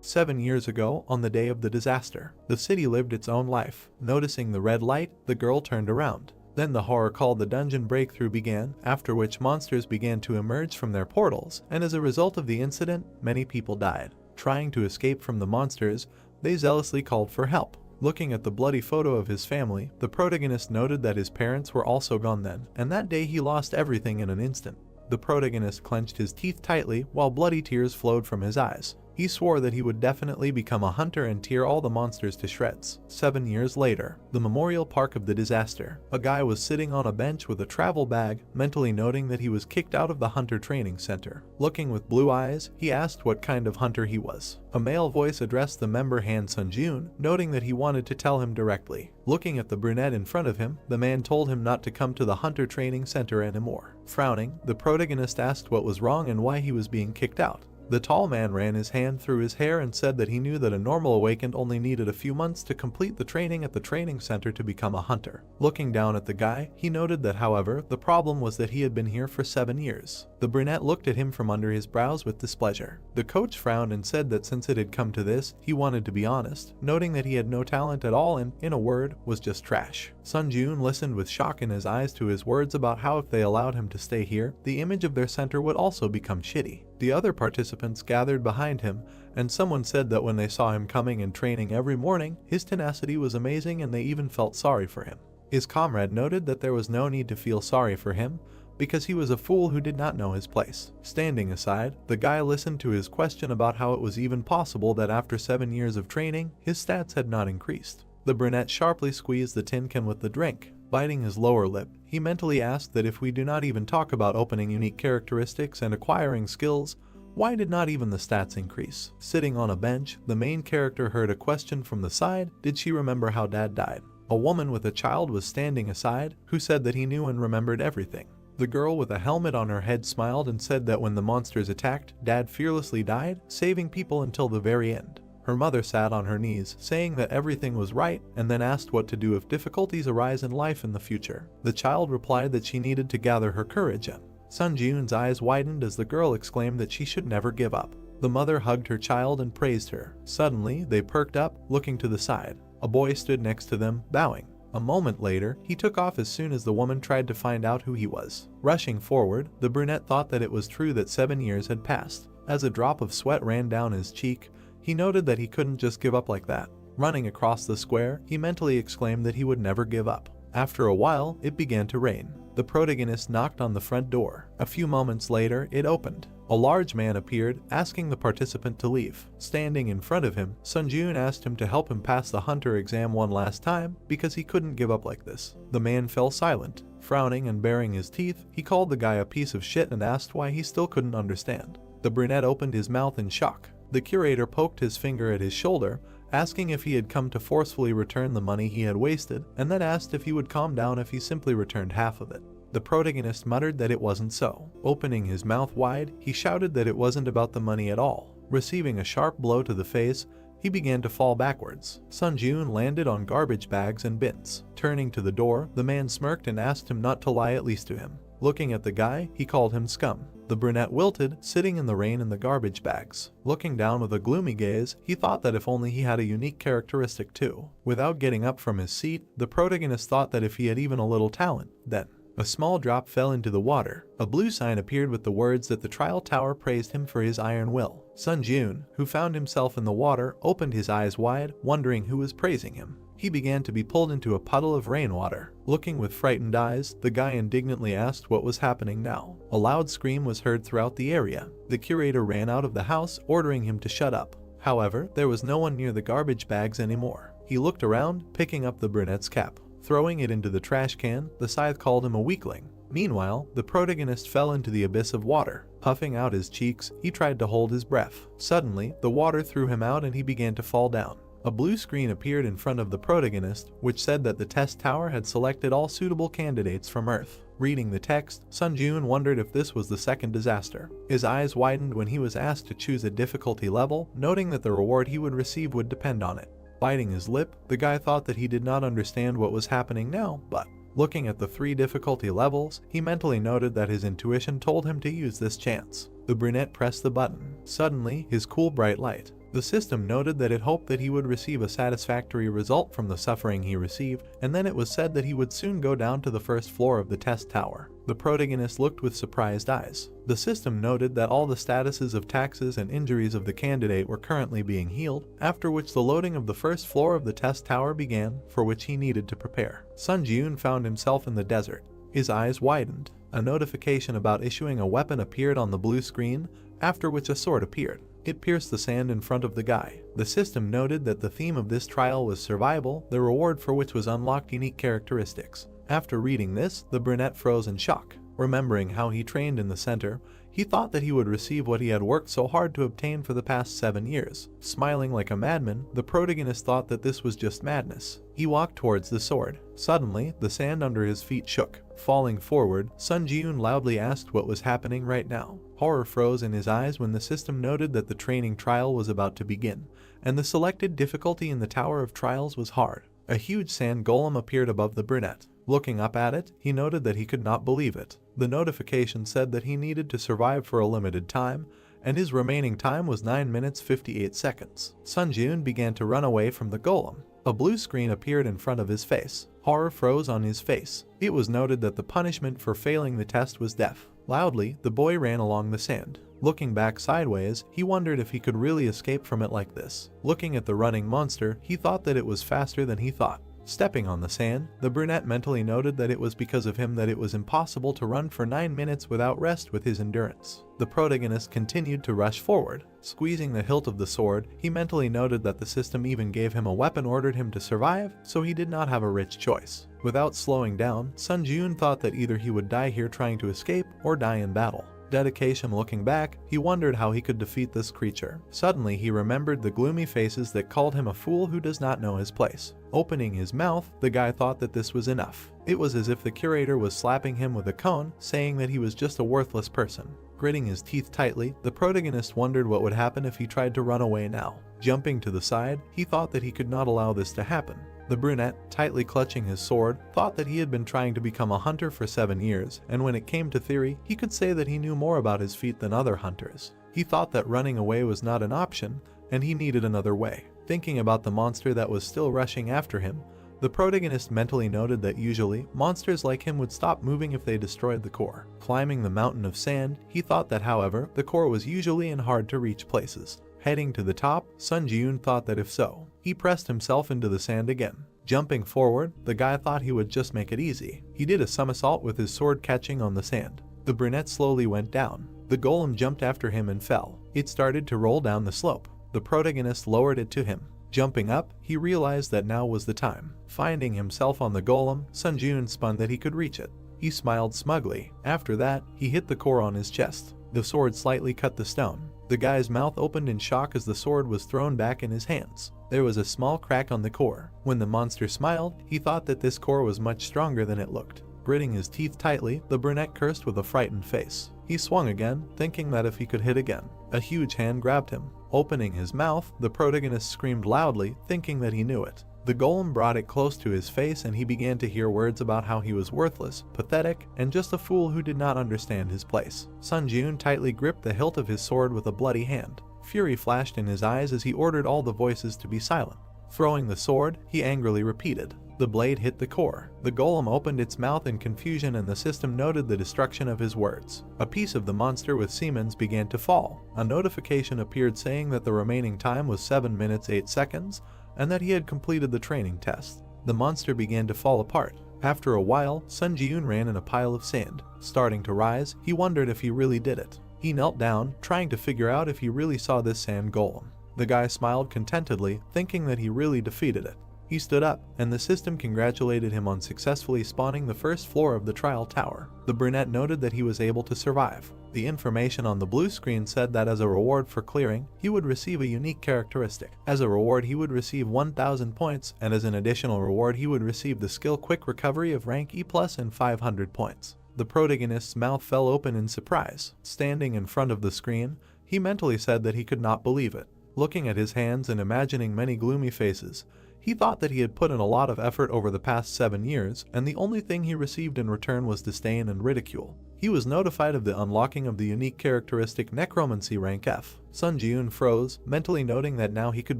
7 years ago, on the day of the disaster, the city lived its own life. Noticing the red light, the girl turned around. Then the horror called the dungeon breakthrough began, after which monsters began to emerge from their portals, and as a result of the incident, many people died. Trying to escape from the monsters, they zealously called for help. Looking at the bloody photo of his family, the protagonist noted that his parents were also gone then, and that day he lost everything in an instant. The protagonist clenched his teeth tightly while bloody tears flowed from his eyes. He swore that he would definitely become a hunter and tear all the monsters to shreds. 7 years later, the memorial park of the disaster. A guy was sitting on a bench with a travel bag, mentally noting that he was kicked out of the hunter training center. Looking with blue eyes, he asked what kind of hunter he was. A male voice addressed the member Han Sunjun, noting that he wanted to tell him directly. Looking at the brunette in front of him, the man told him not to come to the hunter training center anymore. Frowning, the protagonist asked what was wrong and why he was being kicked out. The tall man ran his hand through his hair and said that he knew that a normal awakened only needed a few months to complete the training at the training center to become a hunter. Looking down at the guy, he noted that however, the problem was that he had been here for 7 years. The brunette looked at him from under his brows with displeasure. The coach frowned and said that since it had come to this, he wanted to be honest, noting that he had no talent at all and, in a word, was just trash. Sunjun listened with shock in his eyes to his words about how if they allowed him to stay here, the image of their center would also become shitty. The other participants gathered behind him, and someone said that when they saw him coming and training every morning, his tenacity was amazing and they even felt sorry for him. His comrade noted that there was no need to feel sorry for him, because he was a fool who did not know his place. Standing aside, the guy listened to his question about how it was even possible that after 7 years of training, his stats had not increased. The brunette sharply squeezed the tin can with the drink. Biting his lower lip, he mentally asked that if we do not even talk about opening unique characteristics and acquiring skills, why did not even the stats increase? Sitting on a bench, the main character heard a question from the side. Did she remember how dad died? A woman with a child was standing aside, who said that he knew and remembered everything. The girl with a helmet on her head smiled and said that when the monsters attacked, dad fearlessly died, saving people until the very end. Her mother sat on her knees, saying that everything was right, and then asked what to do if difficulties arise in life in the future. The child replied that she needed to gather her courage up. Sunjun's eyes widened as the girl exclaimed that she should never give up. The mother hugged her child and praised her. Suddenly, they perked up, looking to the side. A boy stood next to them, bowing. A moment later, he took off as soon as the woman tried to find out who he was. Rushing forward, the brunette thought that it was true that 7 years had passed. As a drop of sweat ran down his cheek, he noted that he couldn't just give up like that. Running across the square, he mentally exclaimed that he would never give up. After a while, it began to rain. The protagonist knocked on the front door. A few moments later, it opened. A large man appeared, asking the participant to leave. Standing in front of him, Sunjun asked him to help him pass the hunter exam one last time because he couldn't give up like this. The man fell silent. Frowning and baring his teeth, he called the guy a piece of shit and asked why he still couldn't understand. The brunette opened his mouth in shock. The curator poked his finger at his shoulder, asking if he had come to forcefully return the money he had wasted, and then asked if he would calm down if he simply returned half of it. The protagonist muttered that it wasn't so. Opening his mouth wide, he shouted that it wasn't about the money at all. Receiving a sharp blow to the face, he began to fall backwards. Sunjun landed on garbage bags and bins. Turning to the door, the man smirked and asked him not to lie at least to him. Looking at the guy, he called him scum. The brunette wilted, sitting in the rain in the garbage bags. Looking down with a gloomy gaze, he thought that if only he had a unique characteristic too. Without getting up from his seat, the protagonist thought that if he had even a little talent, then a small drop fell into the water. A blue sign appeared with the words that the trial tower praised him for his iron will. Sunjun, who found himself in the water, opened his eyes wide, wondering who was praising him. He began to be pulled into a puddle of rainwater. Looking with frightened eyes, the guy indignantly asked what was happening now. A loud scream was heard throughout the area. The curator ran out of the house, ordering him to shut up. However, there was no one near the garbage bags anymore. He looked around, picking up the brunette's cap. Throwing it into the trash can, the scythe called him a weakling. Meanwhile, the protagonist fell into the abyss of water. Puffing out his cheeks, he tried to hold his breath. Suddenly, the water threw him out and he began to fall down. A blue screen appeared in front of the protagonist, which said that the test tower had selected all suitable candidates from Earth. Reading the text, Sunjun wondered if this was the second disaster. His eyes widened when he was asked to choose a difficulty level, noting that the reward he would receive would depend on it. Biting his lip, the guy thought that he did not understand what was happening now, but looking at the 3 difficulty levels, he mentally noted that his intuition told him to use this chance. The brunette pressed the button. Suddenly, his cool bright light. The system noted that it hoped that he would receive a satisfactory result from the suffering he received, and then it was said that he would soon go down to the first floor of the test tower. The protagonist looked with surprised eyes. The system noted that all the statuses of taxes and injuries of the candidate were currently being healed, after which the loading of the first floor of the test tower began, for which he needed to prepare. Sun Ji-yoon found himself in the desert. His eyes widened. A notification about issuing a weapon appeared on the blue screen, after which a sword appeared. It pierced the sand in front of the guy. The system noted that the theme of this trial was survival, the reward for which was unlocked unique characteristics. After reading this, the brunette froze in shock. Remembering how he trained in the center, he thought that he would receive what he had worked so hard to obtain for the past 7 years. Smiling like a madman, the protagonist thought that this was just madness. He walked towards the sword. Suddenly, the sand under his feet shook. Falling forward, Sun Ji-yoon loudly asked what was happening right now. Horror froze in his eyes when the system noted that the training trial was about to begin, and the selected difficulty in the Tower of Trials was hard. A huge sand golem appeared above the brunette. Looking up at it, he noted that he could not believe it. The notification said that he needed to survive for a limited time, and his remaining time was 9 minutes 58 seconds. Sun Ji-yoon began to run away from the golem. A blue screen appeared in front of his face. Horror froze on his face. It was noted that the punishment for failing the test was death. Loudly, the boy ran along the sand. Looking back sideways, he wondered if he could really escape from it like this. Looking at the running monster, he thought that it was faster than he thought. Stepping on the sand, the brunette mentally noted that it was because of him that it was impossible to run for 9 minutes without rest with his endurance. The protagonist continued to rush forward. Squeezing the hilt of the sword, he mentally noted that the system even gave him a weapon ordered him to survive, so he did not have a rich choice. Without slowing down, Sun Ji-yoon thought that either he would die here trying to escape or die in battle. Dedication. Looking back, he wondered how he could defeat this creature. Suddenly he remembered the gloomy faces that called him a fool who does not know his place. Opening his mouth, the guy thought that this was enough. It was as if the curator was slapping him with a cone, saying that he was just a worthless person. Gritting his teeth tightly, the protagonist wondered what would happen if he tried to run away now. Jumping to the side, he thought that he could not allow this to happen. The brunette, tightly clutching his sword, thought that he had been trying to become a hunter for 7 years, and when it came to theory, he could say that he knew more about his feat than other hunters. He thought that running away was not an option, and he needed another way. Thinking about the monster that was still rushing after him, the protagonist mentally noted that usually, monsters like him would stop moving if they destroyed the core. Climbing the mountain of sand, he thought that however, the core was usually in hard to reach places. Heading to the top, Sun Ji-yoon thought that if so, he pressed himself into the sand again. Jumping forward, the guy thought he would just make it easy. He did a somersault with his sword catching on the sand. The brunette slowly went down. The golem jumped after him and fell. It started to roll down the slope. The protagonist lowered it to him. Jumping up, he realized that now was the time. Finding himself on the golem, Sun Ji-yoon spun that he could reach it. He smiled smugly. After that, he hit the core on his chest. The sword slightly cut the stone. The guy's mouth opened in shock as the sword was thrown back in his hands. There was a small crack on the core. When the monster smiled, he thought that this core was much stronger than it looked. Gritting his teeth tightly, the brunette cursed with a frightened face. He swung again, thinking that if he could hit again. A huge hand grabbed him. Opening his mouth, the protagonist screamed loudly, thinking that he knew it. The golem brought it close to his face and he began to hear words about how he was worthless, pathetic, and just a fool who did not understand his place. Sun Ji-yoon tightly gripped the hilt of his sword with a bloody hand. Fury flashed in his eyes as he ordered all the voices to be silent. Throwing the sword, he angrily repeated. The blade hit the core. The golem opened its mouth in confusion and the system noted the destruction of his words. A piece of the monster with Siemens began to fall. A notification appeared saying that the remaining time was 7 minutes 8 seconds, and that he had completed the training test. The monster began to fall apart. After a while, Sun Ji-yoon ran in a pile of sand. Starting to rise, he wondered if he really did it. He knelt down, trying to figure out if he really saw this sand golem. The guy smiled contentedly, thinking that he really defeated it. He stood up, and the system congratulated him on successfully spawning the first floor of the trial tower. The brunette noted that he was able to survive. The information on the blue screen said that as a reward for clearing, he would receive a unique characteristic. As a reward, he would receive 1,000 points, and as an additional reward, he would receive the skill Quick Recovery of rank E+ and 500 points. The protagonist's mouth fell open in surprise. Standing in front of the screen, he mentally said that he could not believe it. Looking at his hands and imagining many gloomy faces, he thought that he had put in a lot of effort over the past 7 years, and the only thing he received in return was disdain and ridicule. he was notified of the unlocking of the unique characteristic necromancy rank F. Sun Ji-eun froze, mentally noting that now he could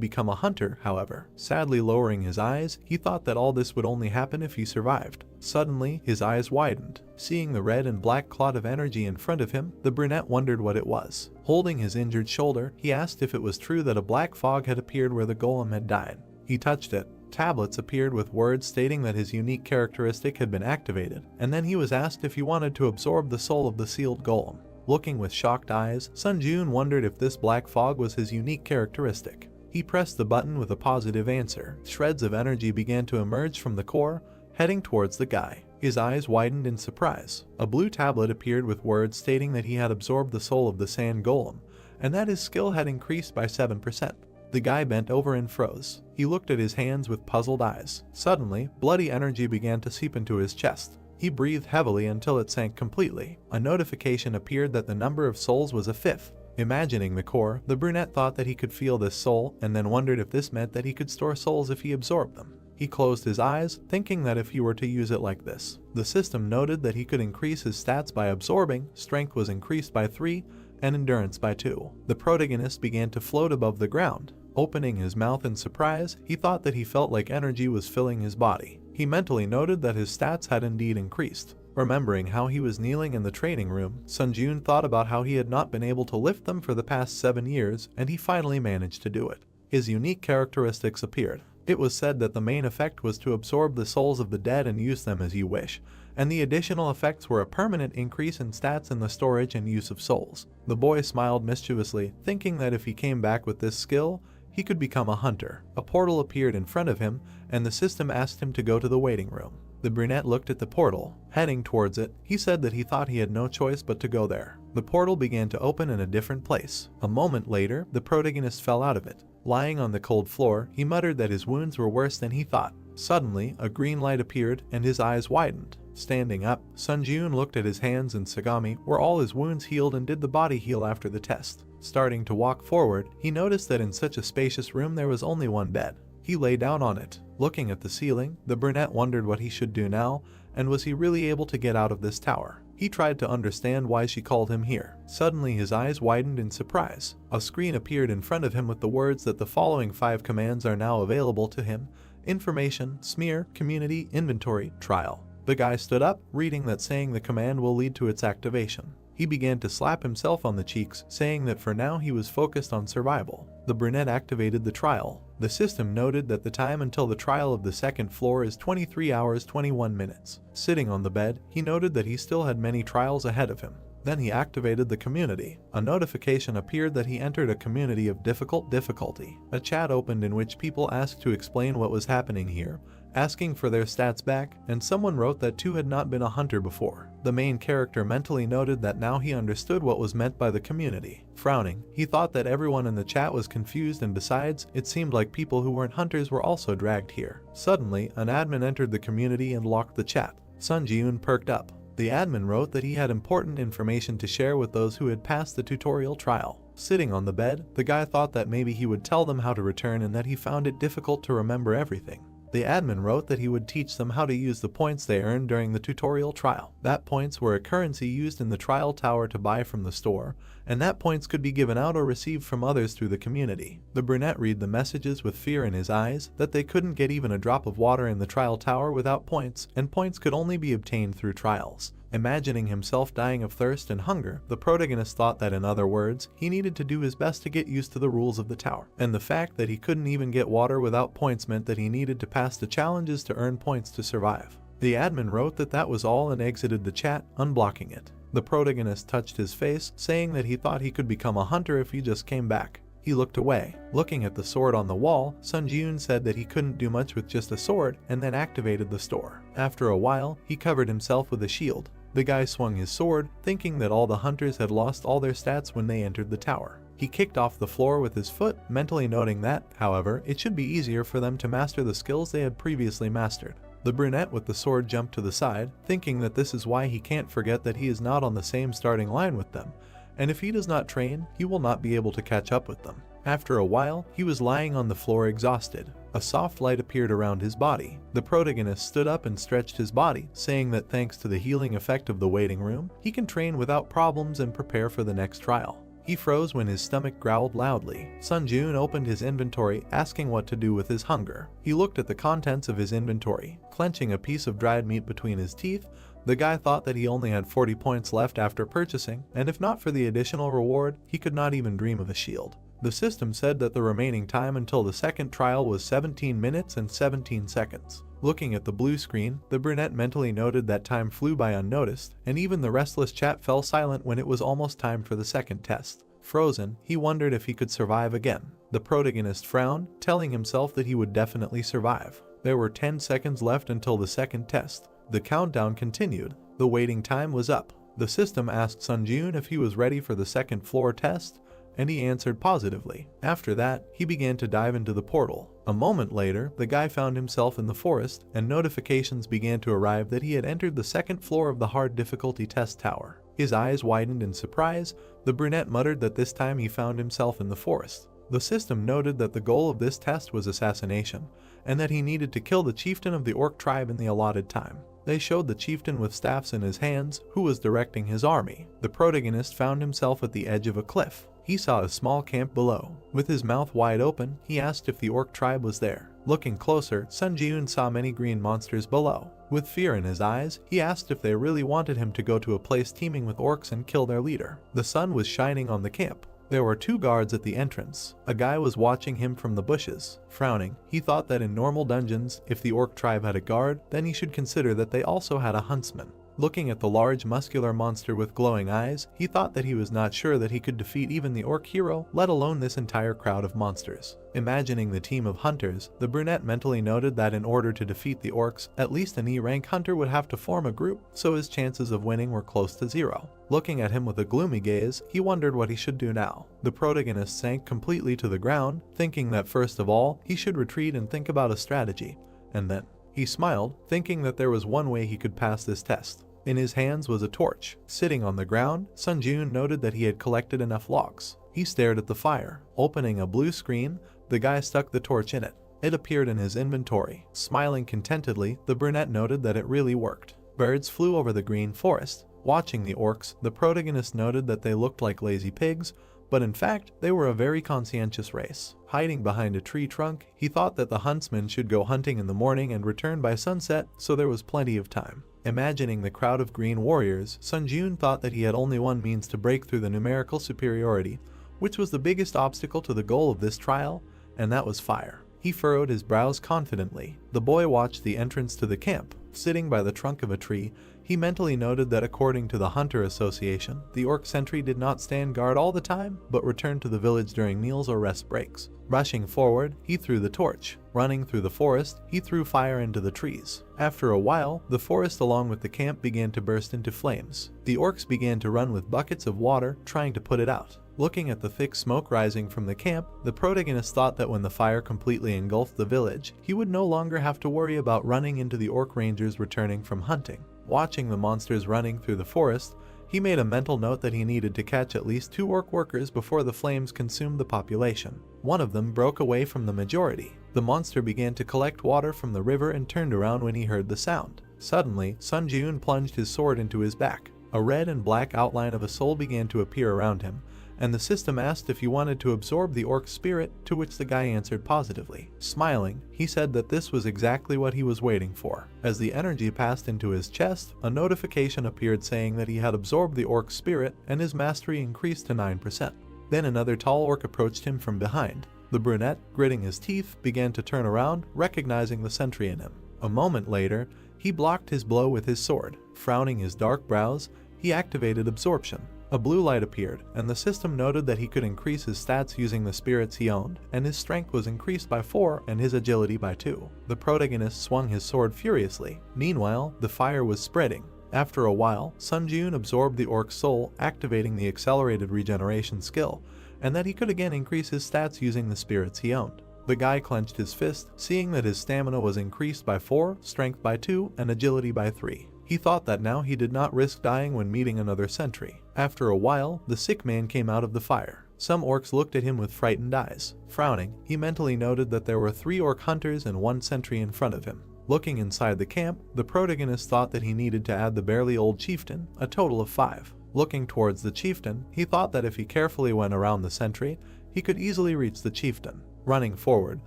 become a hunter. However, sadly lowering his eyes, he thought that all this would only happen if he survived. Suddenly, his eyes widened. Seeing the red and black clot of energy in front of him, the brunette wondered what it was. Holding his injured shoulder, he asked if it was true that a black fog had appeared where the golem had died. He touched it. Tablets appeared with words stating that his unique characteristic had been activated, and then he was asked if he wanted to absorb the soul of the sealed golem. Looking with shocked eyes, Sun Ji-eun wondered if this black fog was his unique characteristic. He pressed the button with a positive answer. Shreds of energy began to emerge from the core, heading towards the guy. His eyes widened in surprise. A blue tablet appeared with words stating that he had absorbed the soul of the sand golem, and that his skill had increased by 7%. The guy bent over and froze. He looked at his hands with puzzled eyes. Suddenly, bloody energy began to seep into his chest. He breathed heavily until it sank completely. A notification appeared that the number of souls was a fifth. Imagining the core, the brunette thought that he could feel this soul, and then wondered if this meant that he could store souls if he absorbed them. He closed his eyes, thinking that if he were to use it like this. The system noted that he could increase his stats by absorbing. Strength was increased by 3, and endurance by 2. The protagonist began to float above the ground. Opening his mouth in surprise, he thought that he felt like energy was filling his body. He mentally noted that his stats had indeed increased. Remembering how he was kneeling in the training room, Sun Ji-eun thought about how he had not been able to lift them for the past 7 years, and he finally managed to do it. His unique characteristics appeared. It was said that the main effect was to absorb the souls of the dead and use them as you wish, and the additional effects were a permanent increase in stats in the storage and use of souls. The boy smiled mischievously, thinking that if he came back with this skill, he could become a hunter. A portal appeared in front of him, and the system asked him to go to the waiting room. The brunette looked at the portal. Heading towards it, he said that he thought he had no choice but to go there. The portal began to open in a different place. A moment later, the protagonist fell out of it. Lying on the cold floor, he muttered that his wounds were worse than he thought. Suddenly, a green light appeared, and his eyes widened. Standing up, Sun Ji-eun looked at his hands and Sagami, where all his wounds healed and did the body heal after the test. Starting to walk forward, he noticed that in such a spacious room there was only one bed. He lay down on it. Looking at the ceiling, the brunette wondered what he should do now, and was he really able to get out of this tower? He tried to understand why she called him here. Suddenly his eyes widened in surprise. A screen appeared in front of him with the words that the following 5 commands are now available to him: information, smear, community, inventory, trial. The guy stood up, reading that, saying the command will lead to its activation. He began to slap himself on the cheeks, saying that for now he was focused on survival. The brunette activated the trial. The system noted that the time until the trial of the second floor is 23 hours 21 minutes. Sitting on the bed, he noted that he still had many trials ahead of him. Then he activated the community. A notification appeared that he entered a community of difficulty. A chat opened in which people asked to explain what was happening here, asking for their stats back, and someone wrote that 2 had not been a hunter before. The main character mentally noted that now he understood what was meant by the community. Frowning, he thought that everyone in the chat was confused, and besides, it seemed like people who weren't hunters were also dragged here. Suddenly, an admin entered the community and locked the chat. Sun Ji-eun perked up. The admin wrote that he had important information to share with those who had passed the tutorial trial. Sitting on the bed, the guy thought that maybe he would tell them how to return and that he found it difficult to remember everything. The admin wrote that he would teach them how to use the points they earned during the tutorial trial. That points were a currency used in the trial tower to buy from the store, and that points could be given out or received from others through the community. The brunette read the messages with fear in his eyes, that they couldn't get even a drop of water in the trial tower without points, and points could only be obtained through trials. Imagining himself dying of thirst and hunger, the protagonist thought that, in other words, he needed to do his best to get used to the rules of the tower. And the fact that he couldn't even get water without points meant that he needed to pass the challenges to earn points to survive. The admin wrote that that was all and exited the chat, unblocking it. The protagonist touched his face, saying that he thought he could become a hunter if he just came back. He looked away. Looking at the sword on the wall, Sun Ji-eun said that he couldn't do much with just a sword, and then activated the store. After a while, he covered himself with a shield. The guy swung his sword, thinking that all the hunters had lost all their stats when they entered the tower. He kicked off the floor with his foot, mentally noting that, however, it should be easier for them to master the skills they had previously mastered. The brunette with the sword jumped to the side, thinking that this is why he can't forget that he is not on the same starting line with them, and if he does not train, he will not be able to catch up with them. After a while, he was lying on the floor exhausted. A soft light appeared around his body. The protagonist stood up and stretched his body, saying that thanks to the healing effect of the waiting room, he can train without problems and prepare for the next trial. He froze when his stomach growled loudly. Sunjun opened his inventory, asking what to do with his hunger. He looked at the contents of his inventory. Clenching a piece of dried meat between his teeth, the guy thought that he only had 40 points left after purchasing, and if not for the additional reward, he could not even dream of a shield. The system said that the remaining time until the second trial was 17 minutes and 17 seconds. Looking at the blue screen, the brunette mentally noted that time flew by unnoticed, and even the restless chat fell silent when it was almost time for the second test. Frozen, he wondered if he could survive again. The protagonist frowned, telling himself that he would definitely survive. There were 10 seconds left until the second test. The countdown continued. The waiting time was up. The system asked Sunjun if he was ready for the second floor test, and he answered positively. After that, he began to dive into the portal. A moment later, the guy found himself in the forest, and notifications began to arrive that he had entered the second floor of the hard difficulty test tower. His eyes widened in surprise. The brunette muttered that this time he found himself in the forest. The system noted that the goal of this test was assassination, and that he needed to kill the chieftain of the orc tribe in the allotted time. They showed the chieftain with staffs in his hands, who was directing his army. The protagonist found himself at the edge of a cliff. He saw a small camp below. With his mouth wide open, he asked if the orc tribe was there. Looking closer, Sunjun saw many green monsters below. With fear in his eyes, he asked if they really wanted him to go to a place teeming with orcs and kill their leader. The sun was shining on the camp. There were 2 guards at the entrance. A guy was watching him from the bushes. Frowning, he thought that in normal dungeons, if the orc tribe had a guard, then he should consider that they also had a huntsman. Looking at the large muscular monster with glowing eyes, he thought that he was not sure that he could defeat even the orc hero, let alone this entire crowd of monsters. Imagining the team of hunters, the brunette mentally noted that in order to defeat the orcs, at least an E-rank hunter would have to form a group, so his chances of winning were close to 0. Looking at him with a gloomy gaze, he wondered what he should do now. The protagonist sank completely to the ground, thinking that first of all, he should retreat and think about a strategy, and then he smiled, thinking that there was one way he could pass this test. In his hands was a torch. Sitting on the ground, Sunjun noted that he had collected enough logs. He stared at the fire. Opening a blue screen, the guy stuck the torch in it. It appeared in his inventory. Smiling contentedly, the brunette noted that it really worked. Birds flew over the green forest. Watching the orcs, the protagonist noted that they looked like lazy pigs, but in fact, they were a very conscientious race. Hiding behind a tree trunk, he thought that the huntsman should go hunting in the morning and return by sunset, so there was plenty of time. Imagining the crowd of green warriors, Sunjun thought that he had only one means to break through the numerical superiority, which was the biggest obstacle to the goal of this trial, and that was fire. He furrowed his brows confidently. The boy watched the entrance to the camp. Sitting by the trunk of a tree, he mentally noted that according to the Hunter Association, the orc sentry did not stand guard all the time, but returned to the village during meals or rest breaks. Rushing forward, he threw the torch. Running through the forest, he threw fire into the trees. After a while, the forest along with the camp began to burst into flames. The orcs began to run with buckets of water, trying to put it out. Looking at the thick smoke rising from the camp, the protagonist thought that when the fire completely engulfed the village, he would no longer have to worry about running into the orc rangers returning from hunting. Watching the monsters running through the forest, he made a mental note that he needed to catch at least 2 orc workers before the flames consumed the population. One of them broke away from the majority. The monster began to collect water from the river and turned around when he heard the sound. Suddenly, Sunjun plunged his sword into his back. A red and black outline of a soul began to appear around him, and the system asked if he wanted to absorb the orc's spirit, to which the guy answered positively. Smiling, he said that this was exactly what he was waiting for. As the energy passed into his chest, a notification appeared saying that he had absorbed the orc's spirit and his mastery increased to 9%. Then another tall orc approached him from behind. The brunette, gritting his teeth, began to turn around, recognizing the sentry in him. A moment later, he blocked his blow with his sword. Frowning his dark brows, he activated absorption. A blue light appeared, and the system noted that he could increase his stats using the spirits he owned, and his strength was increased by 4 and his agility by 2. The protagonist swung his sword furiously. Meanwhile, the fire was spreading. After a while, Sunjun absorbed the orc's soul, activating the accelerated regeneration skill, and that he could again increase his stats using the spirits he owned. The guy clenched his fist, seeing that his stamina was increased by 4, strength by 2, and agility by 3. He thought that now he did not risk dying when meeting another sentry. After a while, the sick man came out of the fire. Some orcs looked at him with frightened eyes. Frowning, he mentally noted that there were 3 orc hunters and 1 sentry in front of him. Looking inside the camp, the protagonist thought that he needed to add the barely old chieftain, a total of 5. Looking towards the chieftain, he thought that if he carefully went around the sentry, he could easily reach the chieftain. Running forward,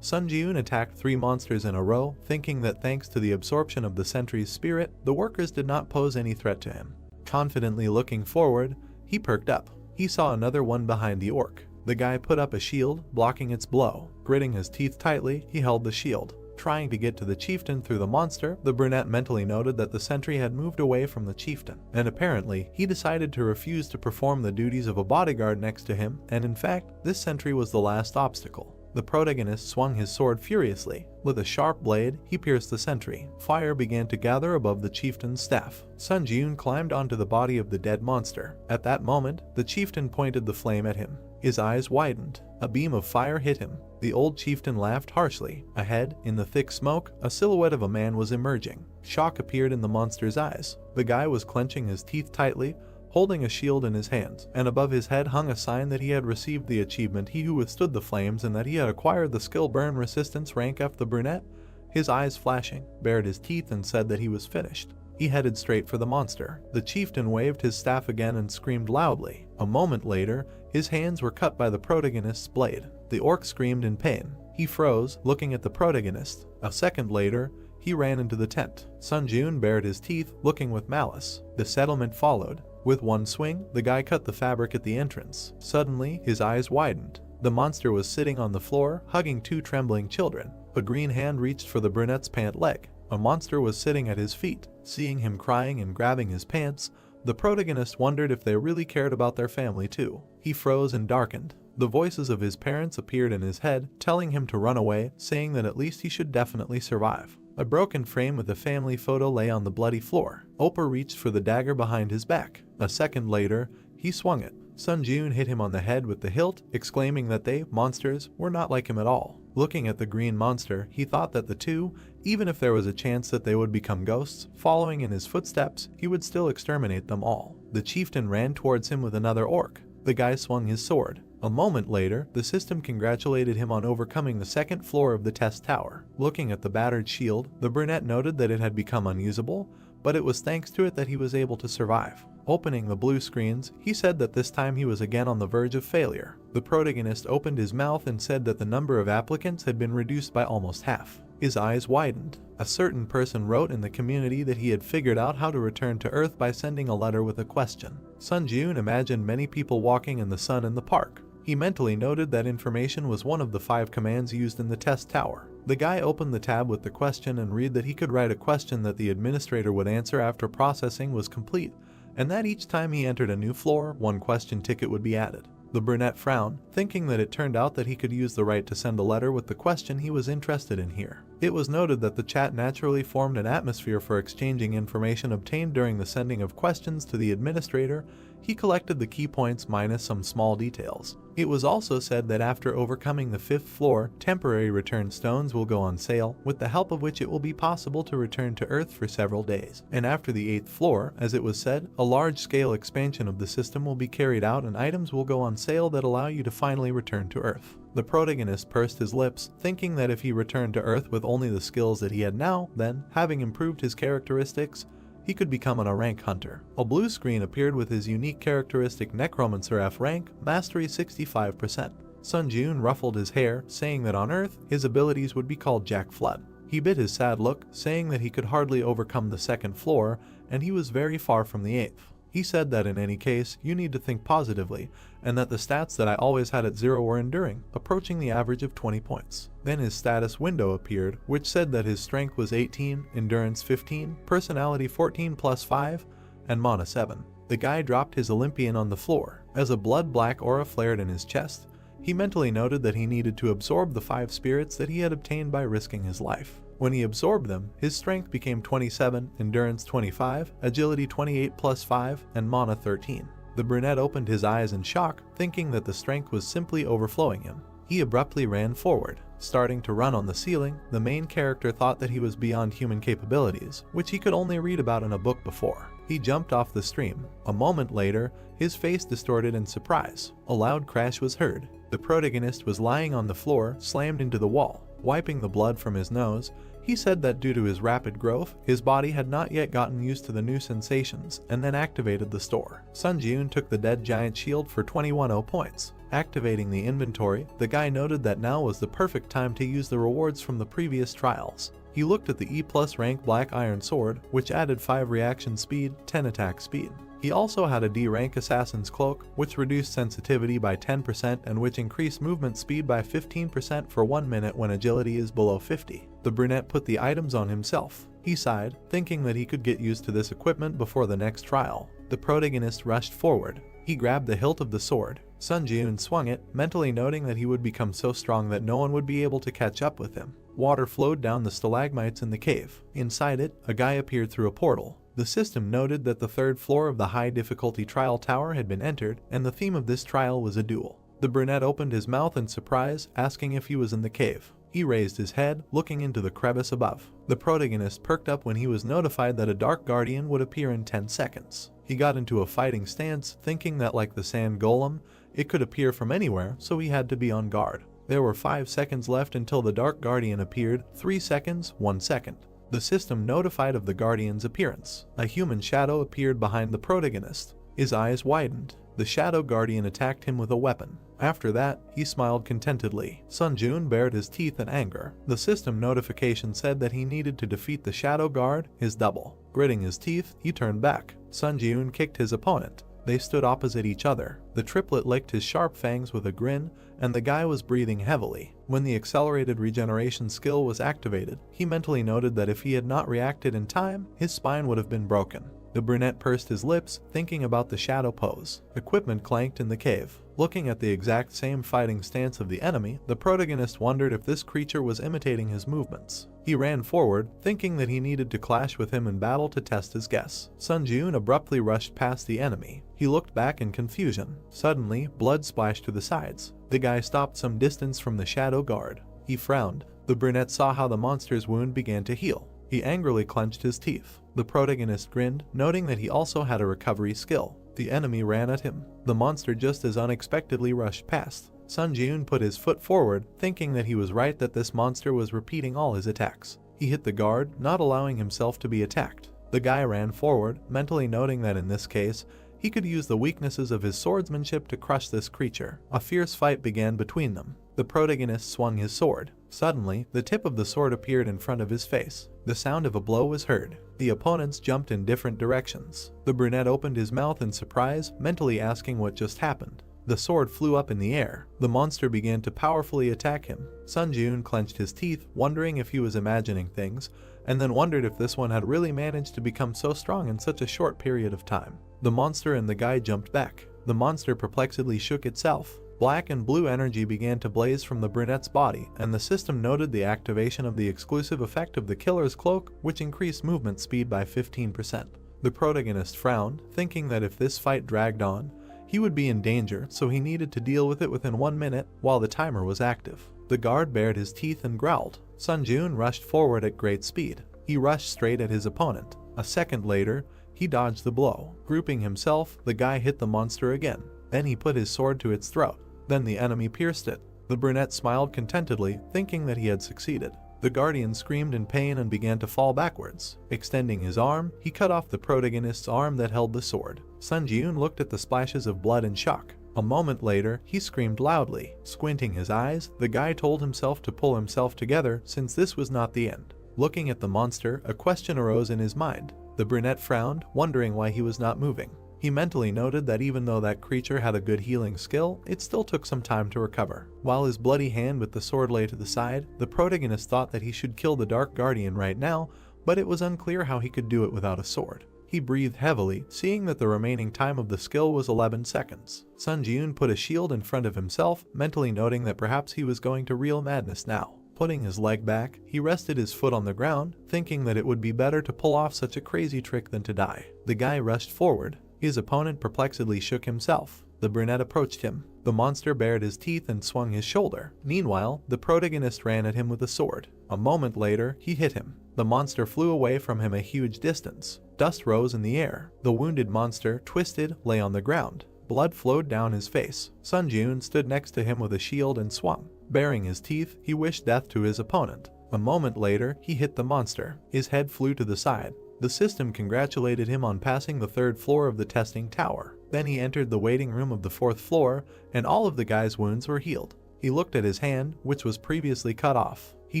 Sun Ji-eun attacked 3 monsters in a row, thinking that thanks to the absorption of the sentry's spirit, the workers did not pose any threat to him. Confidently looking forward, he perked up. He saw another one behind the orc. The guy put up a shield, blocking its blow. Gritting his teeth tightly, he held the shield. Trying to get to the chieftain through the monster, the brunette mentally noted that the sentry had moved away from the chieftain, and apparently, he decided to refuse to perform the duties of a bodyguard next to him, and in fact, this sentry was the last obstacle. The protagonist swung his sword furiously. With a sharp blade, he pierced the sentry. Fire began to gather above the chieftain's staff. Sun Ji-eun climbed onto the body of the dead monster. At that moment, the chieftain pointed the flame at him. His eyes widened. A beam of fire hit him. The old chieftain laughed harshly. Ahead, in the thick smoke, a silhouette of a man was emerging. Shock appeared in the monster's eyes. The guy was clenching his teeth tightly, holding a shield in his hands, and above his head hung a sign that he had received the achievement He Who Withstood the Flames and that he had acquired the skill Burn Resistance rank F. The brunette, his eyes flashing, bared his teeth and said that he was finished. He headed straight for the monster. The chieftain waved his staff again and screamed loudly. A moment later, his hands were cut by the protagonist's blade. The orc screamed in pain. He froze, looking at the protagonist. A second later, he ran into the tent. Sun Ji-eun bared his teeth, looking with malice. The settlement followed. With one swing, the guy cut the fabric at the entrance. Suddenly, his eyes widened. The monster was sitting on the floor, hugging 2 trembling children. A green hand reached for the brunette's pant leg. A monster was sitting at his feet. Seeing him crying and grabbing his pants, the protagonist wondered if they really cared about their family too. He froze and darkened. The voices of his parents appeared in his head, telling him to run away, saying that at least he should definitely survive. A broken frame with a family photo lay on the bloody floor. Opa reached for the dagger behind his back. A second later, he swung it. Sun Ji-eun hit him on the head with the hilt, exclaiming that they, monsters, were not like him at all. Looking at the green monster, he thought that the 2, even if there was a chance that they would become ghosts, following in his footsteps, he would still exterminate them all. The chieftain ran towards him with another orc. The guy swung his sword. A moment later, the system congratulated him on overcoming the 2nd floor of the test tower. Looking at the battered shield, the brunette noted that it had become unusable, but it was thanks to it that he was able to survive. Opening the blue screens, he said that this time he was again on the verge of failure. The protagonist opened his mouth and said that the number of applicants had been reduced by almost half. His eyes widened. A certain person wrote in the community that he had figured out how to return to Earth by sending a letter with a question. Sun Ji-eun imagined many people walking in the sun in the park. He mentally noted that information was one of the 5 commands used in the test tower. The guy opened the tab with the question and read that he could write a question that the administrator would answer after processing was complete, and that each time he entered a new floor, 1 question ticket would be added. The brunette frowned, thinking that it turned out that he could use the right to send a letter with the question he was interested in here. It was noted that the chat naturally formed an atmosphere for exchanging information obtained during the sending of questions to the administrator. He collected the key points minus some small details. It was also said that after overcoming the 5th floor, temporary return stones will go on sale, with the help of which it will be possible to return to Earth for several days. And after the 8th floor, as it was said, a large-scale expansion of the system will be carried out and items will go on sale that allow you to finally return to Earth. The protagonist pursed his lips, thinking that if he returned to Earth with only the skills that he had now, then, having improved his characteristics, he could become an A rank hunter. A blue screen appeared with his unique characteristic Necromancer F rank, mastery 65%. Sun Ji-eun ruffled his hair, saying that on Earth, his abilities would be called Jack Flood. He bit his sad look, saying that he could hardly overcome the 2nd floor, and he was very far from the 8th. He said that in any case, you need to think positively, and that the stats that I always had at 0 were enduring, approaching the average of 20 points. Then his status window appeared, which said that his strength was 18, endurance 15, personality 14 plus 5, and mana 7. The guy dropped his Olympian on the floor. As a blood-black aura flared in his chest, he mentally noted that he needed to absorb the 5 spirits that he had obtained by risking his life. When he absorbed them, his strength became 27, endurance 25, agility 28 plus 5, and mana 13. The brunette opened his eyes in shock, thinking that the strength was simply overflowing him. He abruptly ran forward. Starting to run on the ceiling, the main character thought that he was beyond human capabilities, which he could only read about in a book before. He jumped off the stream. A moment later, his face distorted in surprise. A loud crash was heard. The protagonist was lying on the floor, slammed into the wall. Wiping the blood from his nose, he said that due to his rapid growth, his body had not yet gotten used to the new sensations, and then activated the store. Sun Ji-eun took the dead giant shield for 21 points. Activating the inventory, the guy noted that now was the perfect time to use the rewards from the previous trials. He looked at the E+ rank Black Iron Sword, which added 5 reaction speed, 10 attack speed. He also had a D rank Assassin's Cloak, which reduced sensitivity by 10% and which increased movement speed by 15% for 1 minute when agility is below 50. The brunette put the items on himself. He sighed, thinking that he could get used to this equipment before the next trial. The protagonist rushed forward. He grabbed the hilt of the sword. Sun Ji-eun swung it, mentally noting that he would become so strong that no one would be able to catch up with him. Water flowed down the stalagmites in the cave. Inside it, a guy appeared through a portal. The system noted that the 3rd floor of the high difficulty trial tower had been entered, and the theme of this trial was a duel. The brunette opened his mouth in surprise, asking if he was in the cave. He raised his head, looking into the crevice above. The protagonist perked up when he was notified that a dark guardian would appear in 10 seconds. He got into a fighting stance, thinking that like the sand golem, it could appear from anywhere, so he had to be on guard. There were 5 seconds left until the dark guardian appeared, 3 seconds, 1 second. The system notified of the guardian's appearance. A human shadow appeared behind the protagonist. His eyes widened. The shadow guardian attacked him with a weapon. After that, he smiled contentedly. Sun Ji-eun bared his teeth in anger. The system notification said that he needed to defeat the shadow guard, his double. Gritting his teeth, he turned back. Sun Ji-eun kicked his opponent. They stood opposite each other. The triplet licked his sharp fangs with a grin, and the guy was breathing heavily. When the accelerated regeneration skill was activated, he mentally noted that if he had not reacted in time, his spine would have been broken. The brunette pursed his lips, thinking about the shadow pose. Equipment clanked in the cave. Looking at the exact same fighting stance of the enemy, the protagonist wondered if this creature was imitating his movements. He ran forward, thinking that he needed to clash with him in battle to test his guess. Sun Ji-eun abruptly rushed past the enemy. He looked back in confusion. Suddenly, blood splashed to the sides. The guy stopped some distance from the shadow guard. He frowned. The brunette saw how the monster's wound began to heal. He angrily clenched his teeth. The protagonist grinned, noting that he also had a recovery skill. The enemy ran at him. The monster just as unexpectedly rushed past. Sun Ji-eun put his foot forward, thinking that he was right that this monster was repeating all his attacks. He hit the guard, not allowing himself to be attacked. The guy ran forward, mentally noting that in this case, he could use the weaknesses of his swordsmanship to crush this creature. A fierce fight began between them. The protagonist swung his sword. Suddenly, the tip of the sword appeared in front of his face. The sound of a blow was heard. The opponents jumped in different directions. The brunette opened his mouth in surprise, mentally asking what just happened. The sword flew up in the air. The monster began to powerfully attack him. Sun Ji-eun clenched his teeth, wondering if he was imagining things, and then wondered if this one had really managed to become so strong in such a short period of time. The monster and the guy jumped back. The monster perplexedly shook itself. Black and blue energy began to blaze from the brunette's body, and the system noted the activation of the exclusive effect of the killer's cloak, which increased movement speed by 15%. The protagonist frowned, thinking that if this fight dragged on, he would be in danger, so he needed to deal with it within 1 minute while the timer was active. The guard bared his teeth and growled. Sun Ji-eun rushed forward at great speed. He rushed straight at his opponent. A second later, he dodged the blow. Grouping himself, the guy hit the monster again. Then he put his sword to its throat. Then the enemy pierced it. The brunette smiled contentedly, thinking that he had succeeded. The guardian screamed in pain and began to fall backwards. Extending his arm, he cut off the protagonist's arm that held the sword. Sun Ji-eun looked at the splashes of blood in shock. A moment later, he screamed loudly. Squinting his eyes, the guy told himself to pull himself together since this was not the end. Looking at the monster, a question arose in his mind. The brunette frowned, wondering why he was not moving. He mentally noted that even though that creature had a good healing skill, it still took some time to recover. While his bloody hand with the sword lay to the side, the protagonist thought that he should kill the Dark Guardian right now, but it was unclear how he could do it without a sword. He breathed heavily, seeing that the remaining time of the skill was 11 seconds. Sun Ji-eun put a shield in front of himself, mentally noting that perhaps he was going to real madness now. Putting his leg back, he rested his foot on the ground, thinking that it would be better to pull off such a crazy trick than to die. The guy rushed forward. His opponent perplexedly shook himself. The brunette approached him. The monster bared his teeth and swung his shoulder. Meanwhile, the protagonist ran at him with a sword. A moment later, he hit him. The monster flew away from him a huge distance. Dust rose in the air. The wounded monster, twisted, lay on the ground. Blood flowed down his face. Sun Jun stood next to him with a shield and swung. Baring his teeth, he wished death to his opponent. A moment later, he hit the monster. His head flew to the side. The system congratulated him on passing the 3rd floor of the testing tower. Then he entered the waiting room of the 4th floor, and all of the guy's wounds were healed. He looked at his hand, which was previously cut off. He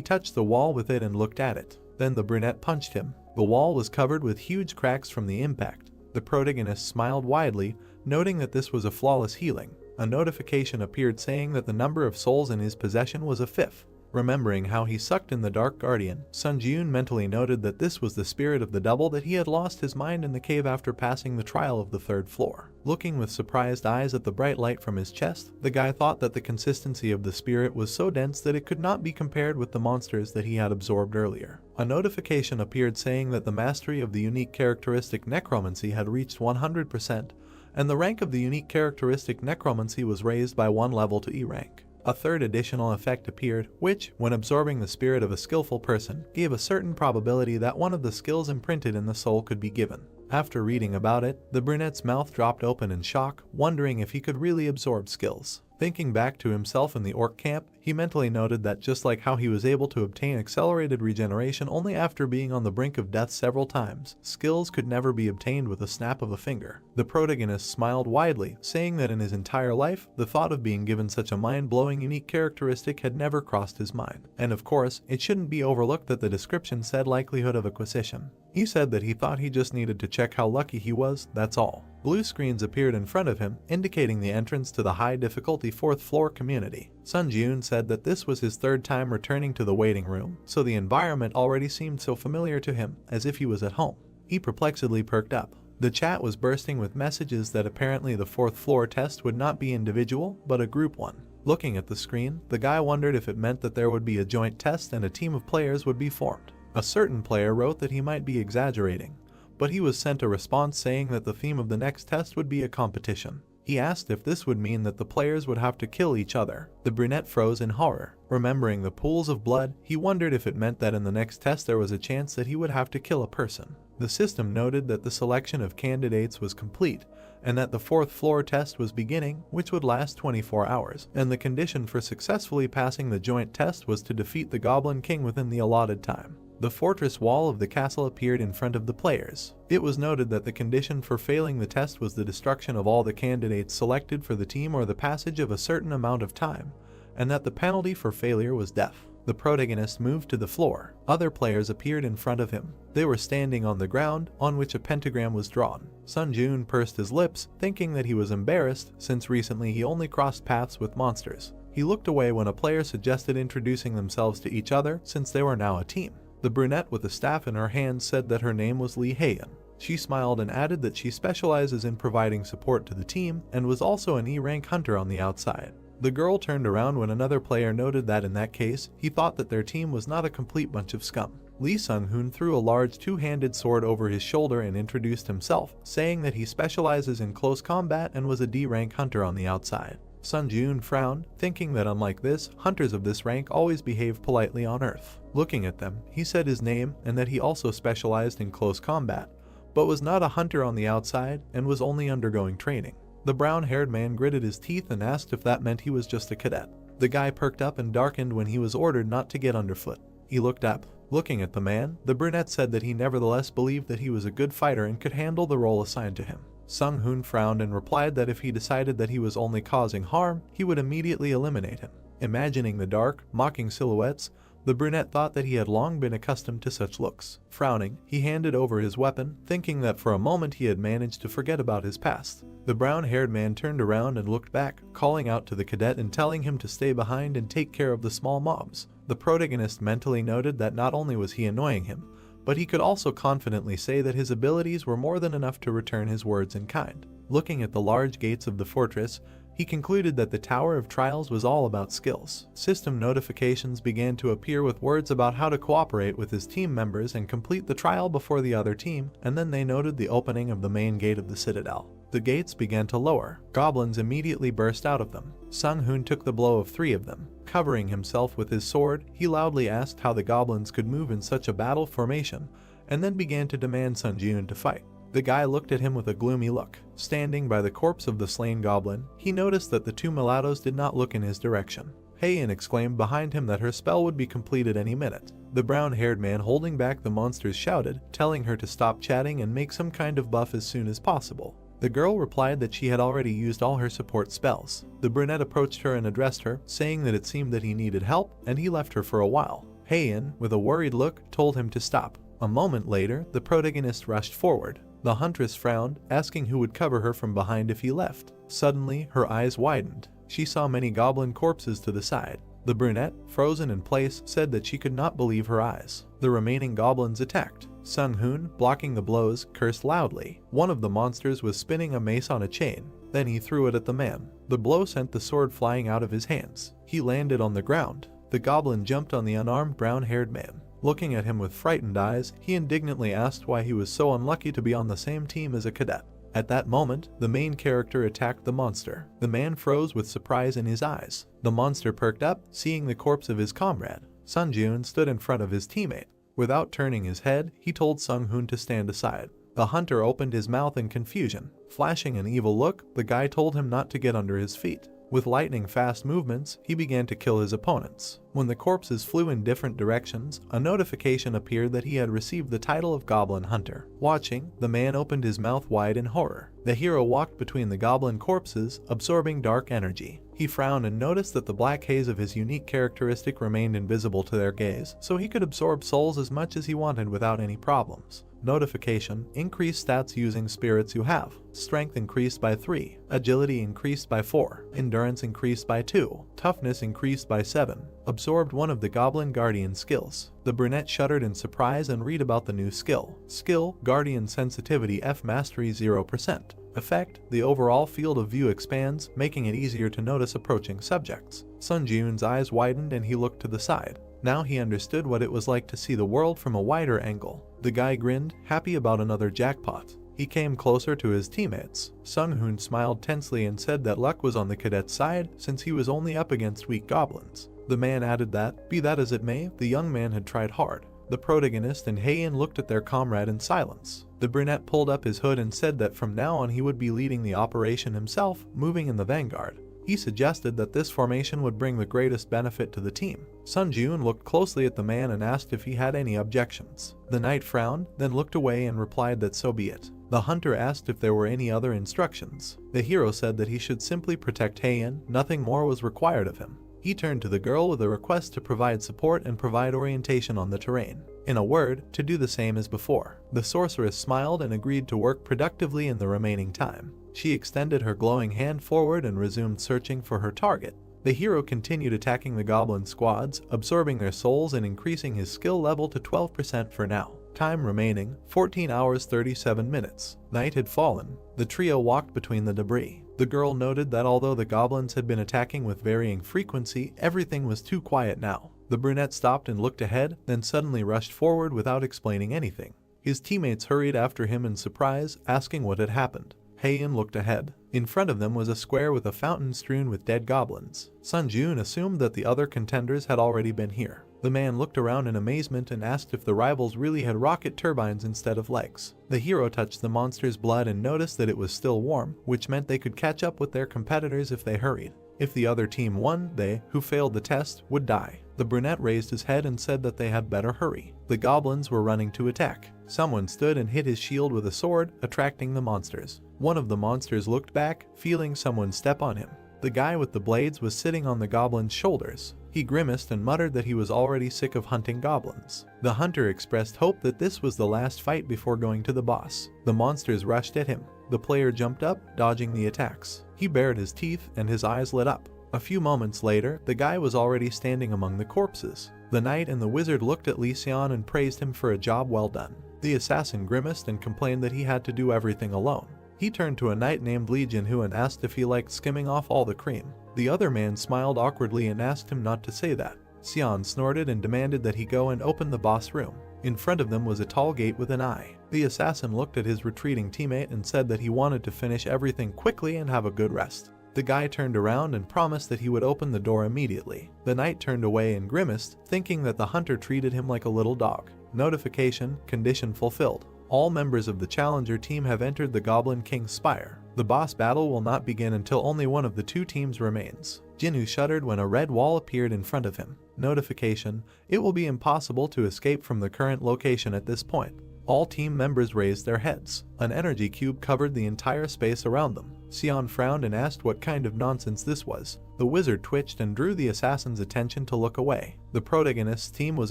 touched the wall with it and looked at it. Then the brunette punched him. The wall was covered with huge cracks from the impact. The protagonist smiled widely, noting that this was a flawless healing. A notification appeared saying that the number of souls in his possession was a 5th. Remembering how he sucked in the Dark Guardian, Sun Jun mentally noted that this was the spirit of the double that he had lost his mind in the cave after passing the trial of the 3rd floor. Looking with surprised eyes at the bright light from his chest, the guy thought that the consistency of the spirit was so dense that it could not be compared with the monsters that he had absorbed earlier. A notification appeared saying that the mastery of the unique characteristic necromancy had reached 100%, and the rank of the unique characteristic necromancy was raised by 1 level to E rank. A 3rd additional effect appeared, which, when absorbing the spirit of a skillful person, gave a certain probability that one of the skills imprinted in the soul could be given. After reading about it, the brunette's mouth dropped open in shock, wondering if he could really absorb skills. Thinking back to himself in the orc camp, he mentally noted that just like how he was able to obtain accelerated regeneration only after being on the brink of death several times, skills could never be obtained with a snap of a finger. The protagonist smiled widely, saying that in his entire life, the thought of being given such a mind-blowing unique characteristic had never crossed his mind. And of course, it shouldn't be overlooked that the description said likelihood of acquisition. He said that he thought he just needed to check how lucky he was, that's all. Blue screens appeared in front of him, indicating the entrance to the high difficulty 4th floor community. Sun Jun said that this was his 3rd time returning to the waiting room, so the environment already seemed so familiar to him, as if he was at home. He perplexedly perked up. The chat was bursting with messages that apparently the 4th floor test would not be individual, but a group one. Looking at the screen, the guy wondered if it meant that there would be a joint test and a team of players would be formed. A certain player wrote that he might be exaggerating, but he was sent a response saying that the theme of the next test would be a competition. He asked if this would mean that the players would have to kill each other. The brunette froze in horror. Remembering the pools of blood, he wondered if it meant that in the next test there was a chance that he would have to kill a person. The system noted that the selection of candidates was complete, and that the 4th floor test was beginning, which would last 24 hours, and the condition for successfully passing the joint test was to defeat the Goblin King within the allotted time. The fortress wall of the castle appeared in front of the players. It was noted that the condition for failing the test was the destruction of all the candidates selected for the team or the passage of a certain amount of time, and that the penalty for failure was death. The protagonist moved to the floor. Other players appeared in front of him. They were standing on the ground, on which a pentagram was drawn. Sun Jun pursed his lips, thinking that he was embarrassed, since recently he only crossed paths with monsters. He looked away when a player suggested introducing themselves to each other, since they were now a team. The brunette with a staff in her hand said that her name was Lee Hayan. She smiled and added that she specializes in providing support to the team and was also an E-rank hunter on the outside. The girl turned around when another player noted that in that case, he thought that their team was not a complete bunch of scum. Lee Sung-hoon threw a large two-handed sword over his shoulder and introduced himself, saying that he specializes in close combat and was a D-rank hunter on the outside. Sun Jun frowned, thinking that unlike this, hunters of this rank always behave politely on Earth. Looking at them, he said his name and that he also specialized in close combat, but was not a hunter on the outside and was only undergoing training. The brown-haired man gritted his teeth and asked if that meant he was just a cadet. The guy perked up and darkened when he was ordered not to get underfoot. He looked up. Looking at the man, the brunette said that he nevertheless believed that he was a good fighter and could handle the role assigned to him. Sung-hoon frowned and replied that if he decided that he was only causing harm, he would immediately eliminate him. Imagining the dark, mocking silhouettes, the brunette thought that he had long been accustomed to such looks. Frowning, he handed over his weapon, thinking that for a moment he had managed to forget about his past. The brown-haired man turned around and looked back, calling out to the cadet and telling him to stay behind and take care of the small mobs. The protagonist mentally noted that not only was he annoying him, but he could also confidently say that his abilities were more than enough to return his words in kind. Looking at the large gates of the fortress, he concluded that the Tower of Trials was all about skills. System notifications began to appear with words about how to cooperate with his team members and complete the trial before the other team, and then they noted the opening of the main gate of the citadel. The gates began to lower. Goblins immediately burst out of them. Sung-hoon took the blow of 3 of them. Covering himself with his sword, he loudly asked how the goblins could move in such a battle formation, and then began to demand Sun-joon to fight. The guy looked at him with a gloomy look. Standing by the corpse of the slain goblin, he noticed that the 2 mulattoes did not look in his direction. Heian exclaimed behind him that her spell would be completed any minute. The brown-haired man holding back the monsters shouted, telling her to stop chatting and make some kind of buff as soon as possible. The girl replied that she had already used all her support spells. The brunette approached her and addressed her, saying that it seemed that he needed help, and he left her for a while. Heian, with a worried look, told him to stop. A moment later, the protagonist rushed forward. The huntress frowned, asking who would cover her from behind if he left. Suddenly, her eyes widened. She saw many goblin corpses to the side. The brunette, frozen in place, said that she could not believe her eyes. The remaining goblins attacked. Sung-hoon, blocking the blows, cursed loudly. One of the monsters was spinning a mace on a chain. Then he threw it at the man. The blow sent the sword flying out of his hands. He landed on the ground. The goblin jumped on the unarmed brown-haired man. Looking at him with frightened eyes, he indignantly asked why he was so unlucky to be on the same team as a cadet. At that moment, the main character attacked the monster. The man froze with surprise in his eyes. The monster perked up, seeing the corpse of his comrade. Sun-joon stood in front of his teammate. Without turning his head, he told Sung-hoon to stand aside. The hunter opened his mouth in confusion. Flashing an evil look, the guy told him not to get under his feet. With lightning-fast movements, he began to kill his opponents. When the corpses flew in different directions, a notification appeared that he had received the title of Goblin Hunter. Watching, the man opened his mouth wide in horror. The hero walked between the goblin corpses, absorbing dark energy. He frowned and noticed that the black haze of his unique characteristic remained invisible to their gaze, so he could absorb souls as much as he wanted without any problems. Notification: increase stats using spirits you have. Strength increased by 3, agility increased by 4, endurance increased by 2, toughness increased by 7. Absorbed one of the Goblin Guardian skills. The brunette shuddered in surprise and read about the new skill. Skill: Guardian Sensitivity F Mastery 0%. Effect: the overall field of view expands, making it easier to notice approaching subjects. Sun-joon's eyes widened and he looked to the side. Now he understood what it was like to see the world from a wider angle. The guy grinned, happy about another jackpot. He came closer to his teammates. Sung-hoon smiled tensely and said that luck was on the cadet's side since he was only up against weak goblins. The man added that, be that as it may, the young man had tried hard. The protagonist and Heian looked at their comrade in silence. The brunette pulled up his hood and said that from now on he would be leading the operation himself, moving in the vanguard. He suggested that this formation would bring the greatest benefit to the team. Sun-joon looked closely at the man and asked if he had any objections. The knight frowned, then looked away and replied that so be it. The hunter asked if there were any other instructions. The hero said that he should simply protect Heian, nothing more was required of him. He turned to the girl with a request to provide support and provide orientation on the terrain. In a word, to do the same as before. The sorceress smiled and agreed to work productively in the remaining time. She extended her glowing hand forward and resumed searching for her target. The hero continued attacking the goblin squads, absorbing their souls and increasing his skill level to 12% for now. Time remaining, 14 hours 37 minutes. Night had fallen. The trio walked between the debris. The girl noted that although the goblins had been attacking with varying frequency, everything was too quiet now. The brunette stopped and looked ahead, then suddenly rushed forward without explaining anything. His teammates hurried after him in surprise, asking what had happened. Heian looked ahead. In front of them was a square with a fountain strewn with dead goblins. Sun-joon assumed that the other contenders had already been here. The man looked around in amazement and asked if the rivals really had rocket turbines instead of legs. The hero touched the monster's blood and noticed that it was still warm, which meant they could catch up with their competitors if they hurried. If the other team won, they, who failed the test, would die. The brunette raised his head and said that they had better hurry. The goblins were running to attack. Someone stood and hit his shield with a sword, attracting the monsters. One of the monsters looked back, feeling someone step on him. The guy with the blades was sitting on the goblin's shoulders. He grimaced and muttered that he was already sick of hunting goblins. The hunter expressed hope that this was the last fight before going to the boss. The monsters rushed at him. The player jumped up, dodging the attacks. He bared his teeth and his eyes lit up. A few moments later, the guy was already standing among the corpses. The knight and the wizard looked at Lee Seon and praised him for a job well done. The assassin grimaced and complained that he had to do everything alone. He turned to a knight named Lee Jin-hoo and asked if he liked skimming off all the cream. The other man smiled awkwardly and asked him not to say that. Seon snorted and demanded that he go and open the boss room. In front of them was a tall gate with an eye. The assassin looked at his retreating teammate and said that he wanted to finish everything quickly and have a good rest. The guy turned around and promised that he would open the door immediately. The knight turned away and grimaced, thinking that the hunter treated him like a little dog. Notification, condition fulfilled. All members of the challenger team have entered the Goblin King's Spire. The boss battle will not begin until only one of the two teams remains. Jinwoo shuddered when a red wall appeared in front of him. Notification, it will be impossible to escape from the current location at this point. All team members raised their heads. An energy cube covered the entire space around them. Sion frowned and asked what kind of nonsense this was. The wizard twitched and drew the assassin's attention to look away. The protagonist's team was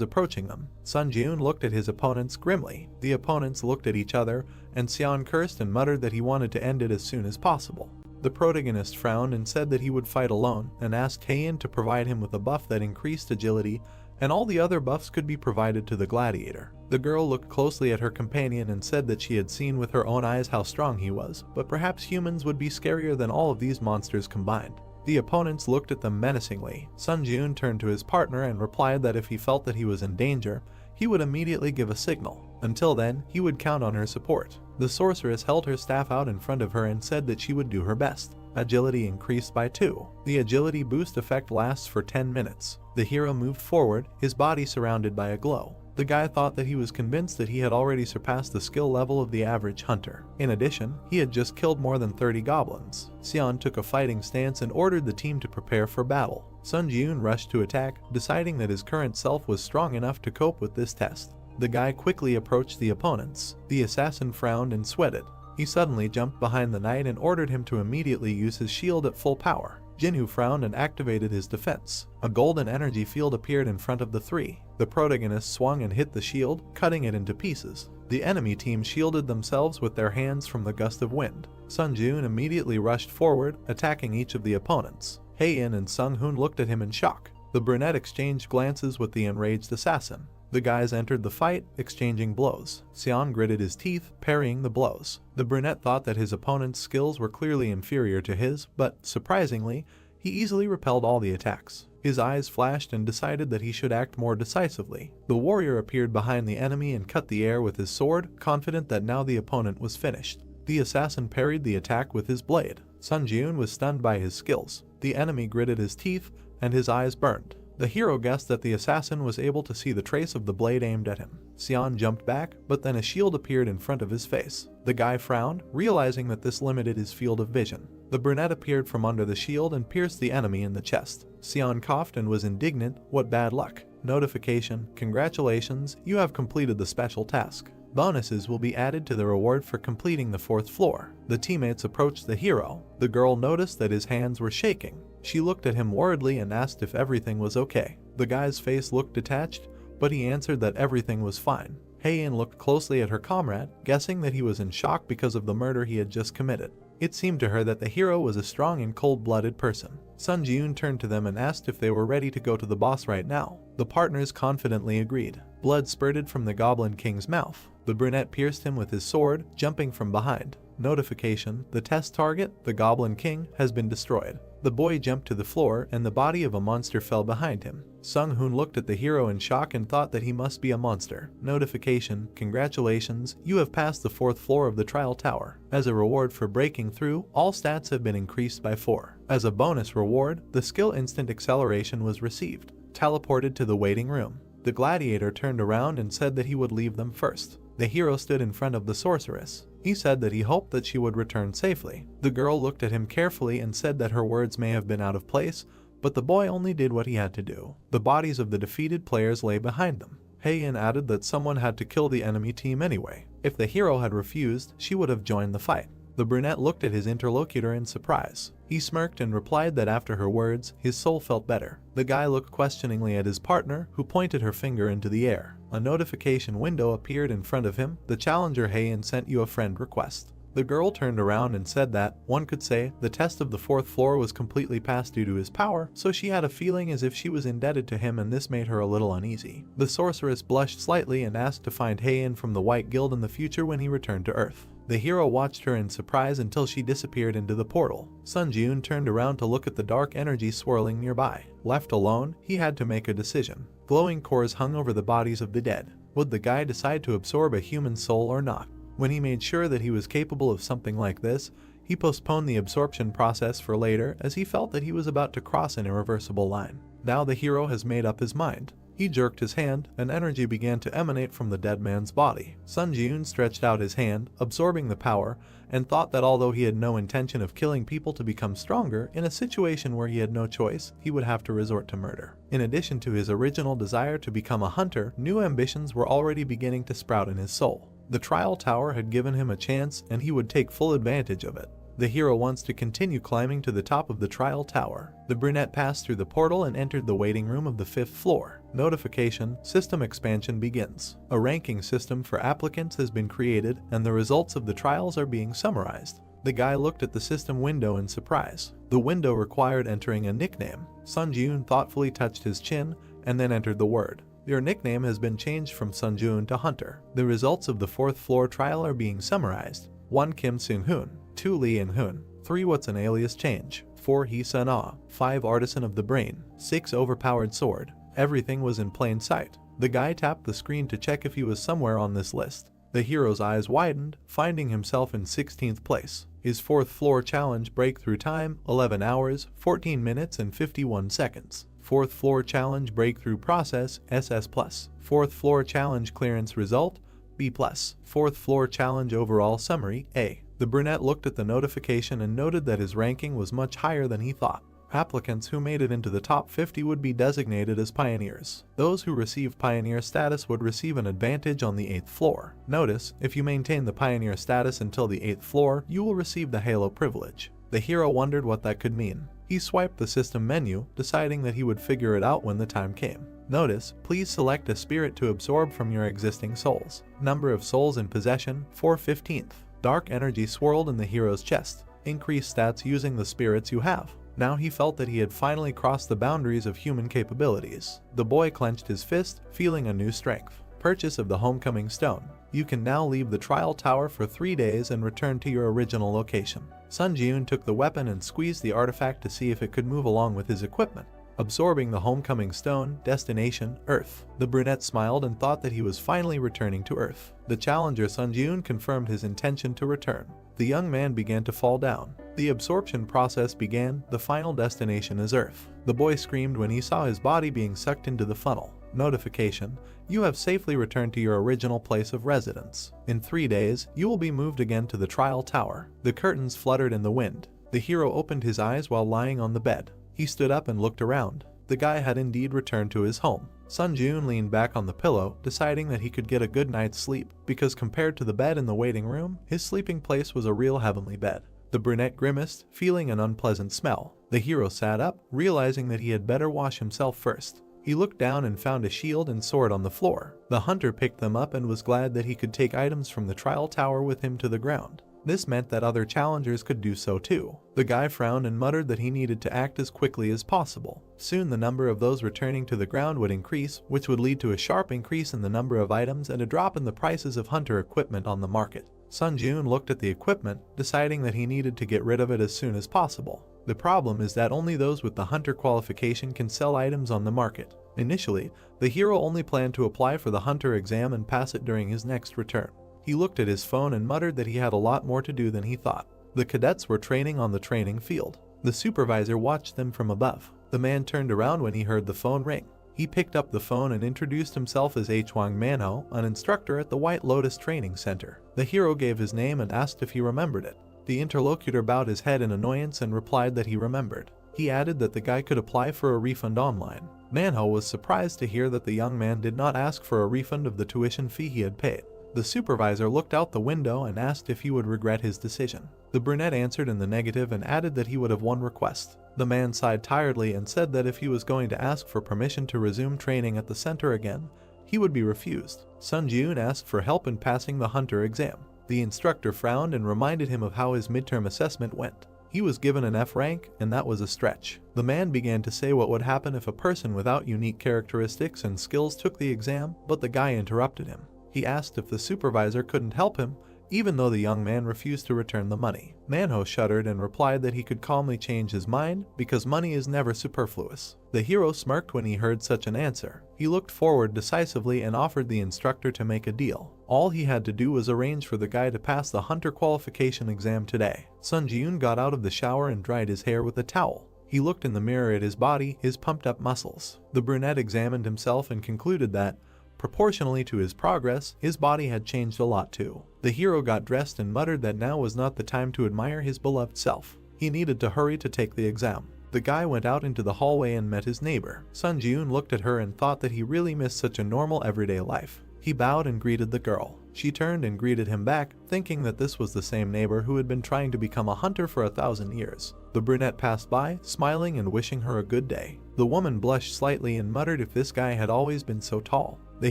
approaching them. Sun Jiun looked at his opponents grimly. The opponents looked at each other, and Sion cursed and muttered that he wanted to end it as soon as possible. The protagonist frowned and said that he would fight alone, and asked Heian to provide him with a buff that increased agility, and all the other buffs could be provided to the gladiator. The girl looked closely at her companion and said that she had seen with her own eyes how strong he was, but perhaps humans would be scarier than all of these monsters combined. The opponents looked at them menacingly. Sun Jiun turned to his partner and replied that if he felt that he was in danger, he would immediately give a signal. Until then, he would count on her support. The sorceress held her staff out in front of her and said that she would do her best. Agility increased by 2. The agility boost effect lasts for 10 minutes. The hero moved forward, his body surrounded by a glow. The guy thought that he was convinced that he had already surpassed the skill level of the average hunter. In addition, he had just killed more than 30 goblins. Sion took a fighting stance and ordered the team to prepare for battle. Sun Jiun rushed to attack, deciding that his current self was strong enough to cope with this test. The guy quickly approached the opponents. The assassin frowned and sweated. He suddenly jumped behind the knight and ordered him to immediately use his shield at full power. Jinwoo frowned and activated his defense. A golden energy field appeared in front of the three. The protagonist swung and hit the shield, cutting it into pieces. The enemy team shielded themselves with their hands from the gust of wind. Sun Jiun immediately rushed forward, attacking each of the opponents. Heian and Sung Hoon looked at him in shock. The brunette exchanged glances with the enraged assassin. The guys entered the fight, exchanging blows. Sion gritted his teeth, parrying the blows. The brunette thought that his opponent's skills were clearly inferior to his, but, surprisingly, he easily repelled all the attacks. His eyes flashed and decided that he should act more decisively. The warrior appeared behind the enemy and cut the air with his sword, confident that now the opponent was finished. The assassin parried the attack with his blade. Sun Jiun was stunned by his skills. The enemy gritted his teeth, and his eyes burned. The hero guessed that the assassin was able to see the trace of the blade aimed at him. Sion jumped back, but then a shield appeared in front of his face. The guy frowned, realizing that this limited his field of vision. The brunette appeared from under the shield and pierced the enemy in the chest. Sion coughed and was indignant. What bad luck. Notification, congratulations, you have completed the special task. Bonuses will be added to the reward for completing the 4th floor. The teammates approached the hero. The girl noticed that his hands were shaking. She looked at him worriedly and asked if everything was okay. The guy's face looked detached, but he answered that everything was fine. Heian looked closely at her comrade, guessing that he was in shock because of the murder he had just committed. It seemed to her that the hero was a strong and cold-blooded person. Sun Jiun turned to them and asked if they were ready to go to the boss right now. The partners confidently agreed. Blood spurted from the Goblin King's mouth. The brunette pierced him with his sword, jumping from behind. Notification, the test target, the Goblin King, has been destroyed. The boy jumped to the floor and the body of a monster fell behind him. Sung Hoon looked at the hero in shock and thought that he must be a monster. Notification, congratulations, you have passed the 4th floor of the trial tower. As a reward for breaking through, all stats have been increased by 4. As a bonus reward, the skill instant acceleration was received. Teleported to the waiting room. The gladiator turned around and said that he would leave them first. The hero stood in front of the sorceress. He said that he hoped that she would return safely. The girl looked at him carefully and said that her words may have been out of place, but the boy only did what he had to do. The bodies of the defeated players lay behind them. Heian added that someone had to kill the enemy team anyway. If the hero had refused, she would have joined the fight. The brunette looked at his interlocutor in surprise. He smirked and replied that after her words, his soul felt better. The guy looked questioningly at his partner, who pointed her finger into the air. A notification window appeared in front of him. The challenger Heian sent you a friend request. The girl turned around and said that, one could say, the test of the 4th floor was completely passed due to his power, so she had a feeling as if she was indebted to him and this made her a little uneasy. The sorceress blushed slightly and asked to find Heian from the White Guild in the future when he returned to Earth. The hero watched her in surprise until she disappeared into the portal. Sun Jiun turned around to look at the dark energy swirling nearby. Left alone, he had to make a decision. Glowing cores hung over the bodies of the dead. Would the guy decide to absorb a human soul or not? When he made sure that he was capable of something like this, he postponed the absorption process for later as he felt that he was about to cross an irreversible line. Now the hero has made up his mind. He jerked his hand, and energy began to emanate from the dead man's body. Sun Ji-eun stretched out his hand, absorbing the power, and thought that although he had no intention of killing people to become stronger, in a situation where he had no choice, he would have to resort to murder. In addition to his original desire to become a hunter, new ambitions were already beginning to sprout in his soul. The trial tower had given him a chance, and he would take full advantage of it. The hero wants to continue climbing to the top of the trial tower. The brunette passed through the portal and entered the waiting room of the 5th floor. Notification: system expansion begins. A ranking system for applicants has been created, and the results of the trials are being summarized. The guy looked at the system window in surprise. The window required entering a nickname. Sun Ji-eun thoughtfully touched his chin and then entered the word. Your nickname has been changed from Sun Ji-eun to Hunter. The results of the 4th floor trial are being summarized. 1 Kim Seung-hoon, 2 Lee In-hoon, 3 What's an alias change, 4 Hee Sun-ah, 5 Artisan of the Brain, 6 Overpowered Sword. Everything was in plain sight. The guy tapped the screen to check if he was somewhere on this list. The hero's eyes widened, finding himself in 16th place. His 4th floor challenge breakthrough time: 11 hours, 14 minutes and 51 seconds. 4th floor challenge breakthrough process: SS+. 4th floor challenge clearance result: B+. 4th floor challenge overall summary: A. The brunette looked at the notification and noted that his ranking was much higher than he thought. Applicants who made it into the top 50 would be designated as pioneers. Those who received pioneer status would receive an advantage on the 8th floor. Notice, if you maintain the pioneer status until the 8th floor, you will receive the Yahello privilege. The hero wondered what that could mean. He swiped the system menu, deciding that he would figure it out when the time came. Notice, please select a spirit to absorb from your existing souls. Number of souls in possession: 4/15. Dark energy swirled in the hero's chest. Increase stats using the spirits you have. Now he felt that he had finally crossed the boundaries of human capabilities. The boy clenched his fist, feeling a new strength. Purchase of the Homecoming Stone. You can now leave the trial tower for 3 days and return to your original location. Sun Ji-eun took the weapon and squeezed the artifact to see if it could move along with his equipment. Absorbing the Homecoming Stone. Destination: Earth. The brunette smiled and thought that he was finally returning to Earth. The challenger Sun Ji-eun confirmed his intention to return. The young man began to fall down. The absorption process began. The final destination is Earth. The boy screamed when he saw his body being sucked into the funnel. Notification: you have safely returned to your original place of residence. In 3 days, you will be moved again to the trial tower. The curtains fluttered in the wind. The hero opened his eyes while lying on the bed. He stood up and looked around. The guy had indeed returned to his home. Sun Ji-eun leaned back on the pillow, deciding that he could get a good night's sleep, because compared to the bed in the waiting room, his sleeping place was a real heavenly bed. The brunette grimaced, feeling an unpleasant smell. The hero sat up, realizing that he had better wash himself first. He looked down and found a shield and sword on the floor. The hunter picked them up and was glad that he could take items from the trial tower with him to the ground. This meant that other challengers could do so too. The guy frowned and muttered that he needed to act as quickly as possible. Soon the number of those returning to the ground would increase, which would lead to a sharp increase in the number of items and a drop in the prices of hunter equipment on the market. Sun Ji-eun looked at the equipment, deciding that he needed to get rid of it as soon as possible. The problem is that only those with the hunter qualification can sell items on the market. Initially, the hero only planned to apply for the hunter exam and pass it during his next return. He looked at his phone and muttered that he had a lot more to do than he thought. The cadets were training on the training field. The supervisor watched them from above. The man turned around when he heard the phone ring. He picked up the phone and introduced himself as Hwang Manhwa, an instructor at the White Lotus Training Center. The hero gave his name and asked if he remembered it. The interlocutor bowed his head in annoyance and replied that he remembered. He added that the guy could apply for a refund online. Manhwa was surprised to hear that the young man did not ask for a refund of the tuition fee he had paid. The supervisor looked out the window and asked if he would regret his decision. The brunette answered in the negative and added that he would have one request. The man sighed tiredly and said that if he was going to ask for permission to resume training at the center again, he would be refused. Sun Ji-eun asked for help in passing the hunter exam. The instructor frowned and reminded him of how his midterm assessment went. He was given an F rank, and that was a stretch. The man began to say what would happen if a person without unique characteristics and skills took the exam, but the guy interrupted him. He asked if the supervisor couldn't help him, even though the young man refused to return the money. Manhwa shuddered and replied that he could calmly change his mind because money is never superfluous. The hero smirked when he heard such an answer. He looked forward decisively and offered the instructor to make a deal. All he had to do was arrange for the guy to pass the hunter qualification exam today. Sun Ji-yoon got out of the shower and dried his hair with a towel. He looked in the mirror at his body, his pumped up muscles. The brunette examined himself and concluded that, proportionally to his progress, his body had changed a lot too. The hero got dressed and muttered that now was not the time to admire his beloved self. He needed to hurry to take the exam. The guy went out into the hallway and met his neighbor. Sun Ji-yoon looked at her and thought that he really missed such a normal everyday life. He bowed and greeted the girl. She turned and greeted him back, thinking that this was the same neighbor who had been trying to become a hunter for 1,000 years. The brunette passed by, smiling and wishing her a good day. The woman blushed slightly and muttered if this guy had always been so tall. The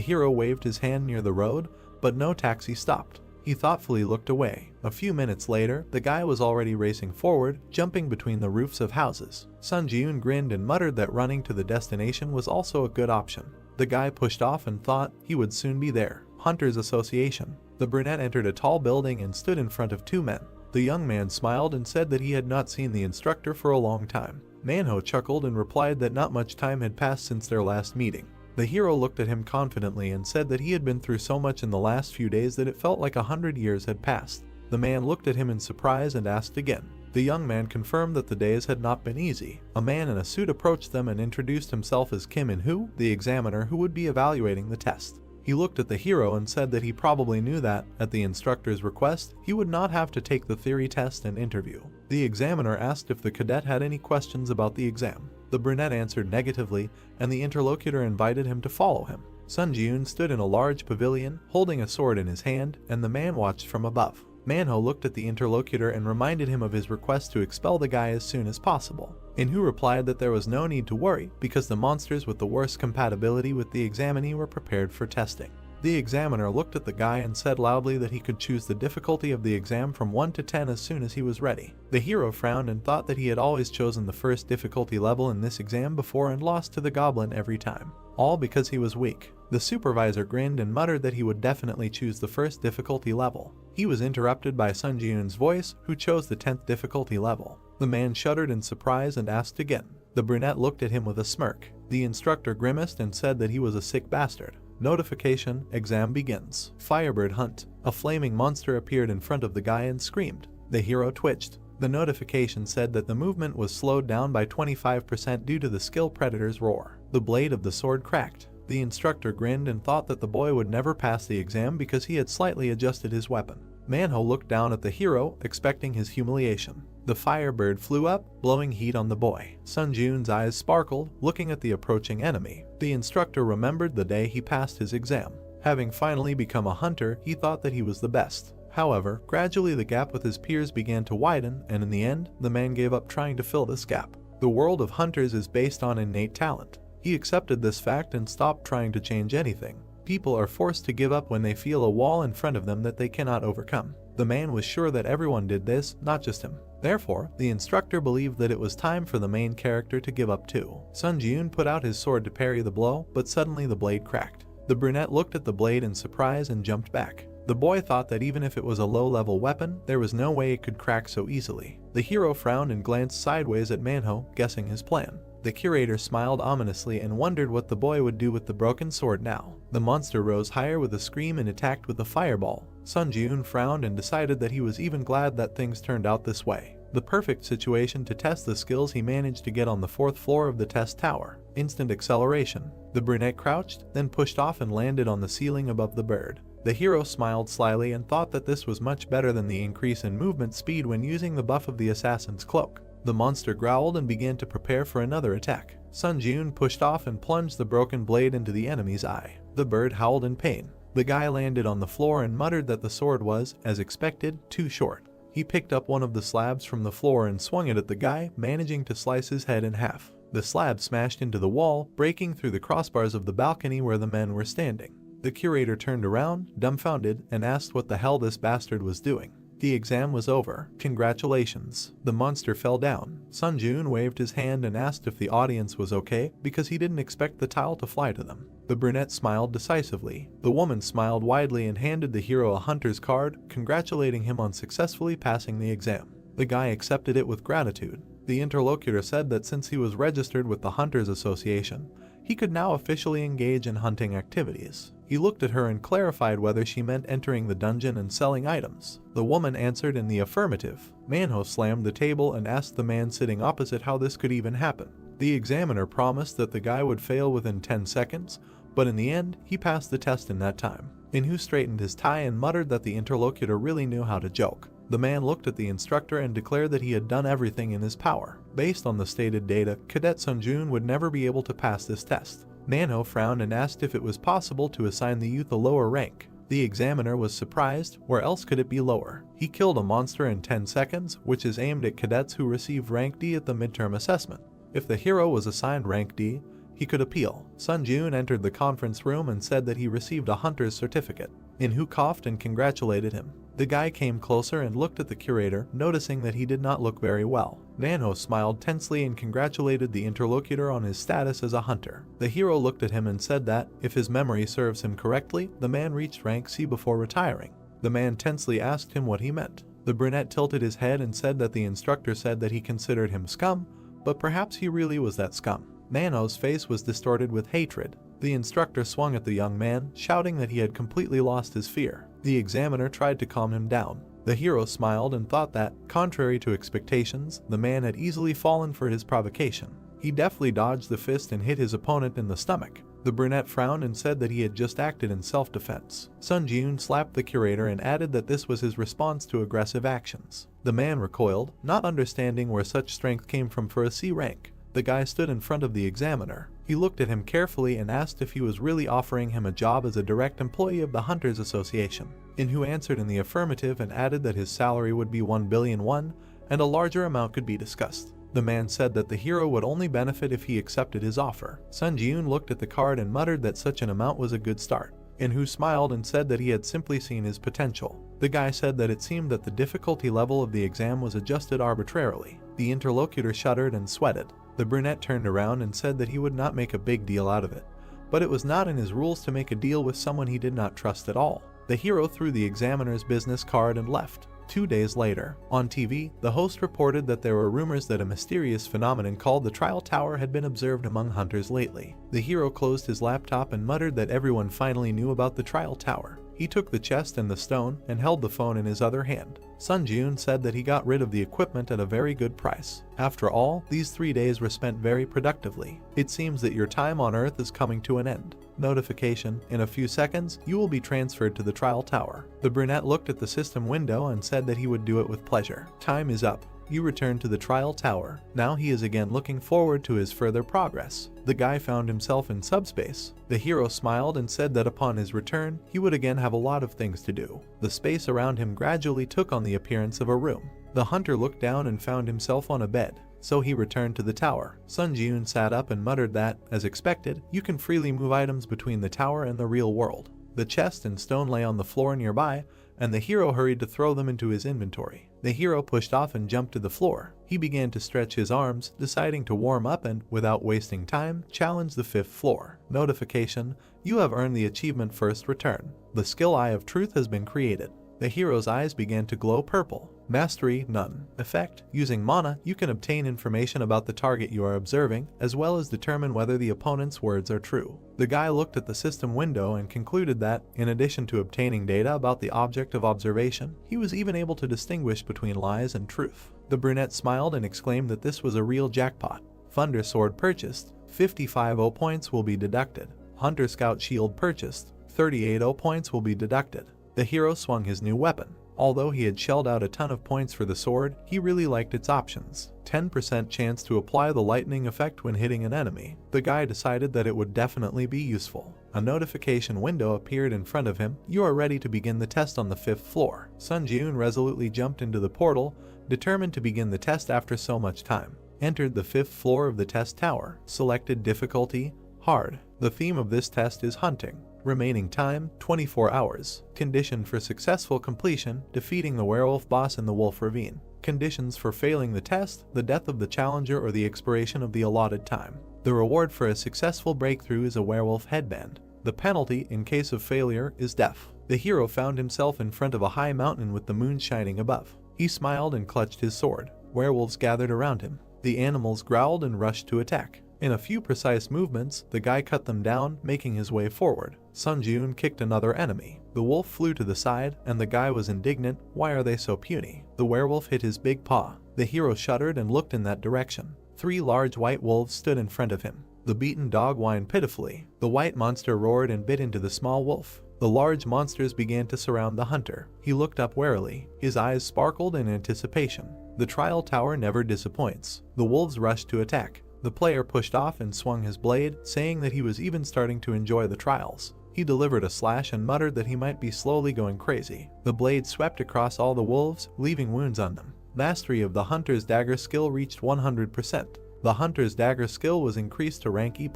hero waved his hand near the road, but no taxi stopped. He thoughtfully looked away. A few minutes later, the guy was already racing forward, jumping between the roofs of houses. Sun Ji-yoon grinned and muttered that running to the destination was also a good option. The guy pushed off and thought he would soon be there. Hunters Association. The brunette entered a tall building and stood in front of two men. The young man smiled and said that he had not seen the instructor for a long time. Manhwa chuckled and replied that not much time had passed since their last meeting. The hero looked at him confidently and said that he had been through so much in the last few days that it felt like 100 years had passed. The man looked at him in surprise and asked again. The young man confirmed that the days had not been easy. A man in a suit approached them and introduced himself as Kim In-hoo, the examiner who would be evaluating the test. He looked at the hero and said that he probably knew that, at the instructor's request, he would not have to take the theory test and interview. The examiner asked if the cadet had any questions about the exam. The brunette answered negatively, and the interlocutor invited him to follow him. Sun Ji-yoon stood in a large pavilion, holding a sword in his hand, and the man watched from above. Manhwa looked at the interlocutor and reminded him of his request to expel the guy as soon as possible. In-hoo replied that there was no need to worry because the monsters with the worst compatibility with the examinee were prepared for testing. The examiner looked at the guy and said loudly that he could choose the difficulty of the exam from 1 to 10 as soon as he was ready. The hero frowned and thought that he had always chosen the first difficulty level in this exam before and lost to the goblin every time. All because he was weak. The supervisor grinned and muttered that he would definitely choose the first difficulty level. He was interrupted by Sun Ji-yoon's voice, who chose the 10th difficulty level. The man shuddered in surprise and asked again. The brunette looked at him with a smirk. The instructor grimaced and said that he was a sick bastard. Notification, exam begins. Firebird hunt. A flaming monster appeared in front of the guy and screamed. The hero twitched. The notification said that the movement was slowed down by 25% due to the skill predator's roar. The blade of the sword cracked. The instructor grinned and thought that the boy would never pass the exam because he had slightly adjusted his weapon. Manhwa looked down at the hero, expecting his humiliation. The firebird flew up, blowing heat on the boy. Sun Ji-yoon's eyes sparkled, looking at the approaching enemy. The instructor remembered the day he passed his exam. Having finally become a hunter, he thought that he was the best. However, gradually the gap with his peers began to widen, and in the end, the man gave up trying to fill this gap. The world of hunters is based on innate talent. He accepted this fact and stopped trying to change anything. People are forced to give up when they feel a wall in front of them that they cannot overcome. The man was sure that everyone did this, not just him. Therefore, the instructor believed that it was time for the main character to give up too. Sun Ji-yoon put out his sword to parry the blow, but suddenly the blade cracked. The brunette looked at the blade in surprise and jumped back. The boy thought that even if it was a low-level weapon, there was no way it could crack so easily. The hero frowned and glanced sideways at Manhwa, guessing his plan. The curator smiled ominously and wondered what the boy would do with the broken sword now. The monster rose higher with a scream and attacked with a fireball. Sun Ji-yoon frowned and decided that he was even glad that things turned out this way. The perfect situation to test the skills he managed to get on the 4th floor of the test tower. Instant acceleration. The brunette crouched, then pushed off and landed on the ceiling above the bird. The hero smiled slyly and thought that this was much better than the increase in movement speed when using the buff of the assassin's cloak. The monster growled and began to prepare for another attack. Sun Ji-yoon pushed off and plunged the broken blade into the enemy's eye. The bird howled in pain. The guy landed on the floor and muttered that the sword was, as expected, too short. He picked up one of the slabs from the floor and swung it at the guy, managing to slice his head in half. The slab smashed into the wall, breaking through the crossbars of the balcony where the men were standing. The curator turned around, dumbfounded, and asked what the hell this bastard was doing. The exam was over. Congratulations. The monster fell down. Sun Ji-yoon waved his hand and asked if the audience was okay because he didn't expect the tile to fly to them. The brunette smiled decisively. The woman smiled widely and handed the hero a hunter's card, congratulating him on successfully passing the exam. The guy accepted it with gratitude. The interlocutor said that since he was registered with the Hunters Association, he could now officially engage in hunting activities. He looked at her and clarified whether she meant entering the dungeon and selling items. The woman answered in the affirmative. Manhwa slammed the table and asked the man sitting opposite how this could even happen. The examiner promised that the guy would fail within 10 seconds, but in the end, he passed the test in that time. Manhwa straightened his tie and muttered that the interlocutor really knew how to joke. The man looked at the instructor and declared that he had done everything in his power. Based on the stated data, Cadet Sunjun would never be able to pass this test. Manhwa frowned and asked if it was possible to assign the youth a lower rank. The examiner was surprised. Where else could it be lower? He killed a monster in 10 seconds, which is aimed at cadets who received rank D at the midterm assessment. If the hero was assigned rank D, he could appeal. Sunjun entered the conference room and said that he received a hunter's certificate. Manhwa coughed and congratulated him. The guy came closer and looked at the curator, noticing that he did not look very well. Manhwa smiled tensely and congratulated the interlocutor on his status as a hunter. The hero looked at him and said that, if his memory serves him correctly, the man reached rank C before retiring. The man tensely asked him what he meant. The brunette tilted his head and said that the instructor said that he considered him scum, but perhaps he really was that scum. Manhwa's face was distorted with hatred. The instructor swung at the young man, shouting that he had completely lost his fear. The examiner tried to calm him down. The hero smiled and thought that, contrary to expectations, the man had easily fallen for his provocation. He deftly dodged the fist and hit his opponent in the stomach. The brunette frowned and said that he had just acted in self-defense. Sunjun slapped the curator and added that this was his response to aggressive actions. The man recoiled, not understanding where such strength came from for a C rank. The guy stood in front of the examiner. He looked at him carefully and asked if he was really offering him a job as a direct employee of the Hunters Association. Manhwa answered in the affirmative and added that his salary would be 1 billion won, and a larger amount could be discussed. The man said that the hero would only benefit if he accepted his offer. Sunjun looked at the card and muttered that such an amount was a good start. Manhwa smiled and said that he had simply seen his potential. The guy said that it seemed that the difficulty level of the exam was adjusted arbitrarily. The interlocutor shuddered and sweated. The brunette turned around and said that he would not make a big deal out of it, but it was not in his rules to make a deal with someone he did not trust at all. The hero threw the examiner's business card and left. 2 days later, on TV, the host reported that there were rumors that a mysterious phenomenon called the Trial Tower had been observed among hunters lately. The hero closed his laptop and muttered that everyone finally knew about the Trial Tower. He took the chest and the stone and held the phone in his other hand. Sunjun said that he got rid of the equipment at a very good price. After all, these 3 days were spent very productively. It seems that your time on Earth is coming to an end. Notification: in a few seconds, you will be transferred to the Trial Tower. The brunette looked at the system window and said that he would do it with pleasure. Time is up. You return to the Trial Tower. Now he is again looking forward to his further progress. The guy found himself in subspace. The hero smiled and said that upon his return, he would again have a lot of things to do. The space around him gradually took on the appearance of a room. The hunter looked down and found himself on a bed, so he returned to the tower. Sunjun sat up and muttered that, as expected, you can freely move items between the tower and the real world. The chest and stone lay on the floor nearby, and the hero hurried to throw them into his inventory. The hero pushed off and jumped to the floor. He began to stretch his arms, deciding to warm up and, without wasting time, challenge the 5th floor. Notification: you have earned the achievement First Return. The skill Eye of Truth has been created. The hero's eyes began to glow purple. Mastery: none. Effect: using mana, you can obtain information about the target you are observing, as well as determine whether the opponent's words are true. The guy looked at the system window and concluded that, in addition to obtaining data about the object of observation, he was even able to distinguish between lies and truth. The brunette smiled and exclaimed that this was a real jackpot. Thunder Sword purchased, 55 0 points will be deducted. Hunter Scout Shield purchased, 38 0 points will be deducted. The hero swung his new weapon. Although he had shelled out a ton of points for the sword, he really liked its options. 10% chance to apply the lightning effect when hitting an enemy. The guy decided that it would definitely be useful. A notification window appeared in front of him. You are ready to begin the test on the 5th floor. Sunjun resolutely jumped into the portal, determined to begin the test after so much time. Entered the 5th floor of the test tower. Selected difficulty: hard. The theme of this test is hunting. Remaining time: 24 hours. Condition for successful completion: defeating the werewolf boss in the Wolf Ravine. Conditions for failing the test: the death of the challenger or the expiration of the allotted time. The reward for a successful breakthrough is a werewolf headband. The penalty, in case of failure, is death. The hero found himself in front of a high mountain with the moon shining above. He smiled and clutched his sword. Werewolves gathered around him. The animals growled and rushed to attack. In a few precise movements, the guy cut them down, making his way forward. Sun Jun kicked another enemy. The wolf flew to the side, and the guy was indignant. Why are they so puny? The werewolf hit his big paw. The hero shuddered and looked in that direction. 3 large white wolves stood in front of him. The beaten dog whined pitifully. The white monster roared and bit into the small wolf. The large monsters began to surround the hunter. He looked up warily. His eyes sparkled in anticipation. The trial tower never disappoints. The wolves rushed to attack. The player pushed off and swung his blade, saying that he was even starting to enjoy the trials. He delivered a slash and muttered that he might be slowly going crazy. The blade swept across all the wolves, leaving wounds on them. Mastery of the hunter's dagger skill reached 100%. The hunter's dagger skill was increased to rank E+.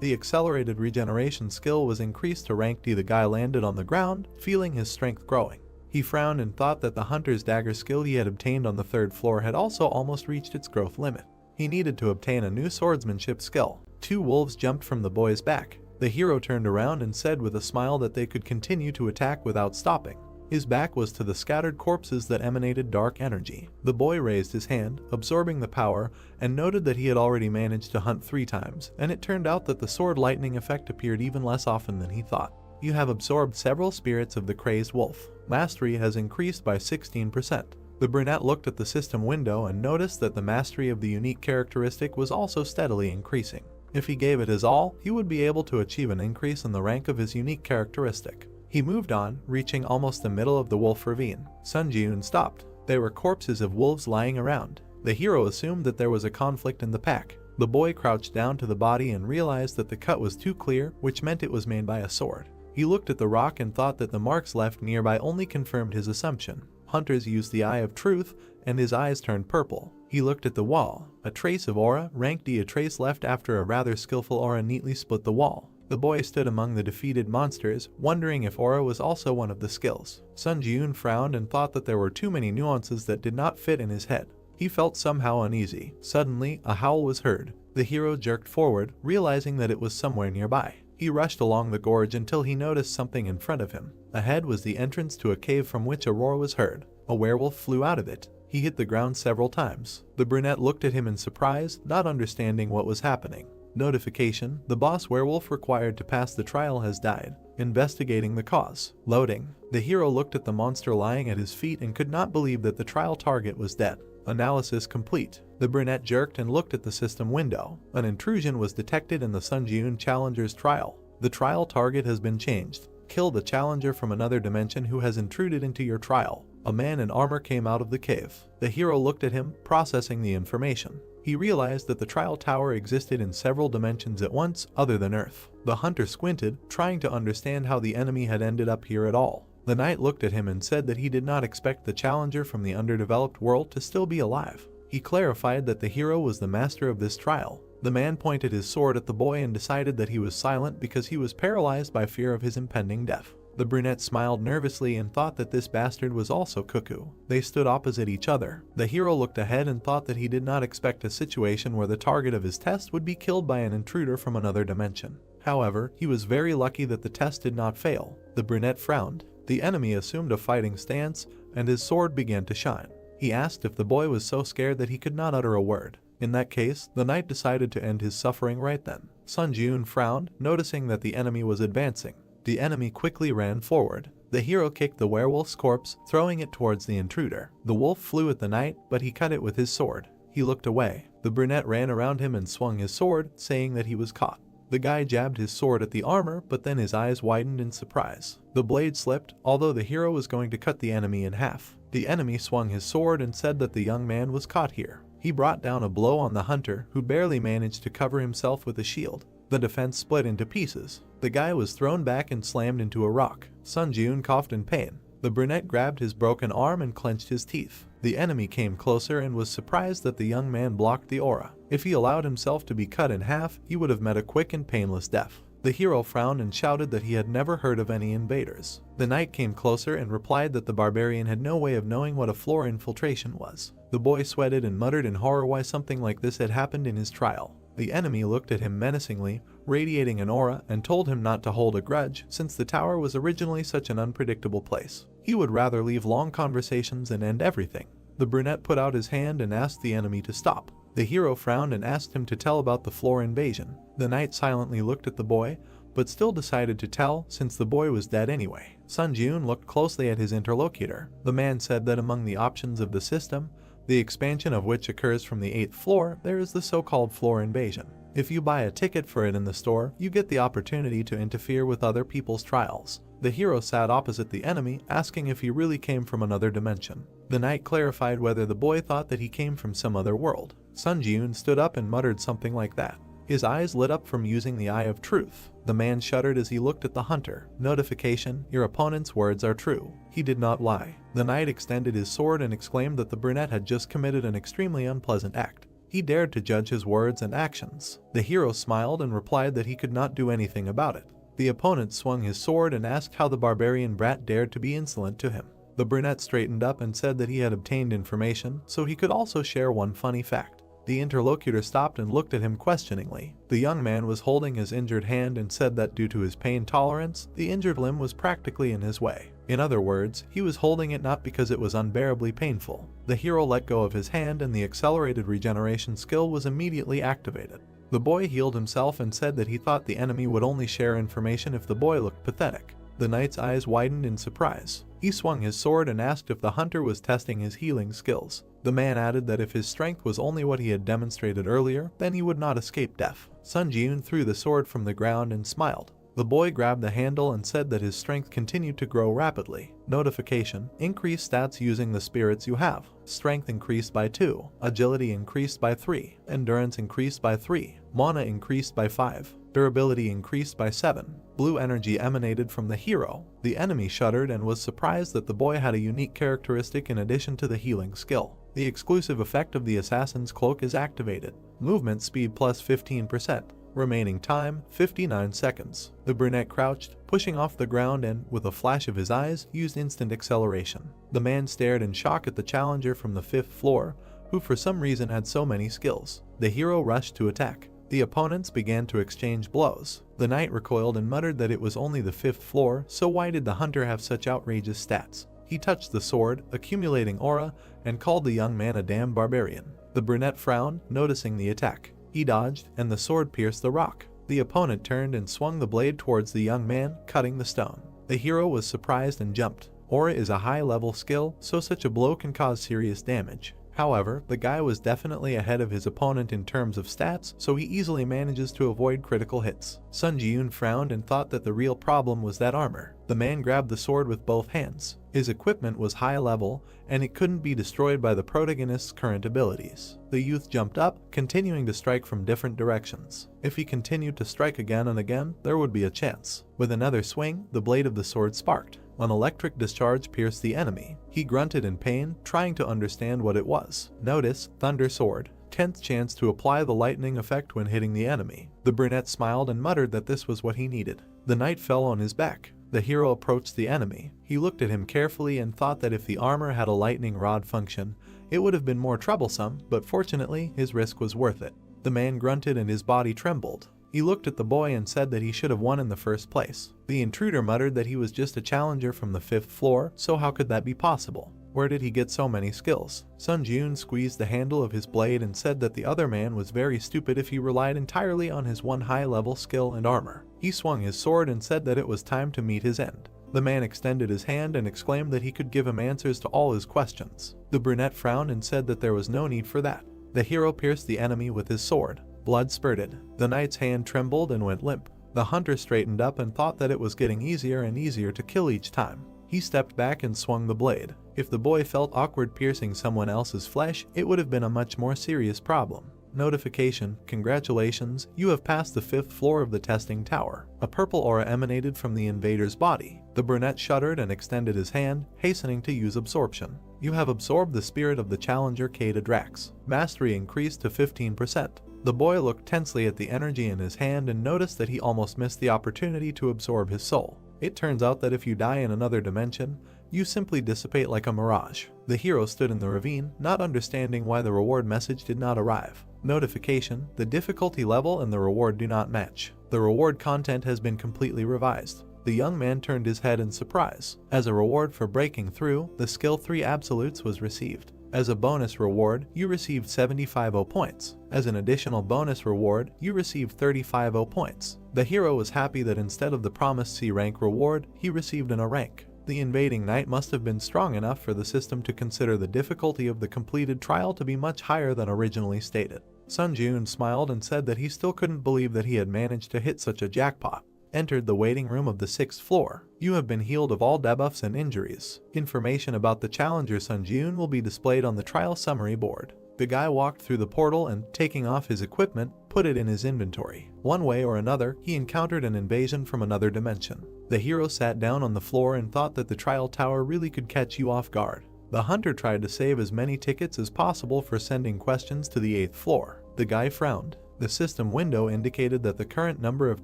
The accelerated regeneration skill was increased to rank D. The guy landed on the ground, feeling his strength growing. He frowned and thought that the hunter's dagger skill he had obtained on the 3rd floor had also almost reached its growth limit. He needed to obtain a new swordsmanship skill. 2 wolves jumped from the boy's back. The hero turned around and said with a smile that they could continue to attack without stopping. His back was to the scattered corpses that emanated dark energy. The boy raised his hand, absorbing the power, and noted that he had already managed to hunt 3 times, and it turned out that the sword lightning effect appeared even less often than he thought. You have absorbed several spirits of the crazed wolf. Mastery has increased by 16%. The brunette looked at the system window and noticed that the mastery of the unique characteristic was also steadily increasing. If he gave it his all, he would be able to achieve an increase in the rank of his unique characteristic. He moved on, reaching almost the middle of the wolf ravine. Sun Jun stopped. There were corpses of wolves lying around. The hero assumed that there was a conflict in the pack. The boy crouched down to the body and realized that the cut was too clear, which meant it was made by a sword. He looked at the rock and thought that the marks left nearby only confirmed his assumption. Hunters used the eye of truth, and his eyes turned purple. He looked at the wall. A trace of aura, rank D. A trace left after a rather skillful aura neatly split the wall. The boy stood among the defeated monsters, wondering if aura was also one of the skills. Sun Jun frowned and thought that there were too many nuances that did not fit in his head. He felt somehow uneasy. Suddenly, a howl was heard. The hero jerked forward, realizing that it was somewhere nearby. He rushed along the gorge until he noticed something in front of him. Ahead was the entrance to a cave from which a roar was heard. A werewolf flew out of it. He hit the ground several times. The brunette looked at him in surprise, not understanding what was happening. Notification: the boss werewolf required to pass the trial has died. Investigating the cause. Loading. The hero looked at the monster lying at his feet and could not believe that the trial target was dead. Analysis complete. The brunette jerked and looked at the system window. An intrusion was detected in the Sun Jun challenger's trial. The trial target has been changed. Kill the challenger from another dimension who has intruded into your trial. A man in armor came out of the cave. The hero looked at him, processing the information. He realized that the trial tower existed in several dimensions at once, other than Earth. The hunter squinted, trying to understand how the enemy had ended up here at all. The knight looked at him and said that he did not expect the challenger from the underdeveloped world to still be alive. He clarified that the hero was the master of this trial. The man pointed his sword at the boy and decided that he was silent because he was paralyzed by fear of his impending death. The brunette smiled nervously and thought that this bastard was also cuckoo. They stood opposite each other. The hero looked ahead and thought that he did not expect a situation where the target of his test would be killed by an intruder from another dimension. However, he was very lucky that the test did not fail. The brunette frowned. The enemy assumed a fighting stance, and his sword began to shine. He asked if the boy was so scared that he could not utter a word. In that case, the knight decided to end his suffering right then. Sun Jun frowned, noticing that the enemy was advancing. The enemy quickly ran forward. The hero kicked the werewolf's corpse, throwing it towards the intruder. The wolf flew at the knight, but he cut it with his sword. He looked away. The brunette ran around him and swung his sword, saying that he was caught. The guy jabbed his sword at the armor, but then his eyes widened in surprise. The blade slipped, although the hero was going to cut the enemy in half. The enemy swung his sword and said that the young man was caught here. He brought down a blow on the hunter, who barely managed to cover himself with a shield. The defense split into pieces. The guy was thrown back and slammed into a rock. Sun Jun coughed in pain. The brunette grabbed his broken arm and clenched his teeth. The enemy came closer and was surprised that the young man blocked the aura. If he allowed himself to be cut in half, he would have met a quick and painless death. The hero frowned and shouted that he had never heard of any invaders. The knight came closer and replied that the barbarian had no way of knowing what a floor infiltration was. The boy sweated and muttered in horror why something like this had happened in his trial. The enemy looked at him menacingly, radiating an aura, and told him not to hold a grudge since the tower was originally such an unpredictable place. He would rather leave long conversations and end everything. The brunette put out his hand and asked the enemy to stop. The hero frowned and asked him to tell about the floor invasion. The knight silently looked at the boy, but still decided to tell since the boy was dead anyway. Sun Jiun looked closely at his interlocutor. The man said that among the options of the system, the expansion of which occurs from the 8th floor, there is the so-called floor invasion. If you buy a ticket for it in the store, you get the opportunity to interfere with other people's trials. The hero sat opposite the enemy, asking if he really came from another dimension. The knight clarified whether the boy thought that he came from some other world. Sun Jiun stood up and muttered something like that. His eyes lit up from using the Eye of Truth. The man shuddered as he looked at the hunter. Notification: your opponent's words are true. He did not lie. The knight extended his sword and exclaimed that the brunette had just committed an extremely unpleasant act. He dared to judge his words and actions. The hero smiled and replied that he could not do anything about it. The opponent swung his sword and asked how the barbarian brat dared to be insolent to him. The brunette straightened up and said that he had obtained information, so he could also share one funny fact. The interlocutor stopped and looked at him questioningly. The young man was holding his injured hand and said that due to his pain tolerance, the injured limb was practically in his way. In other words, he was holding it not because it was unbearably painful. The hero let go of his hand and the accelerated regeneration skill was immediately activated. The boy healed himself and said that he thought the enemy would only share information if the boy looked pathetic. The knight's eyes widened in surprise. He swung his sword and asked if the hunter was testing his healing skills. The man added that if his strength was only what he had demonstrated earlier, then he would not escape death. Sun Jiun threw the sword from the ground and smiled. The boy grabbed the handle and said that his strength continued to grow rapidly. Notification: increase stats using the spirits you have. Strength increased by 2, agility increased by 3, endurance increased by 3, mana increased by 5, durability increased by 7. Blue energy emanated from the hero. The enemy shuddered and was surprised that the boy had a unique characteristic in addition to the healing skill. The exclusive effect of the assassin's cloak is activated. Movement speed plus 15%. Remaining time, 59 seconds. The brunette crouched, pushing off the ground and, with a flash of his eyes, used instant acceleration. The man stared in shock at the challenger from the 5th floor, who for some reason had so many skills. The hero rushed to attack. The opponents began to exchange blows. The knight recoiled and muttered that it was only the 5th floor, so why did the hunter have such outrageous stats? He touched the sword, accumulating aura, and called the young man a damn barbarian. The brunette frowned, noticing the attack. He dodged, and the sword pierced the rock. The opponent turned and swung the blade towards the young man, cutting the stone. The hero was surprised and jumped. Aura is a high-level skill, so such a blow can cause serious damage. However, the guy was definitely ahead of his opponent in terms of stats, so he easily manages to avoid critical hits. Sun Jiun frowned and thought that the real problem was that armor. The man grabbed the sword with both hands. His equipment was high level, and it couldn't be destroyed by the protagonist's current abilities. The youth jumped up, continuing to strike from different directions. If he continued to strike again and again, there would be a chance. With another swing, the blade of the sword sparked. An electric discharge pierced the enemy. He grunted in pain, trying to understand what it was. Notice: Thunder Sword. 10th chance to apply the lightning effect when hitting the enemy. The brunette smiled and muttered that this was what he needed. The knight fell on his back. The hero approached the enemy. He looked at him carefully and thought that if the armor had a lightning rod function, it would have been more troublesome, but fortunately, his risk was worth it. The man grunted and his body trembled. He looked at the boy and said that he should have won in the first place. The intruder muttered that he was just a challenger from the 5th floor, so how could that be possible? Where did he get so many skills? Sun Jiun squeezed the handle of his blade and said that the other man was very stupid if he relied entirely on his one high-level skill and armor. He swung his sword and said that it was time to meet his end. The man extended his hand and exclaimed that he could give him answers to all his questions. The brunette frowned and said that there was no need for that. The hero pierced the enemy with his sword. Blood spurted. The knight's hand trembled and went limp. The hunter straightened up and thought that it was getting easier and easier to kill each time. He stepped back and swung the blade. If the boy felt awkward piercing someone else's flesh, it would have been a much more serious problem. Notification: congratulations, you have passed the 5th floor of the testing tower. A purple aura emanated from the invader's body. The brunette shuddered and extended his hand, hastening to use absorption. You have absorbed the spirit of the challenger Kata Drax. Mastery increased to 15%. The boy looked tensely at the energy in his hand and noticed that he almost missed the opportunity to absorb his soul. It turns out that if you die in another dimension, you simply dissipate like a mirage. The hero stood in the ravine, not understanding why the reward message did not arrive. Notification: the difficulty level and the reward do not match. The reward content has been completely revised. The young man turned his head in surprise. As a reward for breaking through, the skill 3 absolutes was received. As a bonus reward, you received 75 points. As an additional bonus reward, you received 35 points. The hero was happy that instead of the promised C rank reward, he received an A rank. The invading knight must have been strong enough for the system to consider the difficulty of the completed trial to be much higher than originally stated. Sun Jun smiled and said that he still couldn't believe that he had managed to hit such a jackpot. Entered the waiting room of the 6th floor. You have been healed of all debuffs and injuries. Information about the challenger Sun Jun will be displayed on the trial summary board. The guy walked through the portal and, taking off his equipment, put it in his inventory. One way or another, he encountered an invasion from another dimension. The hero sat down on the floor and thought that the trial tower really could catch you off guard. The hunter tried to save as many tickets as possible for sending questions to the 8th floor. The guy frowned. The system window indicated that the current number of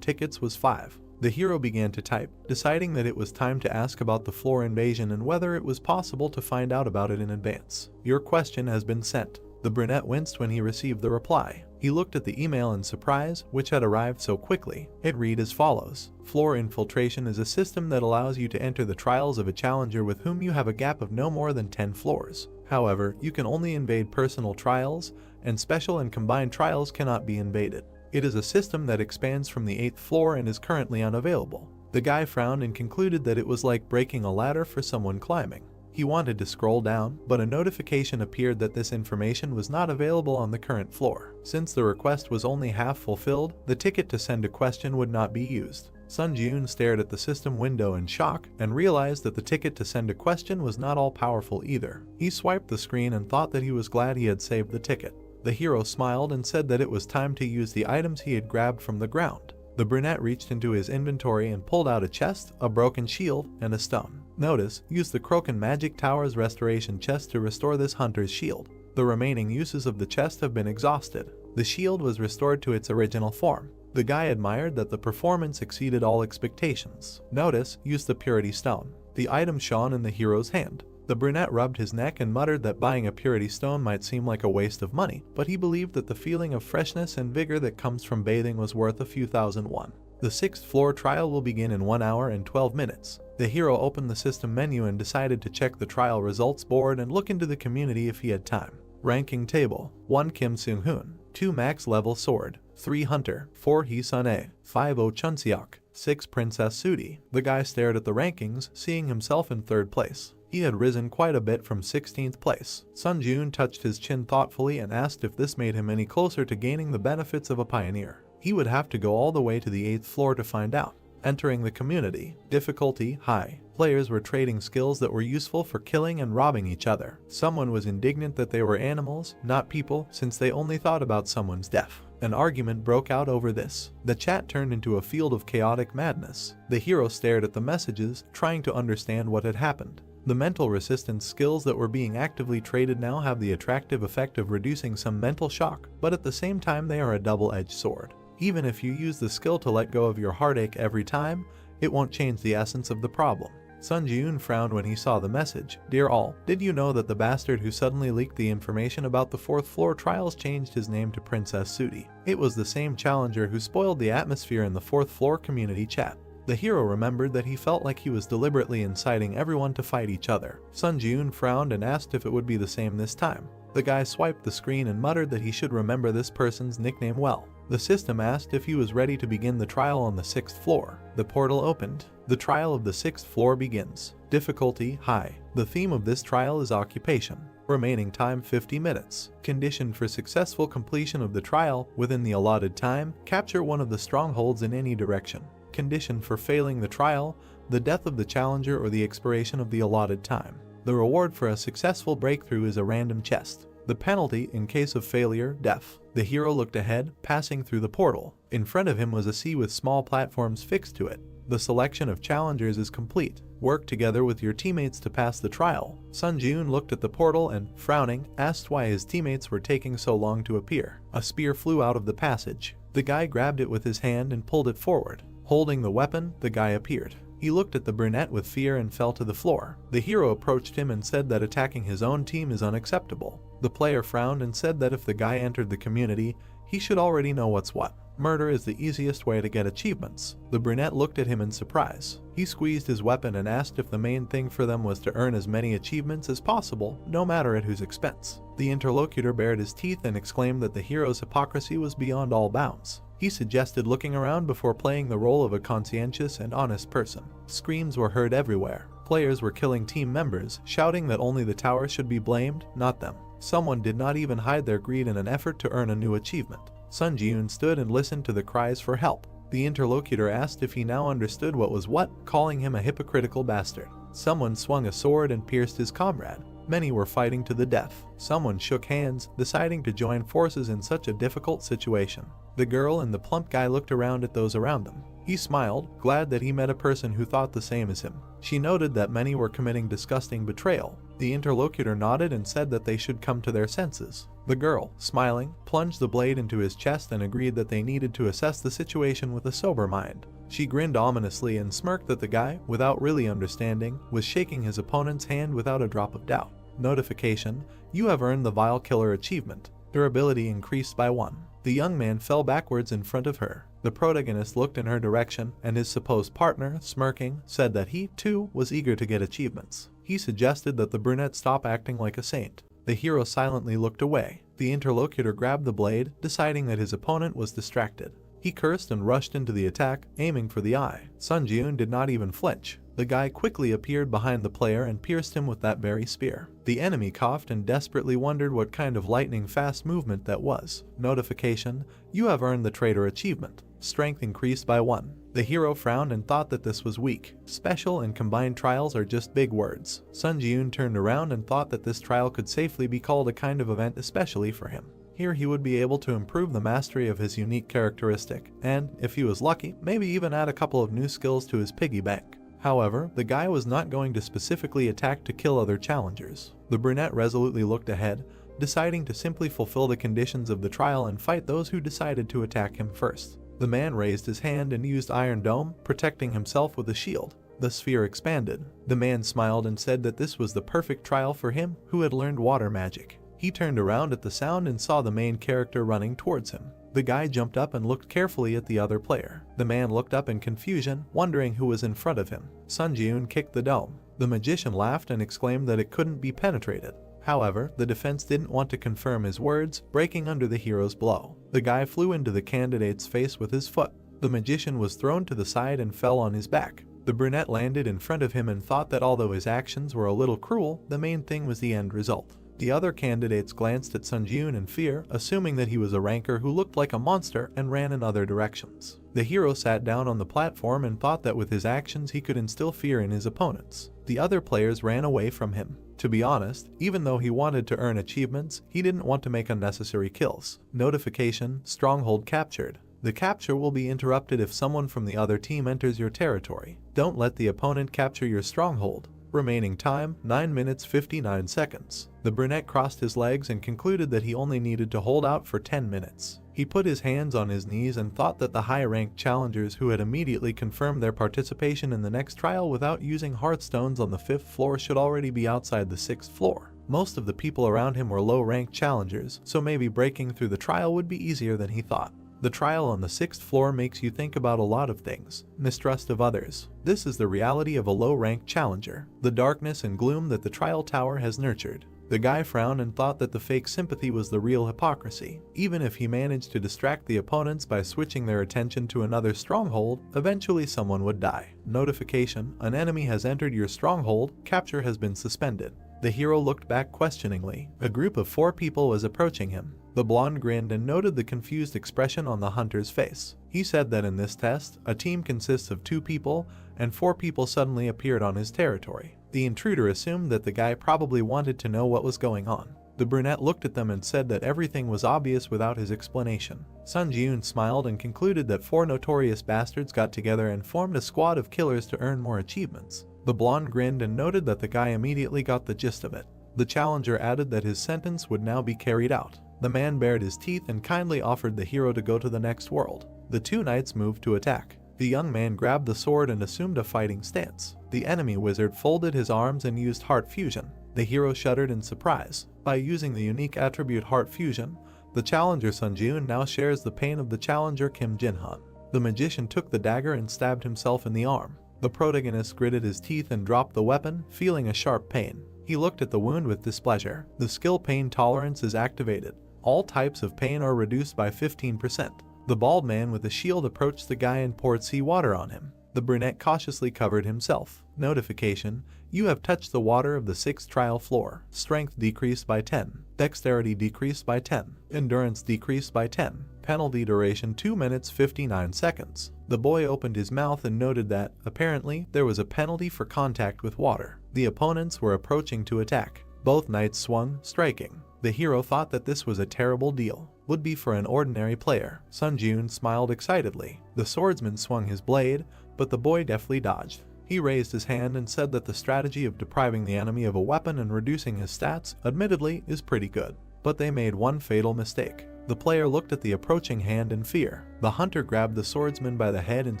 tickets was 5. The hero began to type, deciding that it was time to ask about the floor invasion and whether it was possible to find out about it in advance. Your question has been sent. The brunette winced when he received the reply. He looked at the email in surprise, which had arrived so quickly. It read as follows: Floor infiltration is a system that allows you to enter the trials of a challenger with whom you have a gap of no more than 10 floors. However, you can only invade personal trials, and special and combined trials cannot be invaded. It is a system that expands from the 8th floor and is currently unavailable. The guy frowned and concluded that it was like breaking a ladder for someone climbing. He wanted to scroll down, but a notification appeared that this information was not available on the current floor. Since the request was only half fulfilled, the ticket to send a question would not be used. Sun Jun stared at the system window in shock and realized that the ticket to send a question was not all powerful either. He swiped the screen and thought that he was glad he had saved the ticket. The hero smiled and said that it was time to use the items he had grabbed from the ground. The brunette reached into his inventory and pulled out a chest, a broken shield, and a stone. Notice, use the Kroken Magic Tower's restoration chest to restore this hunter's shield. The remaining uses of the chest have been exhausted. The shield was restored to its original form. The guy admired that the performance exceeded all expectations. Notice, use the Purity Stone. The item shone in the hero's hand. The brunette rubbed his neck and muttered that buying a Purity Stone might seem like a waste of money, but he believed that the feeling of freshness and vigor that comes from bathing was worth a few thousand won. The 6th floor trial will begin in 1 hour and 12 minutes. The hero opened the system menu and decided to check the trial results board and look into the community if he had time. Ranking table: 1 Kim Seung-hoon, 2 max level sword, 3 hunter, 4 Hee Sun-ae, 5 Oh Chun-seok, 6 Princess Sudi. The guy stared at the rankings, seeing himself in 3rd place. He had risen quite a bit from 16th place. Sun Jun touched his chin thoughtfully and asked if this made him any closer to gaining the benefits of a pioneer. He would have to go all the way to the 8th floor to find out. Entering the community. Difficulty: high. Players were trading skills that were useful for killing and robbing each other. Someone was indignant that they were animals, not people, since they only thought about someone's death. An argument broke out over this. The chat turned into a field of chaotic madness. The hero stared at the messages, trying to understand what had happened. The mental resistance skills that were being actively traded now have the attractive effect of reducing some mental shock, but at the same time they are a double-edged sword. Even if you use the skill to let go of your heartache every time, it won't change the essence of the problem. Sun Jun frowned when he saw the message. Dear all, did you know that the bastard who suddenly leaked the information about the 4th floor trials changed his name to Princess Sudi? It was the same challenger who spoiled the atmosphere in the 4th floor community chat. The hero remembered that he felt like he was deliberately inciting everyone to fight each other. Sun Jun frowned and asked if it would be the same this time. The guy swiped the screen and muttered that he should remember this person's nickname well. The system asked if he was ready to begin the trial on the 6th floor. The portal opened. The trial of the 6th floor begins. Difficulty: high. The theme of this trial is occupation. Remaining time: 50 minutes. Condition for successful completion of the trial: within the allotted time, capture one of the strongholds in any direction. Condition for failing the trial: the death of the challenger or the expiration of the allotted time. The reward for a successful breakthrough is a random chest. The penalty in case of failure: death. The hero looked ahead, passing through the portal. In front of him was a sea with small platforms fixed to it. The selection of challengers is complete. Work together with your teammates to pass the trial. Sun Jun looked at the portal and, frowning, asked why his teammates were taking so long to appear. A spear flew out of the passage. The guy grabbed it with his hand and pulled it forward. Holding the weapon, the guy appeared. He looked at the brunette with fear and fell to the floor. The hero approached him and said that attacking his own team is unacceptable. The player frowned and said that if the guy entered the community, he should already know what's what. Murder is the easiest way to get achievements. The brunette looked at him in surprise. He squeezed his weapon and asked if the main thing for them was to earn as many achievements as possible, no matter at whose expense. The interlocutor bared his teeth and exclaimed that the hero's hypocrisy was beyond all bounds. He suggested looking around before playing the role of a conscientious and honest person. Screams were heard everywhere. Players were killing team members, shouting that only the tower should be blamed, not them. Someone did not even hide their greed in an effort to earn a new achievement. Sun Ji-eun stood and listened to the cries for help. The interlocutor asked if he now understood what was what, calling him a hypocritical bastard. Someone swung a sword and pierced his comrade. Many were fighting to the death. Someone shook hands, deciding to join forces in such a difficult situation. The girl and the plump guy looked around at those around them. He smiled, glad that he met a person who thought the same as him. She noted that many were committing disgusting betrayal. The interlocutor nodded and said that they should come to their senses. The girl, smiling, plunged the blade into his chest and agreed that they needed to assess the situation with a sober mind. She grinned ominously and smirked that the guy, without really understanding, was shaking his opponent's hand without a drop of doubt. Notification: you have earned the Vile Killer achievement. Durability increased by 1. The young man fell backwards in front of her. The protagonist looked in her direction, and his supposed partner, smirking, said that he, too, was eager to get achievements. He suggested that the brunette stop acting like a saint. The hero silently looked away. The interlocutor grabbed the blade, deciding that his opponent was distracted. He cursed and rushed into the attack, aiming for the eye. Sun Ji-eun did not even flinch. The guy quickly appeared behind the player and pierced him with that very spear. The enemy coughed and desperately wondered what kind of lightning-fast movement that was. Notification: you have earned the traitor achievement. Strength increased by 1. The hero frowned and thought that this was weak. Special and combined trials are just big words. Sun Ji-eun turned around and thought that this trial could safely be called a kind of event especially for him. Here he would be able to improve the mastery of his unique characteristic, and, if he was lucky, maybe even add a couple of new skills to his piggy bank. However, the guy was not going to specifically attack to kill other challengers. The brunette resolutely looked ahead, deciding to simply fulfill the conditions of the trial and fight those who decided to attack him first. The man raised his hand and used Iron Dome, protecting himself with a shield. The sphere expanded. The man smiled and said that this was the perfect trial for him, who had learned water magic. He turned around at the sound and saw the main character running towards him. The guy jumped up and looked carefully at the other player. The man looked up in confusion, wondering who was in front of him. Sun Ji-eun kicked the dome. The magician laughed and exclaimed that it couldn't be penetrated. However, the defense didn't want to confirm his words, breaking under the hero's blow. The guy flew into the candidate's face with his foot. The magician was thrown to the side and fell on his back. The brunette landed in front of him and thought that although his actions were a little cruel, the main thing was the end result. The other candidates glanced at Sun Ji-eun in fear, assuming that he was a ranker who looked like a monster and ran in other directions. The hero sat down on the platform and thought that with his actions he could instill fear in his opponents. The other players ran away from him. To be honest, even though he wanted to earn achievements, he didn't want to make unnecessary kills. Notification: stronghold captured. The capture will be interrupted if someone from the other team enters your territory. Don't let the opponent capture your stronghold. Remaining time: 9 minutes 59 seconds. The brunette crossed his legs and concluded that he only needed to hold out for 10 minutes. He put his hands on his knees and thought that the high-ranked challengers who had immediately confirmed their participation in the next trial without using hearthstones on the 5th floor should already be outside the 6th floor. Most of the people around him were low-ranked challengers, so maybe breaking through the trial would be easier than he thought. The trial on the 6th floor makes you think about a lot of things. Mistrust of others. This is the reality of a low-ranked challenger. The darkness and gloom that the trial tower has nurtured. The guy frowned and thought that the fake sympathy was the real hypocrisy. Even if he managed to distract the opponents by switching their attention to another stronghold, eventually someone would die. Notification: an enemy has entered your stronghold, capture has been suspended. The hero looked back questioningly. A group of 4 people was approaching him. The blonde grinned and noted the confused expression on the hunter's face. He said that in this test, a team consists of 2 people, and 4 people suddenly appeared on his territory. The intruder assumed that the guy probably wanted to know what was going on. The brunette looked at them and said that everything was obvious without his explanation. Sun Ji-eun smiled and concluded that 4 notorious bastards got together and formed a squad of killers to earn more achievements. The blonde grinned and noted that the guy immediately got the gist of it. The challenger added that his sentence would now be carried out. The man bared his teeth and kindly offered the hero to go to the next world. The 2 knights moved to attack. The young man grabbed the sword and assumed a fighting stance. The enemy wizard folded his arms and used heart fusion. The hero shuddered in surprise. By using the unique attribute heart fusion, the challenger Sun Jun now shares the pain of the challenger Kim Jin-han. The magician took the dagger and stabbed himself in the arm. The protagonist gritted his teeth and dropped the weapon, feeling a sharp pain. He looked at the wound with displeasure. The skill pain tolerance is activated. All types of pain are reduced by 15%. The bald man with the shield approached the guy and poured seawater on him. The brunette cautiously covered himself. Notification: you have touched the water of the 6th trial floor. Strength decreased by 10. Dexterity decreased by 10. Endurance decreased by 10. Penalty duration 2 minutes 59 seconds. The boy opened his mouth and noted that, apparently, there was a penalty for contact with water. The opponents were approaching to attack. Both knights swung, striking. The hero thought that this was a terrible deal. Would be for an ordinary player. Sun Jun smiled excitedly. The swordsman swung his blade, but the boy deftly dodged. He raised his hand and said that the strategy of depriving the enemy of a weapon and reducing his stats, admittedly, is pretty good. But they made one fatal mistake. The player looked at the approaching hand in fear. The hunter grabbed the swordsman by the head and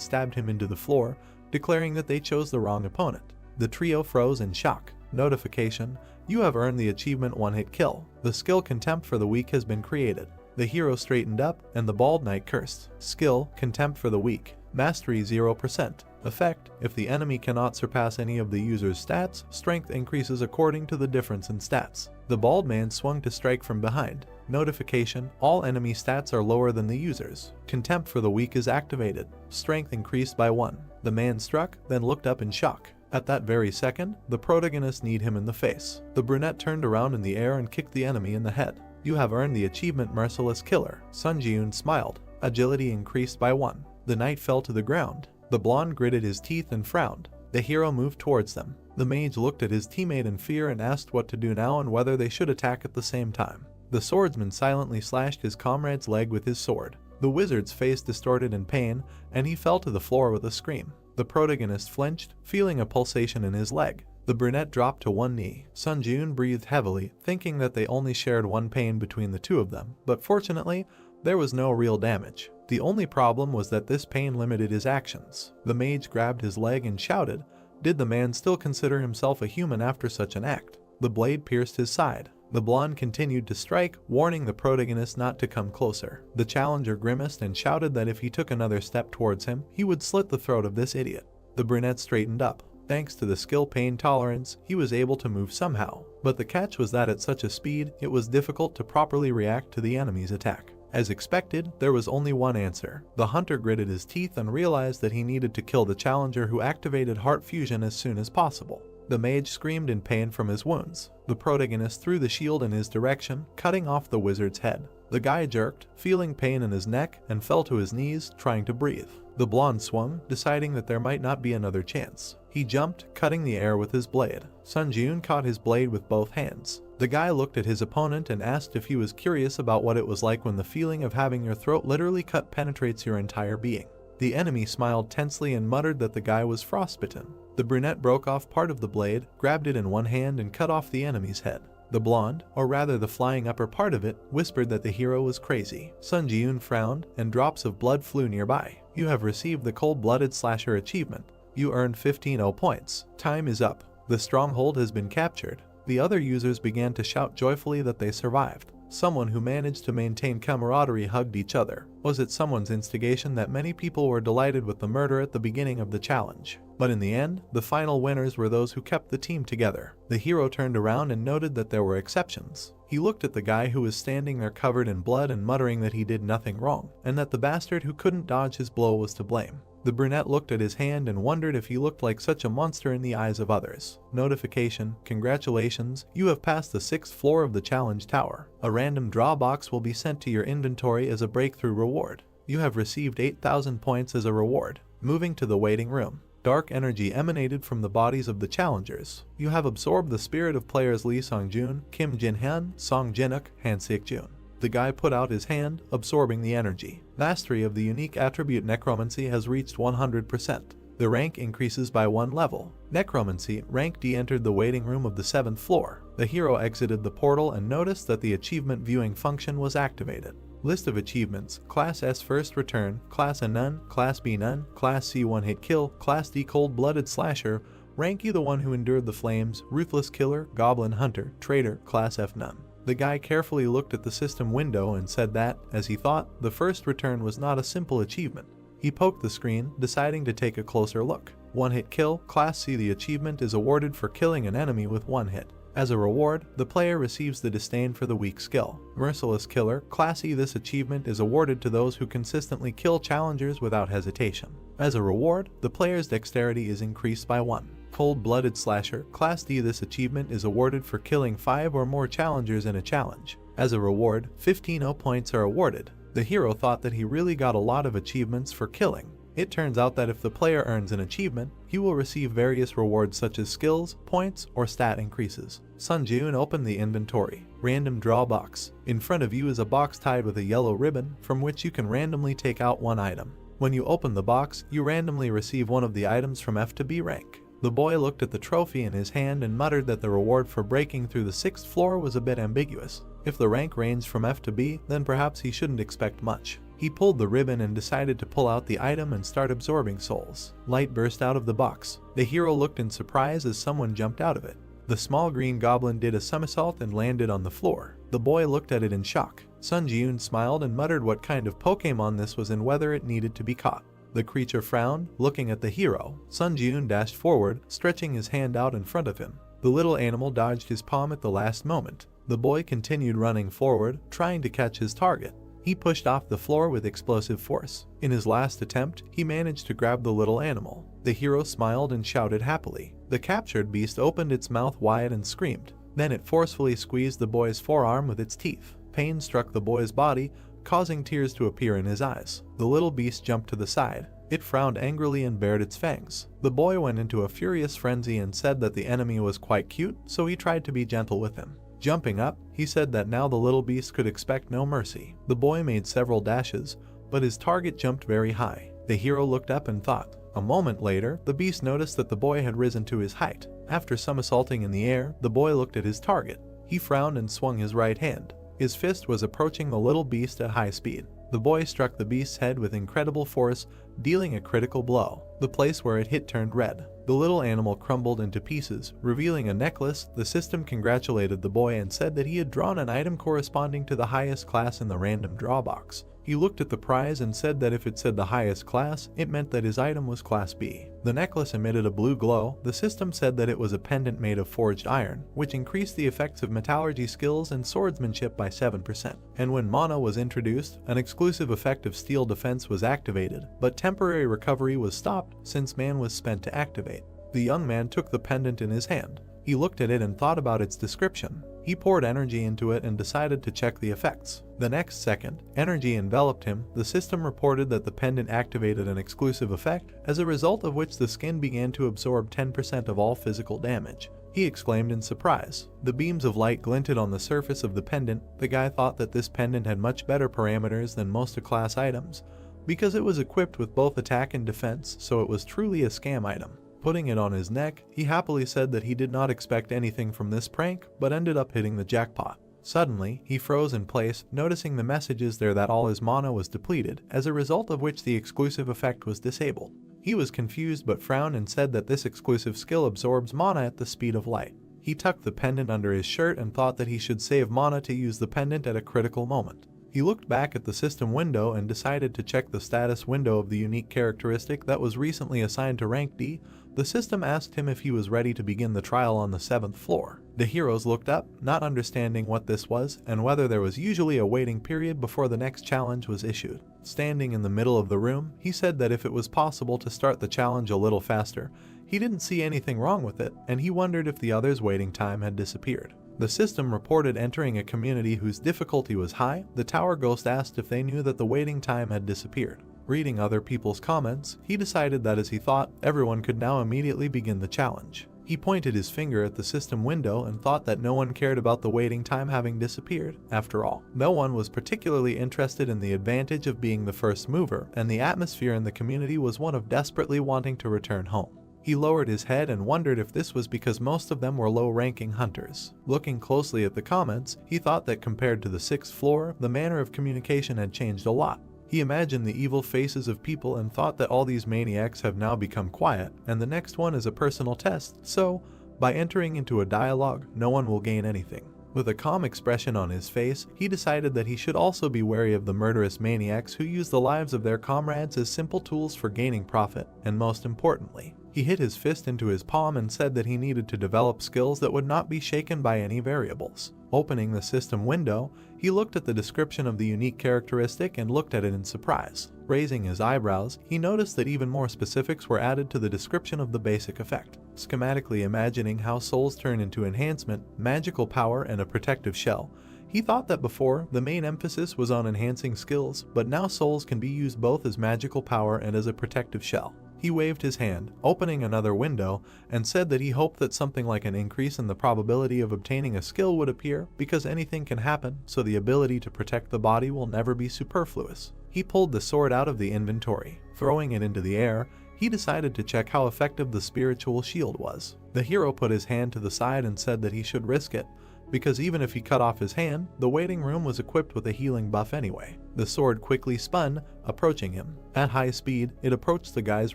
stabbed him into the floor, declaring that they chose the wrong opponent. The trio froze in shock. Notification: you have earned the achievement one-hit kill. The skill Contempt for the Weak has been created. The hero straightened up, and the bald knight cursed. Skill: Contempt for the Weak. Mastery 0%. Effect: if the enemy cannot surpass any of the user's stats, strength increases according to the difference in stats. The bald man swung to strike from behind. Notification: all enemy stats are lower than the user's. Contempt for the Weak is activated. Strength increased by 1. The man struck, then looked up in shock. At that very second, the protagonist kneed him in the face. The brunette turned around in the air and kicked the enemy in the head. You have earned the achievement Merciless Killer. Sun Jun smiled. Agility increased by 1. The knight fell to the ground. The blonde gritted his teeth and frowned. The hero moved towards them. The mage looked at his teammate in fear and asked what to do now and whether they should attack at the same time. The swordsman silently slashed his comrade's leg with his sword. The wizard's face distorted in pain, and he fell to the floor with a scream. The protagonist flinched, feeling a pulsation in his leg. The brunette dropped to one knee. Sun Jun breathed heavily, thinking that they only shared one pain between the two of them, but fortunately, there was no real damage. The only problem was that this pain limited his actions. The mage grabbed his leg and shouted, did the man still consider himself a human after such an act? The blade pierced his side. The blonde continued to strike, warning the protagonist not to come closer. The challenger grimaced and shouted that if he took another step towards him, he would slit the throat of this idiot. The brunette straightened up. Thanks to the skill pain tolerance, he was able to move somehow. But the catch was that at such a speed, it was difficult to properly react to the enemy's attack. As expected, there was only one answer. The hunter gritted his teeth and realized that he needed to kill the challenger who activated heart fusion as soon as possible. The mage screamed in pain from his wounds. The protagonist threw the shield in his direction, cutting off the wizard's head. The guy jerked, feeling pain in his neck, and fell to his knees, trying to breathe. The blonde swung, deciding that there might not be another chance. He jumped, cutting the air with his blade. Sun Jun caught his blade with both hands. The guy looked at his opponent and asked if he was curious about what it was like when the feeling of having your throat literally cut penetrates your entire being. The enemy smiled tensely and muttered that the guy was frostbitten. The brunette broke off part of the blade, grabbed it in one hand and cut off the enemy's head. The blonde, or rather the flying upper part of it, whispered that the hero was crazy. Sun Jun frowned, and drops of blood flew nearby. You have received the Cold-Blooded Slasher achievement. You earned 15 points. Time is up. The stronghold has been captured. The other users began to shout joyfully that they survived. Someone who managed to maintain camaraderie hugged each other. Was it someone's instigation that many people were delighted with the murder at the beginning of the challenge? But in the end, the final winners were those who kept the team together. The hero turned around and noted that there were exceptions. He looked at the guy who was standing there covered in blood and muttering that he did nothing wrong, and that the bastard who couldn't dodge his blow was to blame. The brunette looked at his hand and wondered if he looked like such a monster in the eyes of others. Notification: congratulations, you have passed the 6th floor of the challenge tower. A random draw box will be sent to your inventory as a breakthrough reward. You have received 8,000 points as a reward. Moving to the waiting room. Dark energy emanated from the bodies of the challengers. You have absorbed the spirit of players Lee Song-jun, Kim Jin-han, Song Jin-uk, Han Sik-jun. The guy put out his hand, absorbing the energy. Mastery of the unique attribute necromancy has reached 100%. The rank increases by 1 level. Necromancy, rank D, entered the waiting room of the 7th floor. The hero exited the portal and noticed that the achievement viewing function was activated. List of achievements: Class S first return, Class A none, Class B none, Class C one hit kill, Class D cold-blooded slasher, Rank E the one who endured the flames, Ruthless killer, Goblin hunter, Traitor, Class F none. The guy carefully looked at the system window and said that, as he thought, the first return was not a simple achievement. He poked the screen, deciding to take a closer look. One hit kill, Class C. The achievement is awarded for killing an enemy with one hit. As a reward, the player receives the disdain for the weak skill. Merciless killer, Class E. This achievement is awarded to those who consistently kill challengers without hesitation. As a reward, the player's dexterity is increased by 1. Cold-blooded slasher, Class D. This achievement is awarded for killing 5 or more challengers in a challenge. As a reward, 15 points are awarded. The hero thought that he really got a lot of achievements for killing. It turns out that if the player earns an achievement, he will receive various rewards such as skills, points, or stat increases. Sun Jun opened the inventory. Random draw box. In front of you is a box tied with a yellow ribbon, from which you can randomly take out one item. When you open the box, you randomly receive one of the items from F to B rank. The boy looked at the trophy in his hand and muttered that the reward for breaking through the 6th floor was a bit ambiguous. If the rank ranged from F to B, then perhaps he shouldn't expect much. He pulled the ribbon and decided to pull out the item and start absorbing souls. Light burst out of the box. The hero looked in surprise as someone jumped out of it. The small green goblin did a somersault and landed on the floor. The boy looked at it in shock. Sun Jun smiled and muttered what kind of Pokemon this was and whether it needed to be caught. The creature frowned, looking at the hero. Sun Jun dashed forward, stretching his hand out in front of him. The little animal dodged his palm at the last moment. The boy continued running forward, trying to catch his target. He pushed off the floor with explosive force. In his last attempt, he managed to grab the little animal. The hero smiled and shouted happily. The captured beast opened its mouth wide and screamed. Then it forcefully squeezed the boy's forearm with its teeth. Pain struck the boy's body, causing tears to appear in his eyes. The little beast jumped to the side. It frowned angrily and bared its fangs. The boy went into a furious frenzy and said that the enemy was quite cute, so he tried to be gentle with him. Jumping up, he said that now the little beast could expect no mercy. The boy made several dashes, but his target jumped very high. The hero looked up and thought. A moment later, the beast noticed that the boy had risen to his height. After somersaulting in the air, the boy looked at his target. He frowned and swung his right hand. His fist was approaching the little beast at high speed. The boy struck the beast's head with incredible force, dealing a critical blow. The place where it hit turned red. The little animal crumbled into pieces, revealing a necklace. The system congratulated the boy and said that he had drawn an item corresponding to the highest class in the random draw box. He looked at the prize and said that if it said the highest class, it meant that his item was Class B. The necklace emitted a blue glow. The system said that it was a pendant made of forged iron, which increased the effects of metallurgy skills and swordsmanship by 7%. And when mana was introduced, an exclusive effect of steel defense was activated, but temporary recovery was stopped since man was spent to activate. The young man took the pendant in his hand. He looked at it and thought about its description. He poured energy into it and decided to check the effects. The next second, energy enveloped him. The system reported that the pendant activated an exclusive effect, as a result of which the skin began to absorb 10% of all physical damage. He exclaimed in surprise. The beams of light glinted on the surface of the pendant. The guy thought that this pendant had much better parameters than most class items, because it was equipped with both attack and defense, so it was truly a scam item. Putting it on his neck, he happily said that he did not expect anything from this prank, but ended up hitting the jackpot. Suddenly, he froze in place, noticing the messages there that all his mana was depleted, as a result of which the exclusive effect was disabled. He was confused but frowned and said that this exclusive skill absorbs mana at the speed of light. He tucked the pendant under his shirt and thought that he should save mana to use the pendant at a critical moment. He looked back at the system window and decided to check the status window of the unique characteristic that was recently assigned to rank D. The system asked him if he was ready to begin the trial on the 7th floor. The heroes looked up, not understanding what this was and whether there was usually a waiting period before the next challenge was issued. Standing in the middle of the room, he said that if it was possible to start the challenge a little faster, he didn't see anything wrong with it, and he wondered if the others' waiting time had disappeared. The system reported entering a community whose difficulty was high. The tower ghost asked if they knew that the waiting time had disappeared. Reading other people's comments, he decided that as he thought, everyone could now immediately begin the challenge. He pointed his finger at the system window and thought that no one cared about the waiting time having disappeared. After all, no one was particularly interested in the advantage of being the first mover, and the atmosphere in the community was one of desperately wanting to return home. He lowered his head and wondered if this was because most of them were low-ranking hunters. Looking closely at the comments, he thought that compared to the 6th floor, the manner of communication had changed a lot. He imagined the evil faces of people and thought that all these maniacs have now become quiet, and the next one is a personal test, so, by entering into a dialogue, no one will gain anything. With a calm expression on his face, he decided that he should also be wary of the murderous maniacs who use the lives of their comrades as simple tools for gaining profit, and most importantly, he hit his fist into his palm and said that he needed to develop skills that would not be shaken by any variables. Opening the system window, he looked at the description of the unique characteristic and looked at it in surprise. Raising his eyebrows, he noticed that even more specifics were added to the description of the basic effect. Schematically imagining how souls turn into enhancement, magical power, and a protective shell, he thought that before, the main emphasis was on enhancing skills, but now souls can be used both as magical power and as a protective shell. He waved his hand, opening another window, and said that he hoped that something like an increase in the probability of obtaining a skill would appear, because anything can happen, so the ability to protect the body will never be superfluous. He pulled the sword out of the inventory. Throwing it into the air, he decided to check how effective the spiritual shield was. The hero put his hand to the side and said that he should risk it, because even if he cut off his hand, the waiting room was equipped with a healing buff anyway. The sword quickly spun, approaching him. At high speed, it approached the guy's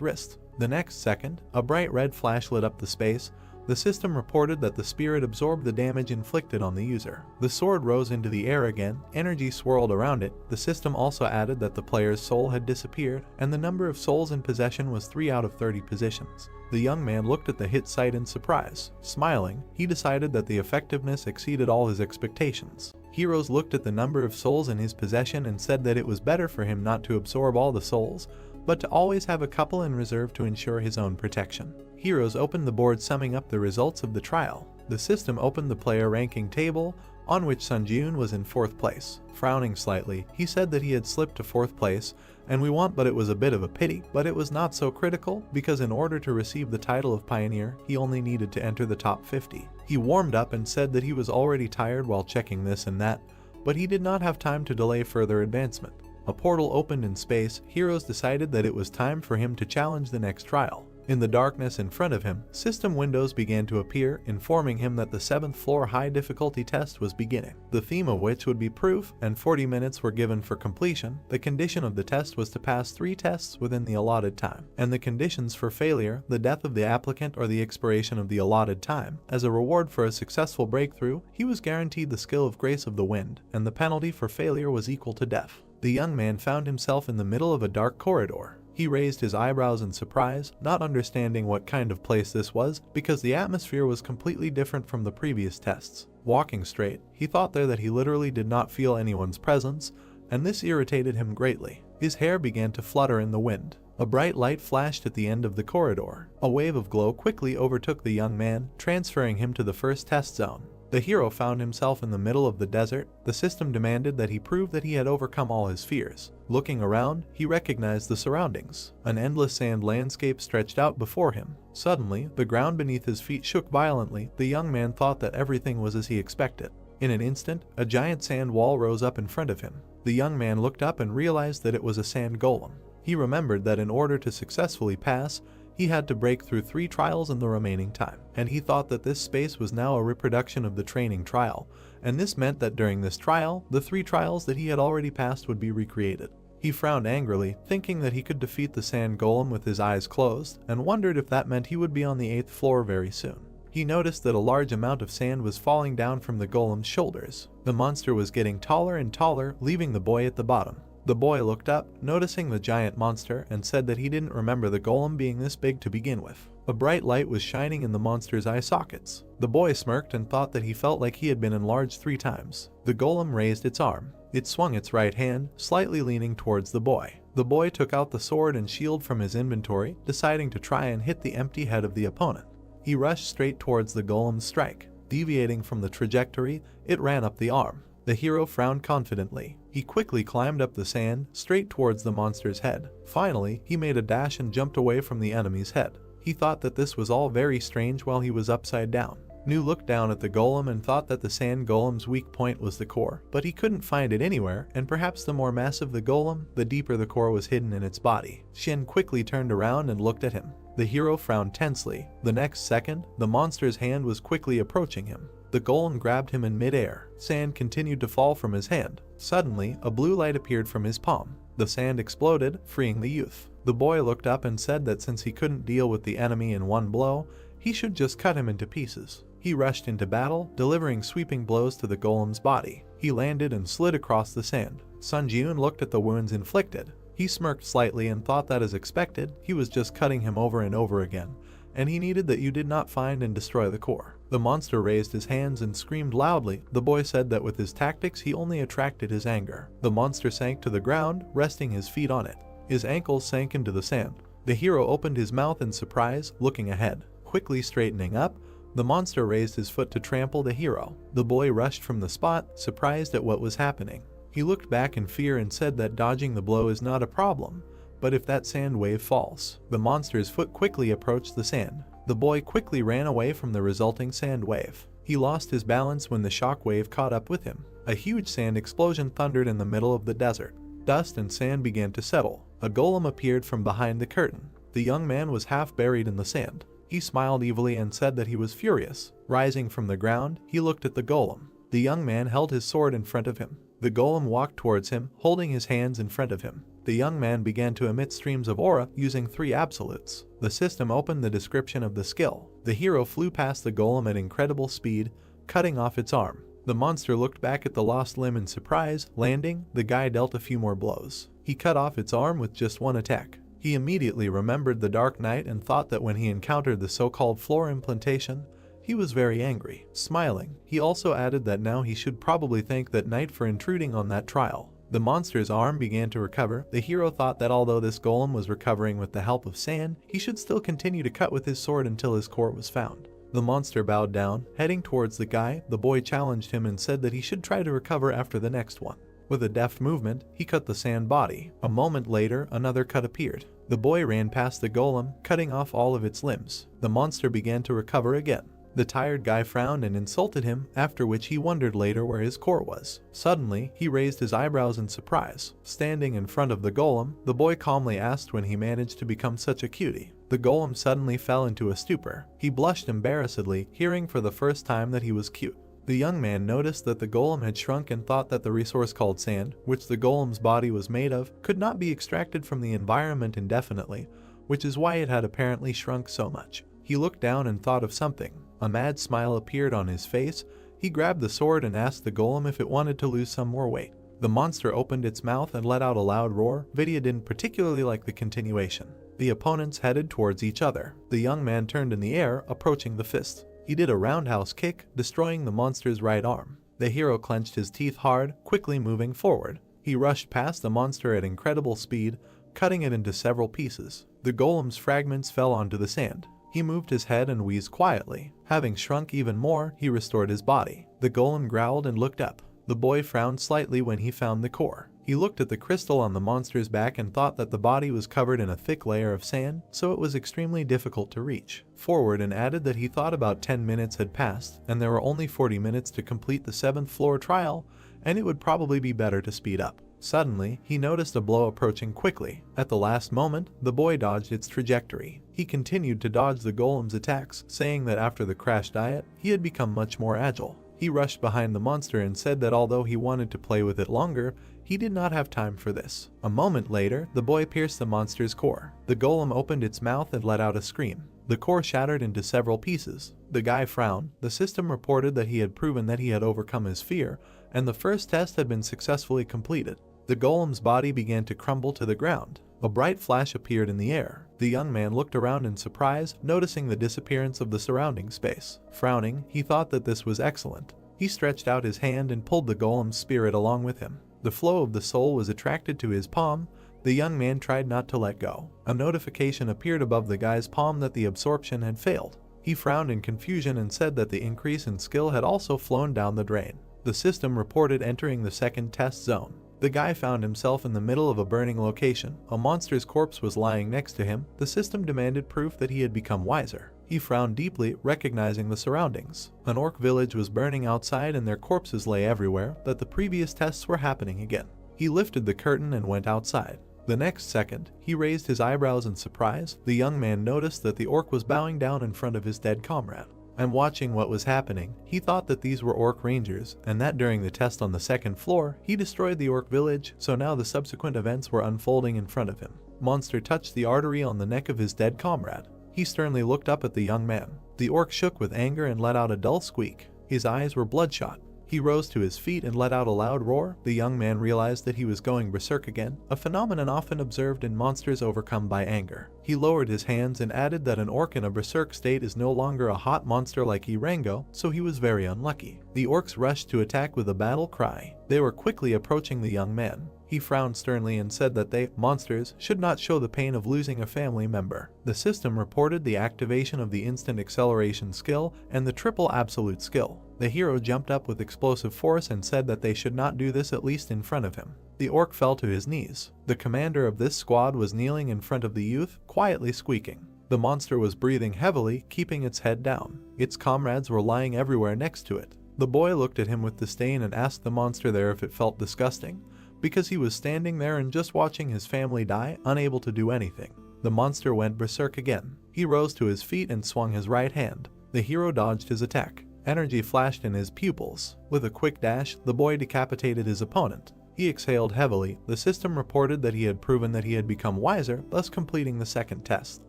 wrist. The next second, a bright red flash lit up the space. The system reported that the spirit absorbed the damage inflicted on the user. The sword rose into the air again, energy swirled around it. The system also added that the player's soul had disappeared, and the number of souls in possession was 3 out of 30 positions. The young man looked at the hit site in surprise. Smiling, he decided that the effectiveness exceeded all his expectations. Heroes looked at the number of souls in his possession and said that it was better for him not to absorb all the souls, but to always have a couple in reserve to ensure his own protection. Heroes opened the board summing up the results of the trial. The system opened the player ranking table, on which Sunjun was in 4th place. Frowning slightly, he said that he had slipped to 4th place, and but it was a bit of a pity, but it was not so critical, because in order to receive the title of Pioneer, he only needed to enter the top 50. He warmed up and said that he was already tired while checking this and that, but he did not have time to delay further advancement. A portal opened in space. Heroes decided that it was time for him to challenge the next trial. In the darkness in front of him, system windows began to appear, informing him that the 7th floor high difficulty test was beginning, the theme of which would be proof, and 40 minutes were given for completion. The condition of the test was to pass 3 tests within the allotted time, and the conditions for failure, the death of the applicant or the expiration of the allotted time. As a reward for a successful breakthrough, he was guaranteed the skill of Grace of the Wind, and the penalty for failure was equal to death. The young man found himself in the middle of a dark corridor. He raised his eyebrows in surprise, not understanding what kind of place this was, because the atmosphere was completely different from the previous tests. Walking straight, he thought there that he literally did not feel anyone's presence, and this irritated him greatly. His hair began to flutter in the wind. A bright light flashed at the end of the corridor. A wave of glow quickly overtook the young man, transferring him to the first test zone. The hero found himself in the middle of the desert. The system demanded that he prove that he had overcome all his fears. Looking around, he recognized the surroundings. An endless sand landscape stretched out before him. Suddenly, the ground beneath his feet shook violently. The young man thought that everything was as he expected. In an instant, a giant sand wall rose up in front of him. The young man looked up and realized that it was a sand golem. He remembered that in order to successfully pass, he had to break through 3 trials in the remaining time, and he thought that this space was now a reproduction of the training trial, and this meant that during this trial, the 3 trials that he had already passed would be recreated. He frowned angrily, thinking that he could defeat the sand golem with his eyes closed, and wondered if that meant he would be on the 8th floor very soon. He noticed that a large amount of sand was falling down from the golem's shoulders. The monster was getting taller and taller, leaving the boy at the bottom. The boy looked up, noticing the giant monster, and said that he didn't remember the golem being this big to begin with. A bright light was shining in the monster's eye sockets. The boy smirked and thought that he felt like he had been enlarged 3 times. The golem raised its arm. It swung its right hand, slightly leaning towards the boy. The boy took out the sword and shield from his inventory, deciding to try and hit the empty head of the opponent. He rushed straight towards the golem's strike. Deviating from the trajectory, it ran up the arm. The hero frowned confidently. He quickly climbed up the sand, straight towards the monster's head. Finally, he made a dash and jumped away from the enemy's head. He thought that this was all very strange while he was upside down. Nu looked down at the golem and thought that the sand golem's weak point was the core, but he couldn't find it anywhere, and perhaps the more massive the golem, the deeper the core was hidden in its body. Shin quickly turned around and looked at him. The hero frowned tensely. The next second, the monster's hand was quickly approaching him. The golem grabbed him in midair. Sand continued to fall from his hand. Suddenly, a blue light appeared from his palm. The sand exploded, freeing the youth. The boy looked up and said that since he couldn't deal with the enemy in one blow, he should just cut him into pieces. He rushed into battle, delivering sweeping blows to the golem's body. He landed and slid across the sand. Sun Jiun looked at the wounds inflicted. He smirked slightly and thought that as expected, he was just cutting him over and over again, and he needed that you did not find and destroy the core. The monster raised his hands and screamed loudly. The boy said that with his tactics he only attracted his anger. The monster sank to the ground, resting his feet on it. His ankles sank into the sand. The hero opened his mouth in surprise, looking ahead. Quickly straightening up, the monster raised his foot to trample the hero. The boy rushed from the spot, surprised at what was happening. He looked back in fear and said that dodging the blow is not a problem, but if that sand wave falls. The monster's foot quickly approached the sand. The boy quickly ran away from the resulting sand wave. He lost his balance when the shock wave caught up with him. A huge sand explosion thundered in the middle of the desert. Dust and sand began to settle. A golem appeared from behind the curtain. The young man was half buried in the sand. He smiled evilly and said that he was furious. Rising from the ground, he looked at the golem. The young man held his sword in front of him. The golem walked towards him, holding his hands in front of him. The young man began to emit streams of aura using 3 absolutes. The system opened the description of the skill. The hero flew past the golem at incredible speed, cutting off its arm. The monster looked back at the lost limb in surprise. Landing, the guy dealt a few more blows. He cut off its arm with just one attack. He immediately remembered the Dark Knight and thought that when he encountered the so-called floor implantation, he was very angry. Smiling, he also added that now he should probably thank that knight for intruding on that trial. The monster's arm began to recover. The hero thought that although this golem was recovering with the help of sand, he should still continue to cut with his sword until his core was found. The monster bowed down, heading towards the guy. The boy challenged him and said that he should try to recover after the next one. With a deft movement, he cut the sand body. A moment later, another cut appeared. The boy ran past the golem, cutting off all of its limbs. The monster began to recover again. The tired guy frowned and insulted him, after which he wondered later where his core was. Suddenly, he raised his eyebrows in surprise. Standing in front of the golem, the boy calmly asked when he managed to become such a cutie. The golem suddenly fell into a stupor. He blushed embarrassedly, hearing for the first time that he was cute. The young man noticed that the golem had shrunk and thought that the resource called sand, which the golem's body was made of, could not be extracted from the environment indefinitely, which is why it had apparently shrunk so much. He looked down and thought of something. A mad smile appeared on his face. He grabbed the sword and asked the golem if it wanted to lose some more weight. The monster opened its mouth and let out a loud roar. Vidya didn't particularly like the continuation. The opponents headed towards each other. The young man turned in the air, approaching the fist. He did a roundhouse kick, destroying the monster's right arm. The hero clenched his teeth hard, quickly moving forward. He rushed past the monster at incredible speed, cutting it into several pieces. The golem's fragments fell onto the sand. He moved his head and wheezed quietly. Having shrunk even more, he restored his body. The golem growled and looked up. The boy frowned slightly when he found the core. He looked at the crystal on the monster's back and thought that the body was covered in a thick layer of sand, so it was extremely difficult to reach forward, and added that he thought about 10 minutes had passed, and there were only 40 minutes to complete the 7th floor trial, and it would probably be better to speed up. Suddenly, he noticed a blow approaching quickly. At the last moment, the boy dodged its trajectory. He continued to dodge the golem's attacks, saying that after the crash diet, he had become much more agile. He rushed behind the monster and said that although he wanted to play with it longer, he did not have time for this. A moment later, the boy pierced the monster's core. The golem opened its mouth and let out a scream. The core shattered into several pieces. The guy frowned. The system reported that he had proven that he had overcome his fear, and the first test had been successfully completed. The golem's body began to crumble to the ground. A bright flash appeared in the air. The young man looked around in surprise, noticing the disappearance of the surrounding space. Frowning, he thought that this was excellent. He stretched out his hand and pulled the golem's spirit along with him. The flow of the soul was attracted to his palm. The young man tried not to let go. A notification appeared above the guy's palm that the absorption had failed. He frowned in confusion and said that the increase in skill had also flown down the drain. The system reported entering the second test zone. The guy found himself in the middle of a burning location. A monster's corpse was lying next to him. The system demanded proof that he had become wiser. He frowned deeply, recognizing the surroundings. An orc village was burning outside and their corpses lay everywhere, that the previous tests were happening again. He lifted the curtain and went outside. The next second, he raised his eyebrows in surprise. The young man noticed that the orc was bowing down in front of his dead comrade. And watching what was happening, he thought that these were orc rangers, and that during the test on the second floor, he destroyed the orc village, so now the subsequent events were unfolding in front of him. Monster touched the artery on the neck of his dead comrade. He sternly looked up at the young man. The orc shook with anger and let out a dull squeak. His eyes were bloodshot. He rose to his feet and let out a loud roar. The young man realized that he was going berserk again, a phenomenon often observed in monsters overcome by anger. He lowered his hands and added that an orc in a berserk state is no longer a hot monster like Irango, so he was very unlucky. The orcs rushed to attack with a battle cry. They were quickly approaching the young man. He frowned sternly and said that they, monsters, should not show the pain of losing a family member. The system reported the activation of the instant acceleration skill and the triple absolute skill. The hero jumped up with explosive force and said that they should not do this, at least in front of him. The orc fell to his knees. The commander of this squad was kneeling in front of the youth, quietly squeaking. The monster was breathing heavily, keeping its head down. Its comrades were lying everywhere next to it. The boy looked at him with disdain and asked the monster there if it felt disgusting, because he was standing there and just watching his family die, unable to do anything. The monster went berserk again. He rose to his feet and swung his right hand. The hero dodged his attack. Energy flashed in his pupils. With a quick dash, the boy decapitated his opponent. He exhaled heavily. The system reported that he had proven that he had become wiser, thus completing the second test.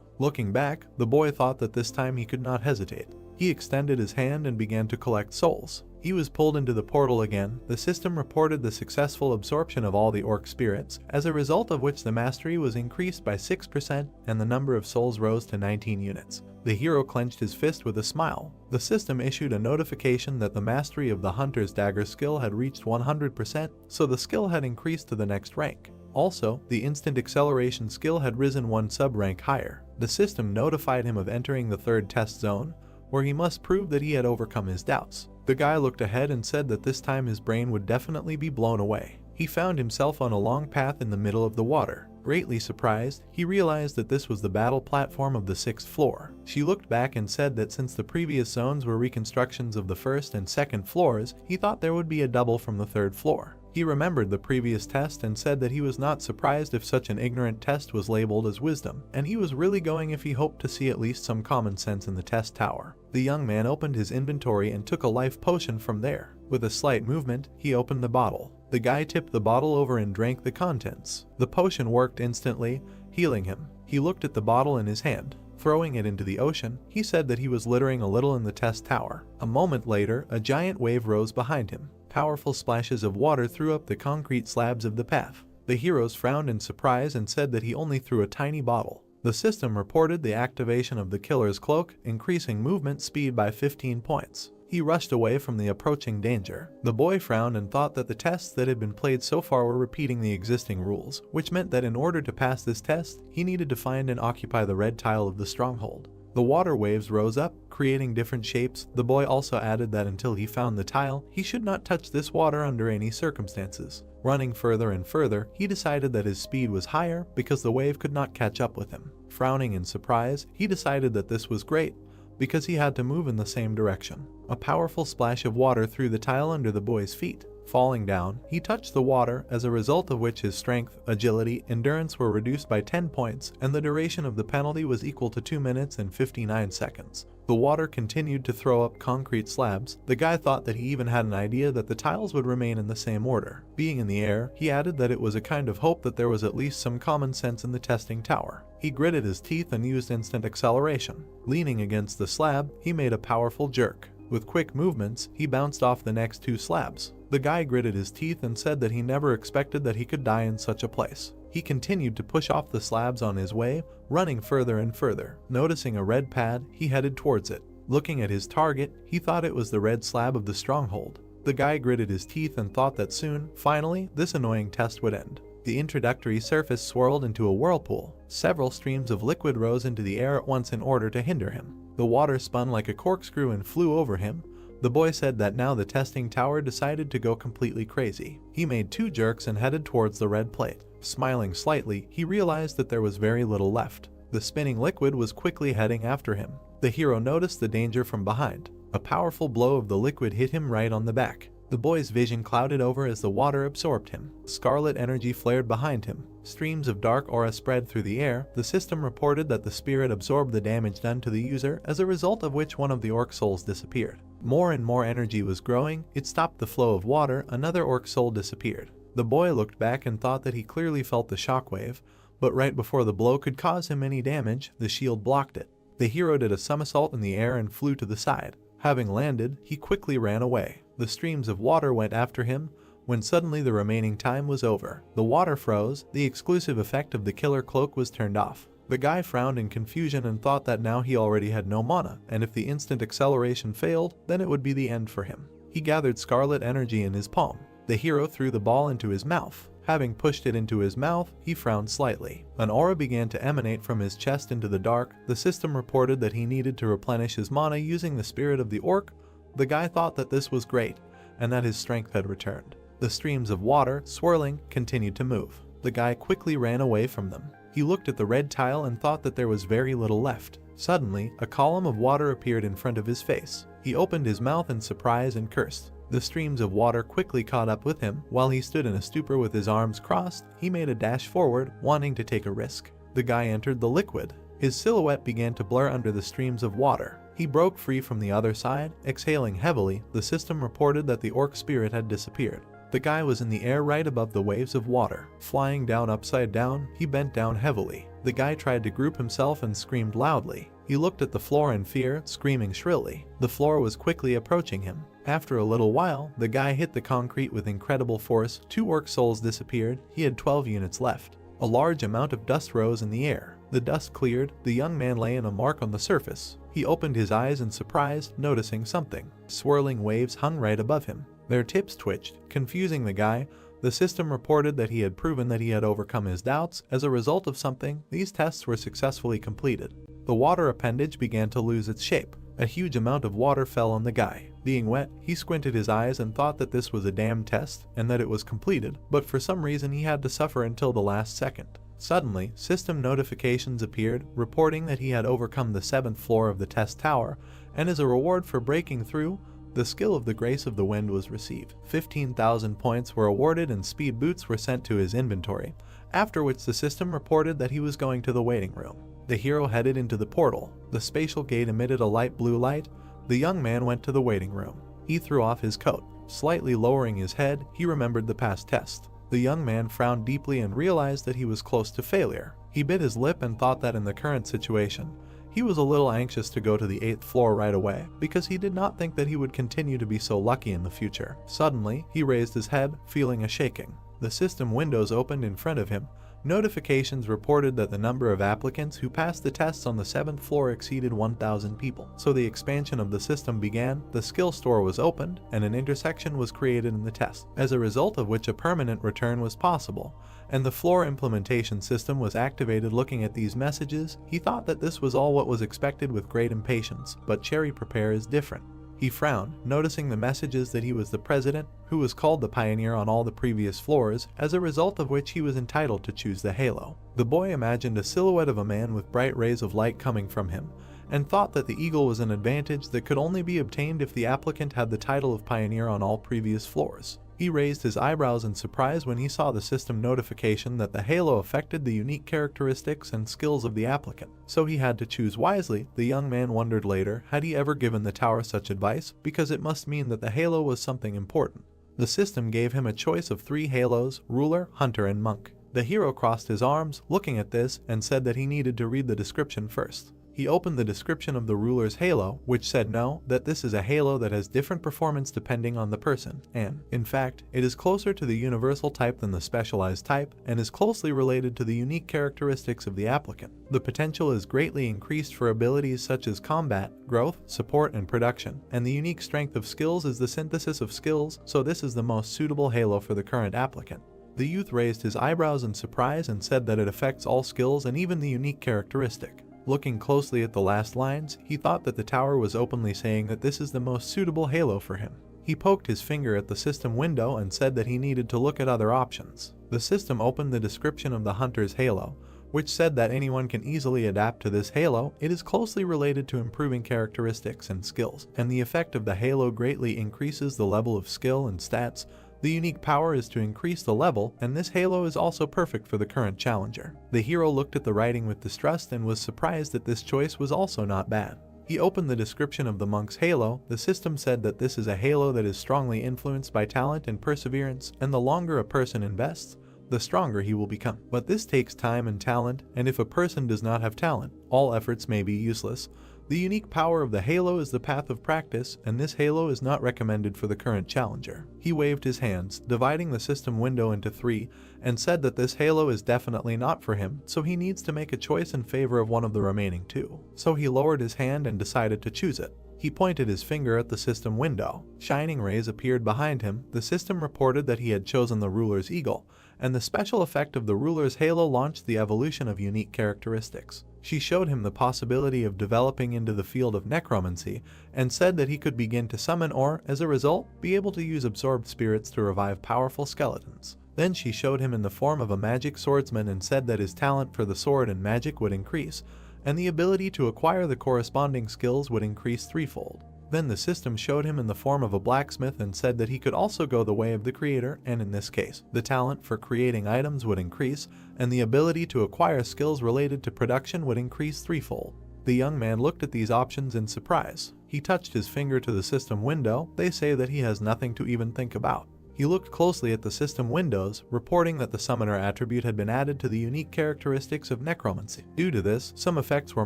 Looking back, the boy thought that this time he could not hesitate. He extended his hand and began to collect souls. He was pulled into the portal again. The system reported the successful absorption of all the orc spirits, as a result of which the mastery was increased by 6% and the number of souls rose to 19 units. The hero clenched his fist with a smile. The system issued a notification that the mastery of the Hunter's Dagger skill had reached 100%, so the skill had increased to the next rank. Also, the instant acceleration skill had risen one sub-rank higher. The system notified him of entering the third test zone, where he must prove that he had overcome his doubts. The guy looked ahead and said that this time his brain would definitely be blown away. He found himself on a long path in the middle of the water. Greatly surprised, he realized that this was the battle platform of the 6th floor. She looked back and said that since the previous zones were reconstructions of the 1st and 2nd floors, he thought there would be a double from the 3rd floor. He remembered the previous test and said that he was not surprised if such an ignorant test was labeled as wisdom, and he was really going if he hoped to see at least some common sense in the test tower. The young man opened his inventory and took a life potion from there. With a slight movement, he opened the bottle. The guy tipped the bottle over and drank the contents. The potion worked instantly, healing him. He looked at the bottle in his hand. Throwing it into the ocean, he said that he was littering a little in the test tower. A moment later, a giant wave rose behind him. Powerful splashes of water threw up the concrete slabs of the path. The heroes frowned in surprise and said that he only threw a tiny bottle. The system reported the activation of the killer's cloak, increasing movement speed by 15 points. He rushed away from the approaching danger. The boy frowned and thought that the tests that had been played so far were repeating the existing rules, which meant that in order to pass this test, he needed to find and occupy the red tile of the stronghold. The water waves rose up, creating different shapes. The boy also added that until he found the tile, he should not touch this water under any circumstances. Running further and further, he decided that his speed was higher because the wave could not catch up with him. Frowning in surprise, he decided that this was great, because he had to move in the same direction. A powerful splash of water threw the tile under the boy's feet. Falling down, he touched the water, as a result of which his strength, agility, endurance were reduced by 10 points, and the duration of the penalty was equal to 2 minutes and 59 seconds. The water continued to throw up concrete slabs. The guy thought that he even had an idea that the tiles would remain in the same order. Being in the air, he added that it was a kind of hope that there was at least some common sense in the testing tower. He gritted his teeth and used instant acceleration. Leaning against the slab, he made a powerful jerk. With quick movements, he bounced off the next 2 slabs. The guy gritted his teeth and said that he never expected that he could die in such a place. He continued to push off the slabs on his way, running further and further. Noticing a red pad, he headed towards it. Looking at his target, he thought it was the red slab of the stronghold. The guy gritted his teeth and thought that soon, finally, this annoying test would end. The introductory surface swirled into a whirlpool. Several streams of liquid rose into the air at once in order to hinder him. The water spun like a corkscrew and flew over him. The boy said that now the testing tower decided to go completely crazy. He made 2 jerks and headed towards the red plate. Smiling slightly, he realized that there was very little left. The spinning liquid was quickly heading after him. The hero noticed the danger from behind. A powerful blow of the liquid hit him right on the back. The boy's vision clouded over as the water absorbed him. Scarlet energy flared behind him. Streams of dark aura spread through the air. The system reported that the spirit absorbed the damage done to the user, as a result of which one of the orc souls disappeared. More and more energy was growing. It stopped the flow of water. Another orc soul disappeared. The boy looked back and thought that he clearly felt the shockwave, but right before the blow could cause him any damage, the shield blocked it. The hero did a somersault in the air and flew to the side. Having landed, he quickly ran away. The streams of water went after him, when suddenly the remaining time was over. The water froze. The exclusive effect of the killer cloak was turned off. The guy frowned in confusion and thought that now he already had no mana, and if the instant acceleration failed, then it would be the end for him. He gathered scarlet energy in his palm. The hero threw the ball into his mouth. Having pushed it into his mouth, he frowned slightly. An aura began to emanate from his chest into the dark. The system reported that he needed to replenish his mana using the spirit of the orc. The guy thought that this was great, and that his strength had returned. The streams of water, swirling, continued to move. The guy quickly ran away from them. He looked at the red tile and thought that there was very little left. Suddenly, a column of water appeared in front of his face. He opened his mouth in surprise and cursed. The streams of water quickly caught up with him. While he stood in a stupor with his arms crossed, he made a dash forward, wanting to take a risk. The guy entered the liquid. His silhouette began to blur under the streams of water. He broke free from the other side, exhaling heavily. The system reported that the orc spirit had disappeared. The guy was in the air right above the waves of water. Flying down upside down, he bent down heavily. The guy tried to group himself and screamed loudly. He looked at the floor in fear, screaming shrilly. The floor was quickly approaching him. After a little while, the guy hit the concrete with incredible force. 2 orc souls disappeared. He had 12 units left. A large amount of dust rose in the air. The dust cleared. The young man lay in a mark on the surface. He opened his eyes in surprise, noticing something. Swirling waves hung right above him. Their tips twitched, confusing the guy. The system reported that he had proven that he had overcome his doubts. As a result of something, these tests were successfully completed. The water appendage began to lose its shape. A huge amount of water fell on the guy. Being wet, he squinted his eyes and thought that this was a damn test and that it was completed, but for some reason he had to suffer until the last second. Suddenly, system notifications appeared, reporting that he had overcome the 7th floor of the test tower, and as a reward for breaking through, the skill of the Grace of the Wind was received. 15,000 points were awarded and speed boots were sent to his inventory, after which the system reported that he was going to the waiting room. The hero headed into the portal. The spatial gate emitted a light blue light. The young man went to the waiting room. He threw off his coat. Slightly lowering his head, he remembered the past test. The young man frowned deeply and realized that he was close to failure. He bit his lip and thought that in the current situation, he was a little anxious to go to the 8th floor right away, because he did not think that he would continue to be so lucky in the future. Suddenly, he raised his head, feeling a shaking. The system windows opened in front of him. Notifications reported that the number of applicants who passed the tests on the 7th floor exceeded 1,000 people. So the expansion of the system began, the skill store was opened, and an intersection was created in the test, as a result of which a permanent return was possible, and the floor implementation system was activated. Looking at these messages, he thought that this was all what was expected with great impatience, but Cherry Prepare is different. He frowned, noticing the messages that he was the president, who was called the pioneer on all the previous floors, as a result of which he was entitled to choose the halo. The boy imagined a silhouette of a man with bright rays of light coming from him, and thought that the eagle was an advantage that could only be obtained if the applicant had the title of pioneer on all previous floors. He raised his eyebrows in surprise when he saw the system notification that the halo affected the unique characteristics and skills of the applicant, so he had to choose wisely. The young man wondered later, had he ever given the tower such advice, because it must mean that the halo was something important. The system gave him a choice of 3 halos: ruler, hunter, and monk. The hero crossed his arms, looking at this, and said that he needed to read the description first. He opened the description of the ruler's halo, which said no, that this is a halo that has different performance depending on the person, and, in fact, it is closer to the universal type than the specialized type, and is closely related to the unique characteristics of the applicant. The potential is greatly increased for abilities such as combat, growth, support, and production, and the unique strength of skills is the synthesis of skills, so this is the most suitable halo for the current applicant. The youth raised his eyebrows in surprise and said that it affects all skills and even the unique characteristic. Looking closely at the last lines, he thought that the tower was openly saying that this is the most suitable halo for him. He poked his finger at the system window and said that he needed to look at other options. The system opened the description of the hunter's halo, which said that anyone can easily adapt to this halo. It is closely related to improving characteristics and skills, and the effect of the halo greatly increases the level of skill and stats. The unique power is to increase the level, and this halo is also perfect for the current challenger. The hero looked at the writing with distrust and was surprised that this choice was also not bad. He opened the description of the monk's halo. The system said that this is a halo that is strongly influenced by talent and perseverance, and the longer a person invests, the stronger he will become. But this takes time and talent, and if a person does not have talent, all efforts may be useless. The unique power of the halo is the path of practice, and this halo is not recommended for the current challenger. He waved his hands, dividing the system window into 3, and said that this halo is definitely not for him, so he needs to make a choice in favor of one of the remaining 2. So he lowered his hand and decided to choose it. He pointed his finger at the system window. Shining rays appeared behind him. The system reported that he had chosen the ruler's eagle, and the special effect of the ruler's halo launched the evolution of unique characteristics. She showed him the possibility of developing into the field of necromancy, and said that he could begin to summon or, as a result, be able to use absorbed spirits to revive powerful skeletons. Then she showed him in the form of a magic swordsman and said that his talent for the sword and magic would increase, and the ability to acquire the corresponding skills would increase 3-fold. Then the system showed him in the form of a blacksmith and said that he could also go the way of the creator, and in this case, the talent for creating items would increase, and the ability to acquire skills related to production would increase 3-fold. The young man looked at these options in surprise. He touched his finger to the system window. They say that he has nothing to even think about. He looked closely at the system windows, reporting that the summoner attribute had been added to the unique characteristics of necromancy. Due to this, some effects were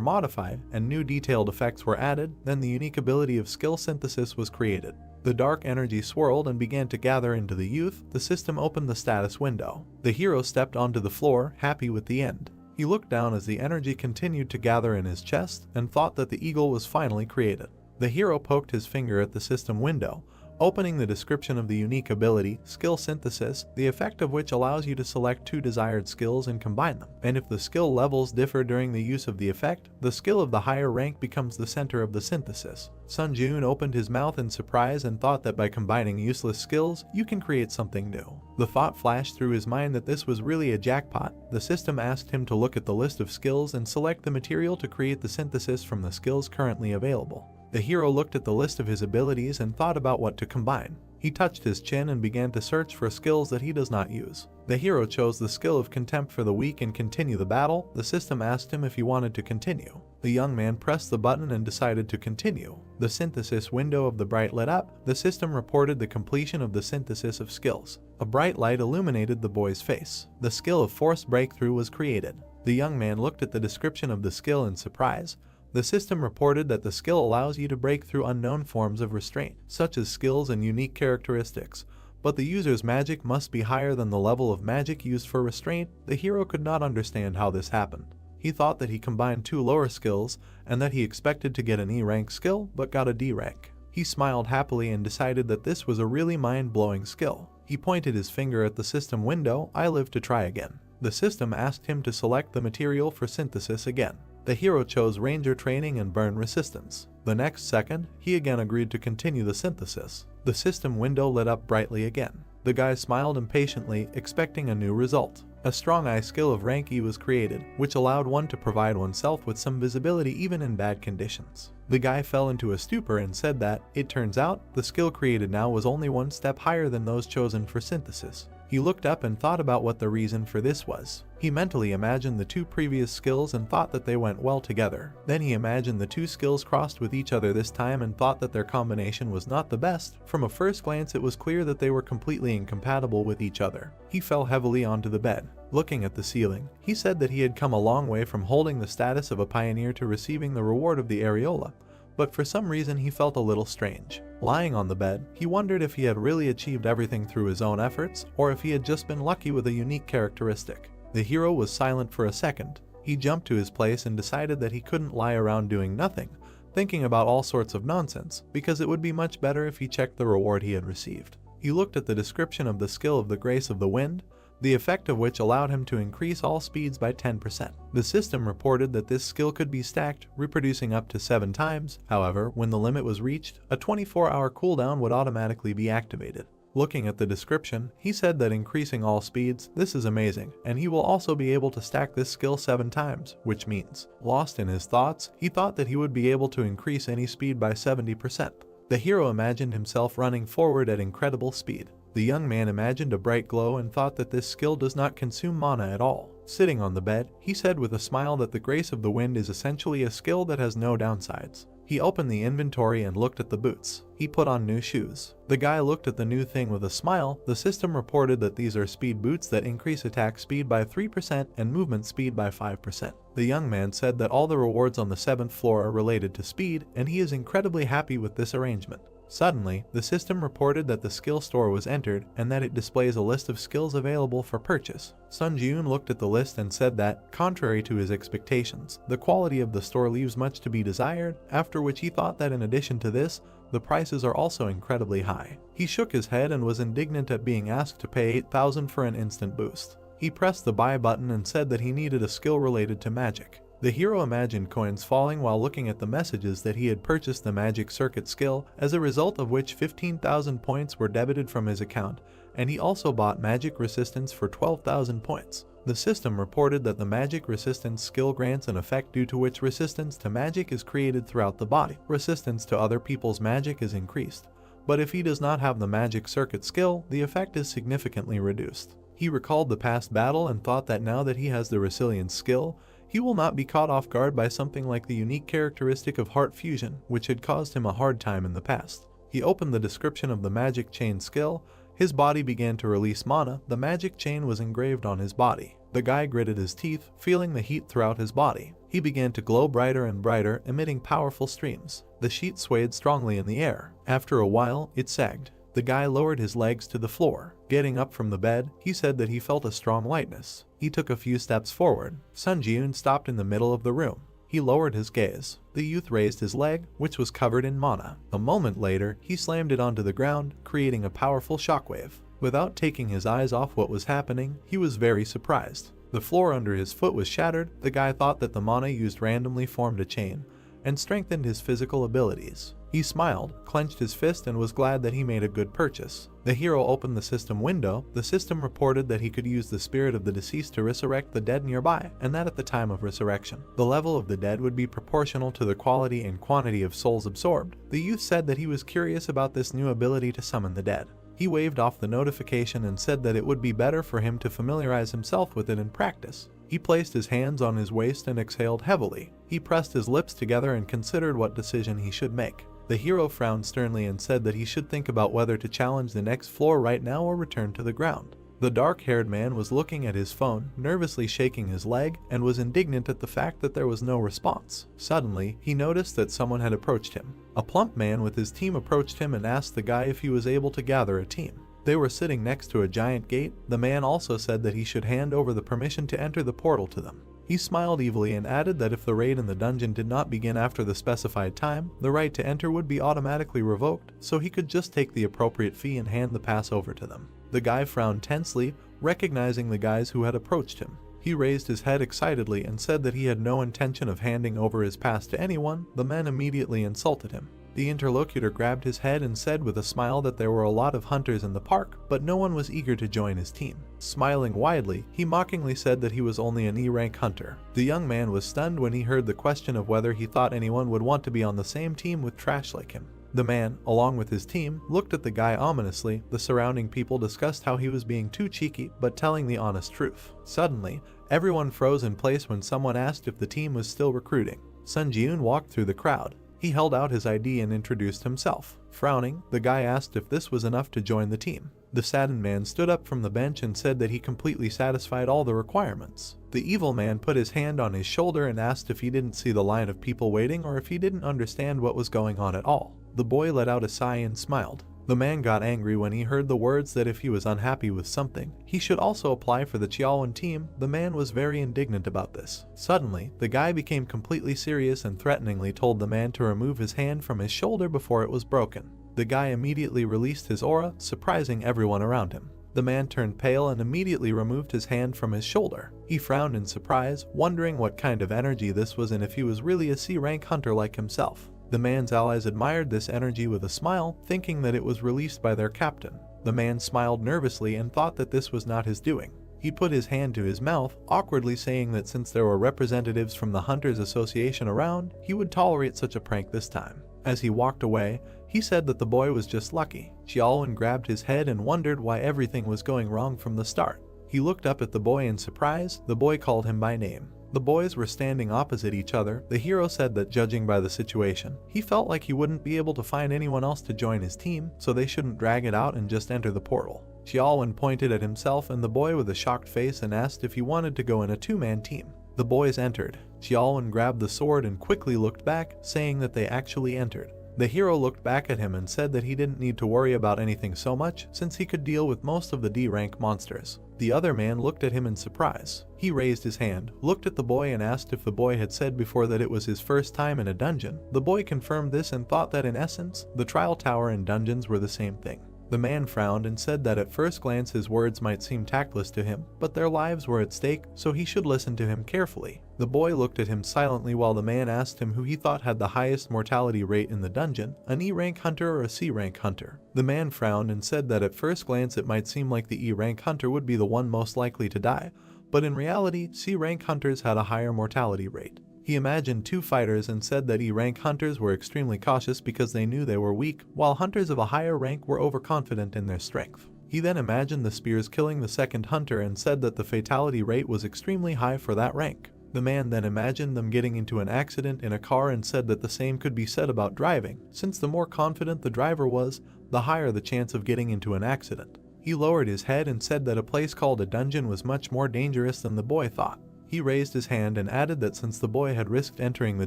modified, and new detailed effects were added. Then the unique ability of skill synthesis was created. The dark energy swirled and began to gather into the youth. The system opened the status window. The hero stepped onto the floor, happy with the end. He looked down as the energy continued to gather in his chest, and thought that the eagle was finally created. The hero poked his finger at the system window, opening the description of the unique ability, skill synthesis, the effect of which allows you to select 2 desired skills and combine them. And if the skill levels differ during the use of the effect, the skill of the higher rank becomes the center of the synthesis. Sun Jun opened his mouth in surprise and thought that by combining useless skills, you can create something new. The thought flashed through his mind that this was really a jackpot. The system asked him to look at the list of skills and select the material to create the synthesis from the skills currently available. The hero looked at the list of his abilities and thought about what to combine. He touched his chin and began to search for skills that he does not use. The hero chose the skill of contempt for the weak and continue the battle. The system asked him if he wanted to continue. The young man pressed the button and decided to continue. The synthesis window of the bright lit up. The system reported the completion of the synthesis of skills. A bright light illuminated the boy's face. The skill of force breakthrough was created. The young man looked at the description of the skill in surprise. The system reported that the skill allows you to break through unknown forms of restraint, such as skills and unique characteristics, but the user's magic must be higher than the level of magic used for restraint. The hero could not understand how this happened. He thought that he combined 2 lower skills, and that he expected to get an E rank skill, but got a D rank. He smiled happily and decided that this was a really mind-blowing skill. He pointed his finger at the system window. I live to try again. The system asked him to select the material for synthesis again. The hero chose Ranger Training and Burn Resistance. The next second, he again agreed to continue the synthesis. The system window lit up brightly again. The guy smiled impatiently, expecting a new result. A strong eye skill of rank E was created, which allowed one to provide oneself with some visibility even in bad conditions. The guy fell into a stupor and said that, it turns out, the skill created now was only 1 step higher than those chosen for synthesis. He looked up and thought about what the reason for this was. He mentally imagined the 2 previous skills and thought that they went well together. Then he imagined the 2 skills crossed with each other this time and thought that their combination was not the best. From a first glance it was clear that they were completely incompatible with each other. He fell heavily onto the bed. Looking at the ceiling, he said that he had come a long way from holding the status of a pioneer to receiving the reward of the areola, but for some reason he felt a little strange. Lying on the bed, he wondered if he had really achieved everything through his own efforts, or if he had just been lucky with a unique characteristic. The hero was silent for a second. He jumped to his place and decided that he couldn't lie around doing nothing, thinking about all sorts of nonsense, because it would be much better if he checked the reward he had received. He looked at the description of the skill of the Grace of the Wind, the effect of which allowed him to increase all speeds by 10%. The system reported that this skill could be stacked, reproducing up to 7 times. However, when the limit was reached, a 24-hour cooldown would automatically be activated. Looking at the description, he said that increasing all speeds, this is amazing, and he will also be able to stack this skill 7 times, which means, lost in his thoughts, he thought that he would be able to increase any speed by 70%. The hero imagined himself running forward at incredible speed. The young man imagined a bright glow and thought that this skill does not consume mana at all. Sitting on the bed, he said with a smile that the grace of the wind is essentially a skill that has no downsides. He opened the inventory and looked at the boots. He put on new shoes. The guy looked at the new thing with a smile. The system reported that these are speed boots that increase attack speed by 3% and movement speed by 5%. The young man said that all the rewards on the 7th floor are related to speed, and he is incredibly happy with this arrangement. Suddenly, the system reported that the skill store was entered and that it displays a list of skills available for purchase. Sun Jiun looked at the list and said that, contrary to his expectations, the quality of the store leaves much to be desired, after which he thought that in addition to this, the prices are also incredibly high. He shook his head and was indignant at being asked to pay 8,000 for an instant boost. He pressed the buy button and said that he needed a skill related to magic. The hero imagined coins falling while looking at the messages that he had purchased the magic circuit skill, as a result of which 15,000 points were debited from his account, and he also bought magic resistance for 12,000 points. The system reported that the magic resistance skill grants an effect due to which resistance to magic is created throughout the body. Resistance to other people's magic is increased, but if he does not have the magic circuit skill, the effect is significantly reduced. He recalled the past battle and thought that now that he has the resilience skill, he will not be caught off guard by something like the unique characteristic of heart fusion, which had caused him a hard time in the past. He opened the description of the magic chain skill. His body began to release mana. The magic chain was engraved on his body. The guy gritted his teeth, feeling the heat throughout his body. He began to glow brighter and brighter, emitting powerful streams. The sheet swayed strongly in the air. After a while, it sagged. The guy lowered his legs to the floor. Getting up from the bed, he said that he felt a strong lightness. He took a few steps forward. Sun Jiun stopped in the middle of the room. He lowered his gaze. The youth raised his leg, which was covered in mana. A moment later, he slammed it onto the ground, creating a powerful shockwave. Without taking his eyes off what was happening, he was very surprised. The floor under his foot was shattered. The guy thought that the mana used randomly formed a chain and strengthened his physical abilities. He smiled, clenched his fist, and was glad that he made a good purchase. The hero opened the system window. The system reported that he could use the spirit of the deceased to resurrect the dead nearby, and that at the time of resurrection, the level of the dead would be proportional to the quality and quantity of souls absorbed. The youth said that he was curious about this new ability to summon the dead. He waved off the notification and said that it would be better for him to familiarize himself with it in practice. He placed his hands on his waist and exhaled heavily. He pressed his lips together and considered what decision he should make. The hero frowned sternly and said that he should think about whether to challenge the next floor right now or return to the ground. The dark-haired man was looking at his phone, nervously shaking his leg, and was indignant at the fact that there was no response. Suddenly, he noticed that someone had approached him. A plump man with his team approached him and asked the guy if he was able to gather a team. They were sitting next to a giant gate. The man also said that he should hand over the permission to enter the portal to them. He smiled evilly and added that if the raid in the dungeon did not begin after the specified time, the right to enter would be automatically revoked, so he could just take the appropriate fee and hand the pass over to them. The guy frowned tensely, recognizing the guys who had approached him. He raised his head excitedly and said that he had no intention of handing over his pass to anyone. The men immediately insulted him. The interlocutor grabbed his head and said with a smile that there were a lot of hunters in the park, but no one was eager to join his team. Smiling widely, he mockingly said that he was only an E-rank hunter. The young man was stunned when he heard the question of whether he thought anyone would want to be on the same team with trash like him. The man, along with his team, looked at the guy ominously. The surrounding people discussed how he was being too cheeky, but telling the honest truth. Suddenly, everyone froze in place when someone asked if the team was still recruiting. Sun Jiun walked through the crowd. He held out his ID and introduced himself. Frowning, the guy asked if this was enough to join the team. The saddened man stood up from the bench and said that he completely satisfied all the requirements. The evil man put his hand on his shoulder and asked if he didn't see the line of people waiting or if he didn't understand what was going on at all. The boy let out a sigh and smiled. The man got angry when he heard the words that if he was unhappy with something, he should also apply for the Chiaowan team. The man was very indignant about this. Suddenly, the guy became completely serious and threateningly told the man to remove his hand from his shoulder before it was broken. The guy immediately released his aura, surprising everyone around him. The man turned pale and immediately removed his hand from his shoulder. He frowned in surprise, wondering what kind of energy this was and if he was really a C-rank hunter like himself. The man's allies admired this energy with a smile, thinking that it was released by their captain. The man smiled nervously and thought that this was not his doing. He put his hand to his mouth, awkwardly saying that since there were representatives from the Hunters Association around, he would tolerate such a prank this time. As he walked away, he said that the boy was just lucky. Xiaolin grabbed his head and wondered why everything was going wrong from the start. He looked up at the boy in surprise. The boy called him by name. The boys were standing opposite each other. The hero said that judging by the situation, he felt like he wouldn't be able to find anyone else to join his team, so they shouldn't drag it out and just enter the portal. Xiaolin pointed at himself and the boy with a shocked face and asked if he wanted to go in a two-man team. The boys entered. Xiaolin grabbed the sword and quickly looked back, saying that they actually entered. The hero looked back at him and said that he didn't need to worry about anything so much, since he could deal with most of the D-rank monsters. The other man looked at him in surprise. He raised his hand, looked at the boy and asked if the boy had said before that it was his first time in a dungeon. The boy confirmed this and thought that in essence, the trial tower and dungeons were the same thing. The man frowned and said that at first glance his words might seem tactless to him, but their lives were at stake, so he should listen to him carefully. The boy looked at him silently while the man asked him who he thought had the highest mortality rate in the dungeon, an E-rank hunter or a C-rank hunter. The man frowned and said that at first glance it might seem like the E-rank hunter would be the one most likely to die, but in reality, C-rank hunters had a higher mortality rate. He imagined two fighters and said that E-rank hunters were extremely cautious because they knew they were weak, while hunters of a higher rank were overconfident in their strength. He then imagined the spears killing the second hunter and said that the fatality rate was extremely high for that rank. The man then imagined them getting into an accident in a car and said that the same could be said about driving, since the more confident the driver was, the higher the chance of getting into an accident. He lowered his head and said that a place called a dungeon was much more dangerous than the boy thought. He raised his hand and added that since the boy had risked entering the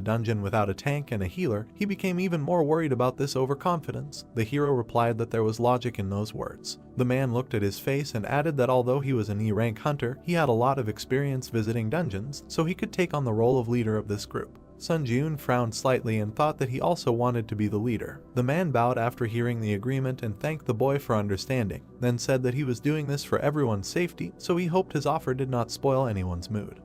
dungeon without a tank and a healer, he became even more worried about this overconfidence. The hero replied that there was logic in those words. The man looked at his face and added that although he was an E-rank hunter, he had a lot of experience visiting dungeons, so he could take on the role of leader of this group. Sun Jun frowned slightly and thought that he also wanted to be the leader. The man bowed after hearing the agreement and thanked the boy for understanding, then said that he was doing this for everyone's safety, so he hoped his offer did not spoil anyone's mood.